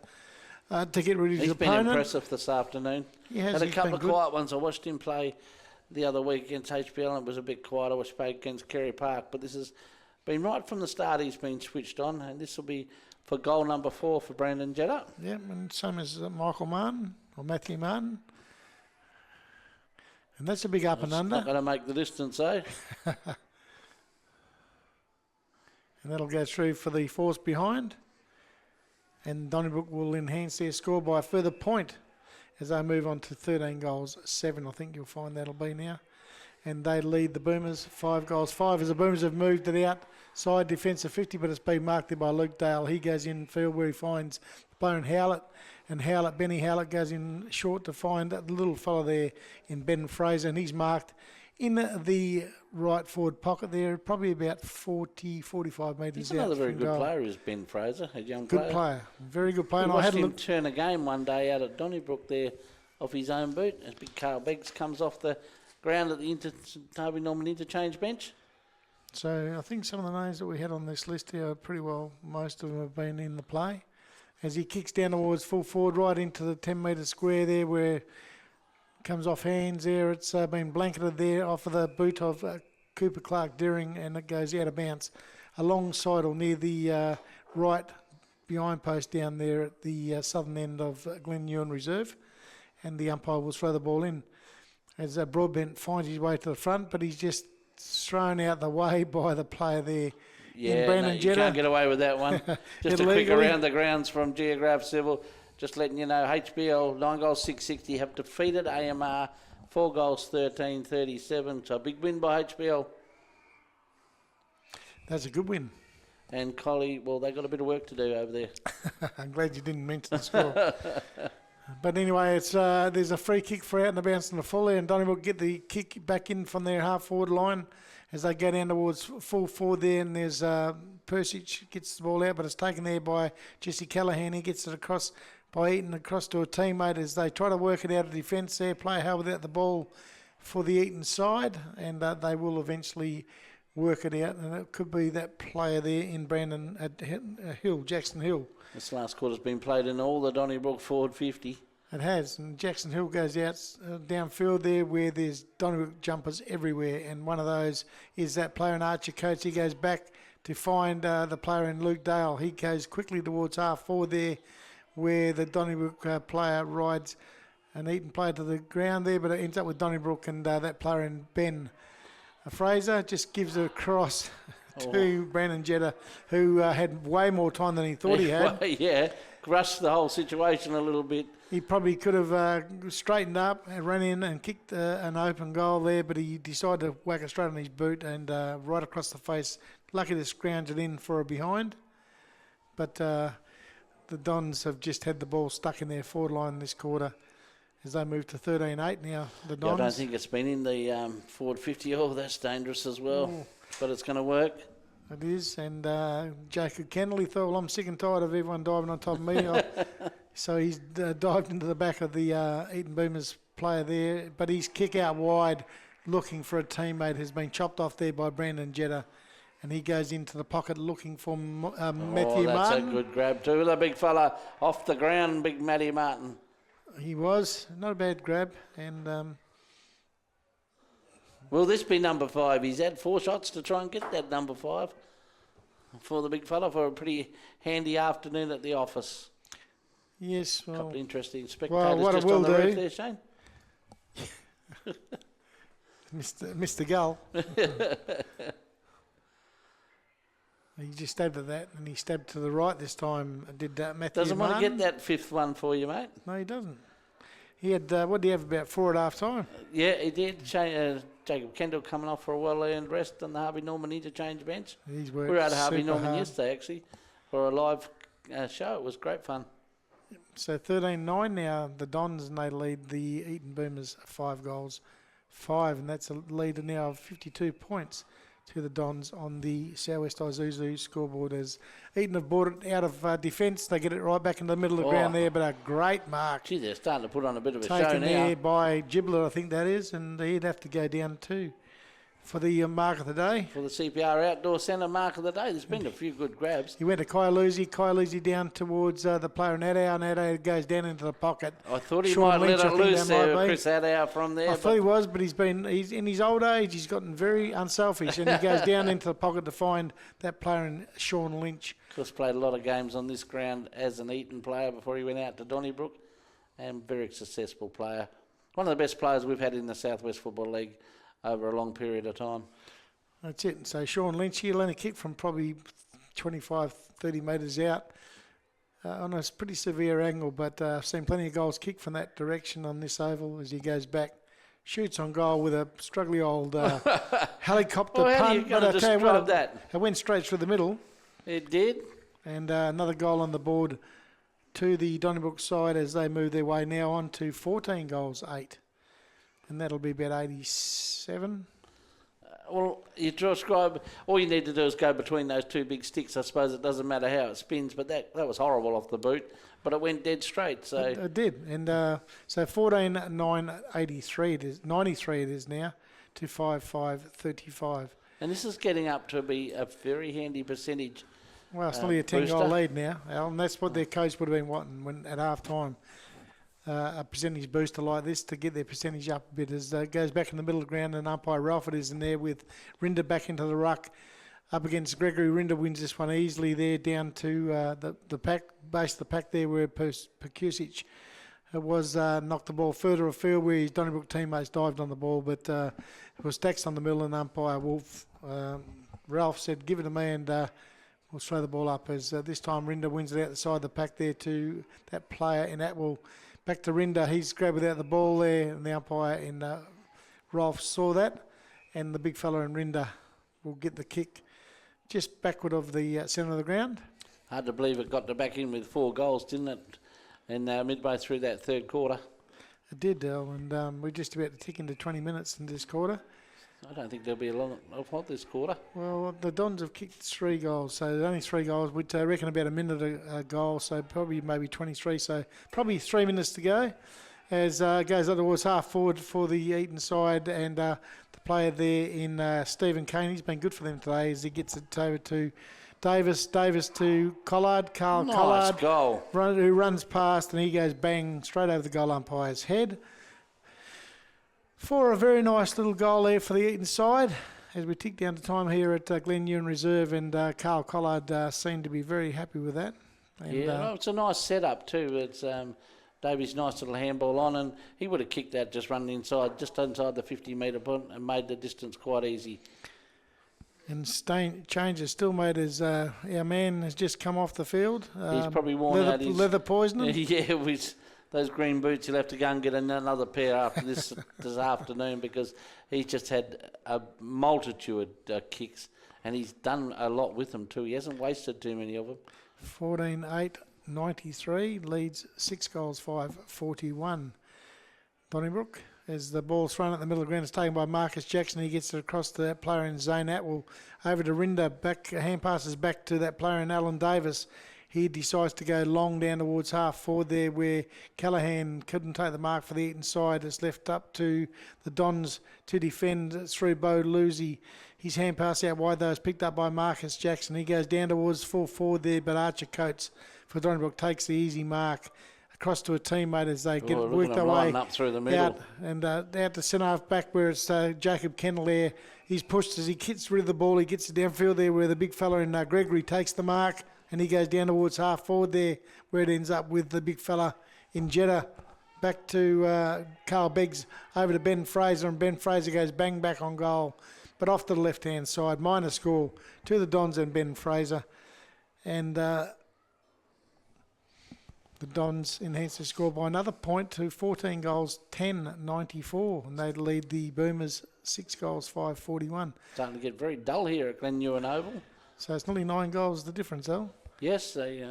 to get rid of his opponent. He's been impressive this afternoon. He has. Had a couple of quiet ones. I watched him play the other week against HBL and it was a bit quiet. I watched him against Kerry Park, but this has been right from the start. He's been switched on, and this will be for goal number 4 for Brandon Jetta. Yeah, and same as Michael Martin or Matthew Martin. And that's a big up and under. Not going to make the distance, eh? And that'll go through for the force behind. And Donnybrook will enhance their score by a further point as they move on to 13 goals, 7 I think you'll find that'll be now. And they lead the Boomers 5 goals, 5 as the Boomers have moved it outside defence of 50, but it's been marked there by Luke Dale. He goes in field where he finds Byron Howlett, and Benny Howlett goes in short to find the little fella there in Ben Fraser, and he's marked in the right forward pocket there, probably about 40, 45 metres out. He's another very good player, is Ben Fraser, a young player. Good player, very good player. I watched him turn a game one day out at Donnybrook there off his own boot as big Carl Beggs comes off the ground at the Toby Norman interchange bench. So I think some of the names that we had on this list here are pretty well, most of them have been in the play. As he kicks down towards full forward right into the 10-metre square there where it comes off hands there. It's been blanketed there off of the boot of Cooper Clark Deering, and it goes out of bounds alongside or near the right behind post down there at the southern end of Glen Ewan Reserve, and the umpire will throw the ball in. As Broadbent finds his way to the front, but he's just thrown out the way by the player there. Yeah, you can't get away with that one. Just a quick around the grounds from Geograph Civil. Just letting you know, HBL 9 goals 660 have defeated AMR 4 goals 13-37. So a big win by HBL. That's a good win. And Collie, well, they got a bit of work to do over there. I'm glad you didn't mention the score. But anyway, it's there's a free kick for out and a bounce on the full there, and Donnybrook get the kick back in from their half-forward line as they go down towards full forward there, and there's Persic gets the ball out, but it's taken there by Jesse Callahan. He gets it across by Eaton across to a teammate as they try to work it out of defence there, play hard without the ball for the Eaton side, and they will eventually work it out, and it could be that player there in Brandon at Jackson Hill. This last quarter's been played in all the Donnybrook forward 50. It has, and Jackson Hill goes out downfield there where there's Donnybrook jumpers everywhere, and one of those is that player in Archer Coates. He goes back to find the player in Luke Dale. He goes quickly towards half forward there where the Donnybrook player rides an Eaton player to the ground there, but it ends up with Donnybrook and that player in Ben Fraser just gives it across to Brandon Jetta, who had way more time than he thought he had. Yeah, rushed the whole situation a little bit. He probably could have straightened up and run in and kicked an open goal there, but he decided to whack it straight on his boot and right across the face. Lucky to scrounge it in for a behind. But the Dons have just had the ball stuck in their forward line this quarter as they move to 13-8 now. The Dons. I don't think it's been in the forward 50. Oh, that's dangerous as well. Ooh. But it's going to work. It is, and Jacob Kennelly thought, well, I'm sick and tired of everyone diving on top of me. So he's dived into the back of the Eaton Boomers player there, but his kick out wide looking for a teammate has been chopped off there by Brandon Jetta, and he goes into the pocket looking for Matthew Martin. That's a good grab too. The big fella off the ground, big Matty Martin. He was, not a bad grab, and... Will this be number 5? He's had 4 shots to try and get that number 5 for the big fella for a pretty handy afternoon at the office. Yes, A couple of interesting spectators what just I will on the roof do, there, Shane. Mr. Gull. He just stabbed at that, and he stabbed to the right this time. Did Matthew Doesn't want to Martin. get that fifth one for you, mate. No, he doesn't. He had, what did he have, about 4 at half time? Yeah, he did. Jacob Kendall coming off for a well-earned rest on the Harvey Norman interchange bench. He's worked We were at Harvey super Norman hard. yesterday, actually, for a live show. It was great fun. So 13-9 now, the Dons, and they lead the Eaton Boomers 5 goals, 5, and that's a leader now of 52 points to the Dons on the Southwest Isuzu scoreboard, as Eaton have brought it out of defence. They get it right back into the middle of the ground there, but a great mark Gee, they're starting to put on a bit of a show taken now. there by Gibler, I think that is, and he'd have to go down too for the mark of the day. For the CPR Outdoor Centre mark of the day. There's been a few good grabs. He went to Kailusi down towards the player in Adau, and Adau goes down into the pocket. I thought he Sean might Lynch, let I it think loose that might there, be. Chris Adau from there. I thought he was, but he's in his old age, he's gotten very unselfish, and he goes down into the pocket to find that player in Sean Lynch. Chris played a lot of games on this ground as an Eaton player before he went out to Donnybrook, and very successful player. One of the best players we've had in the Southwest Football League over a long period of time. That's it. So Sean Lynch, he'll only kick from probably 25, 30 metres out on a pretty severe angle, but I've seen plenty of goals kicked from that direction on this oval as he goes back. Shoots on goal with a struggly old helicopter Well, how are you punt. going to describe that? It went straight through the middle. It did. And another goal on the board to the Donnybrook side as they move their way now on to 14 goals, 8. And that'll be about 87. Well, you describe, all you need to do is go between those two big sticks. I suppose it doesn't matter how it spins, but that was horrible off the boot. But it went dead straight. So It did. And so 14-9, 83 it is, 93 it is now, to 5-5, 35. And this is getting up to be a very handy percentage. Well, it's nearly a 10-goal booster. lead now, Al, and that's what their coach would have been wanting when at half time. A percentage booster like this to get their percentage up a bit as it goes back in the middle of the ground, and umpire Ralphard is in there with Rinda back into the ruck up against Gregory. Rinda wins this one easily there down to the pack, base of the pack there where Perkusic was knocked the ball further afield where his Donnybrook teammates dived on the ball, but it was stacks on the middle, and umpire Wolf Ralph said give it to me and we'll throw the ball up as this time Rinda wins it out the side of the pack there to that player in Atwell. Back to Rinda, he's grabbed without the ball there, and the umpire in Rolf saw that, and the big fella in Rinda will get the kick just backward of the centre of the ground. Hard to believe it got to back in with 4 goals, didn't it? And midway through that third quarter. It did, Del, and we're just about to tick into 20 minutes in this quarter. I don't think there'll be a lot of this quarter. Well, the Dons have kicked 3 goals, so there's only 3 goals. We'd reckon about a minute a goal, so probably maybe 23, so probably 3 minutes to go. As goes up towards half forward for the Eaton side, and the player there in Stephen Kane, he's been good for them today as he gets it over to Davis to Collard, Carl Nice Collard, goal. who runs past, and he goes bang straight over the goal umpire's head. For a very nice little goal there for the Eaton side as we tick down to time here at Glen Ewan Reserve, and Carl Collard seemed to be very happy with that. And, It's a nice setup too. It's Davy's nice little handball on, and he would have kicked that just running inside, just inside the 50-metre point, and made the distance quite easy. And change is still made as our man has just come off the field. He's probably worn out his leather poisoning. Yeah, with those green boots, he'll have to go and get another pair after this afternoon, because he's just had a multitude of kicks, and he's done a lot with them too. He hasn't wasted too many of them. 14-8, 93, leads 6 goals, 5, 41. Donnybrook, as the ball's thrown at the middle of the ground, it's taken by Marcus Jackson. He gets it across to that player in Zane Atwell. Over to Rinda, hand passes back to that player in Alan Davis. He decides to go long down towards half forward there where Callaghan couldn't take the mark for the Eaton side. It's left up to the Dons to defend through Bo Lucy. His hand pass out wide though is picked up by Marcus Jackson. He goes down towards full forward there, but Archer Coates for Donnybrook takes the easy mark across to a teammate as they get work their way up through the middle. out and out to centre half back where it's Jacob Kendall there. He's pushed as he gets rid of the ball. He gets it downfield there where the big fella in Gregory takes the mark and he goes down towards half forward there, where it ends up with the big fella in Jeddah. Back to Carl Beggs, over to Ben Fraser, and Ben Fraser goes bang back on goal, but off to the left-hand side. Minor score to the Dons and Ben Fraser. And the Dons enhance their score by another point to 14 goals, 10-94, and they lead the Boomers 6 goals, 5-41. Starting to get very dull here at Glen Ewan Oval. So it's nearly 9 goals the difference, though. Yes, they...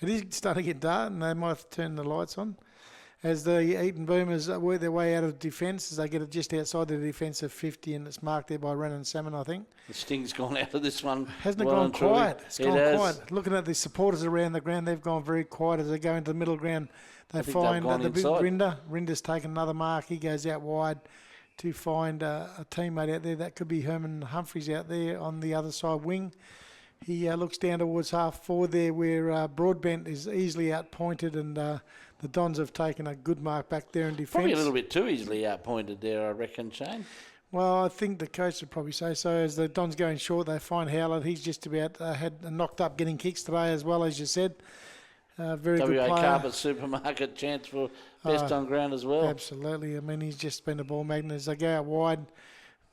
It is starting to get dark, and they might have to turn the lights on. As the Eaton Boomers work their way out of defence, as they get it just outside the defensive 50, and it's marked there by Renan Salmon, I think. The sting's gone out of this one. Hasn't it gone quiet? It's gone quiet. Looking at the supporters around the ground, they've gone very quiet as they go into the middle ground. They find the big Rinder. Rinder's taken another mark. He goes out wide to find a teammate out there. That could be Herman Humphries out there on the other side wing. He looks down towards half forward there where Broadbent is easily outpointed, and the Dons have taken a good mark back there in defence. Probably a little bit too easily outpointed there, I reckon, Shane. Well, I think the coach would probably say so. As the Dons going short, they find Howlett. He's just about had knocked up getting kicks today as well, as you said. Very good player. Carpet Supermarket chance for best on ground as well. Absolutely. I mean, he's just been a ball magnet. As they go out wide,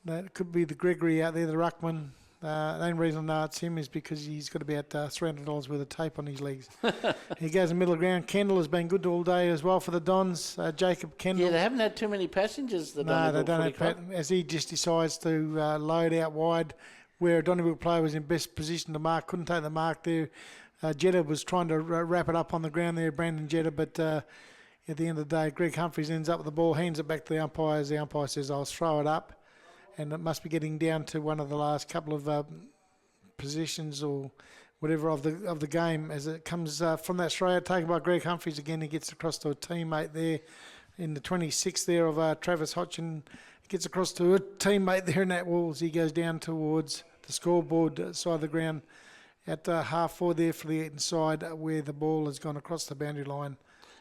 that could be the Gregory out there, the ruckman. The only reason I know it's him is because he's got about $300 worth of tape on his legs. He goes in the middle ground. Kendall has been good all day as well for the Dons. Jacob Kendall. Yeah, they haven't had too many passengers. No, they don't have. As he just decides to load out wide, where a Donnybrook player was in best position to mark, couldn't take the mark there. Jeddah was trying to wrap it up on the ground there, Brandon Jeddah, but at the end of the day, Greg Humphries ends up with the ball, hands it back to the umpire, as the umpire says, I'll throw it up. And it must be getting down to one of the last couple of positions or whatever of the game as it comes from that throw out taken by Greg Humphries. Again, he gets across to a teammate there in the 26th there of Travis Hodgson. Gets across to a teammate there in that wall as he goes down towards the scoreboard side of the ground at half forward there for the Eaton side where the ball has gone across the boundary line.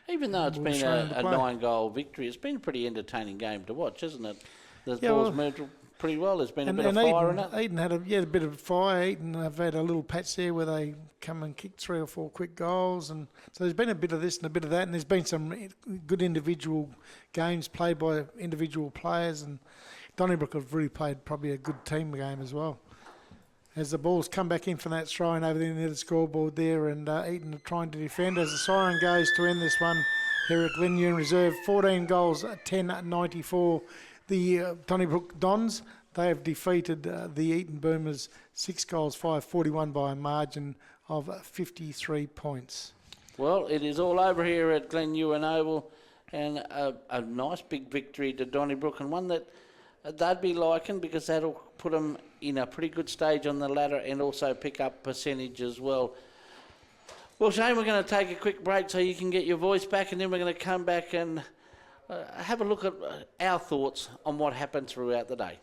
Even though it's been a 9-goal victory, it's been a pretty entertaining game to watch, isn't it? The ball's moved pretty well. There's been a bit of fire in it. Eaton had a bit of fire. Eaton have had a little patch there where they come and kick 3 or 4 quick goals. And so there's been a bit of this and a bit of that. And there's been some good individual games played by individual players. And Donnybrook have really played probably a good team game as well. As the ball's come back in from that throw and over there near the scoreboard there. And Eaton are trying to defend as the siren goes to end this one here at Glen Ewan Reserve. 14 goals, 10-94. The Donnybrook Dons, they have defeated the Eaton Boomers 6 goals, 5-41 by a margin of 53 points. Well, it is all over here at Glen Ewan Oval, and a nice big victory to Donnybrook, and one that they'd be liking because that'll put them in a pretty good stage on the ladder and also pick up percentage as well. Well, Shane, we're going to take a quick break so you can get your voice back, and then we're going to come back and have a look at our thoughts on what happened throughout the day.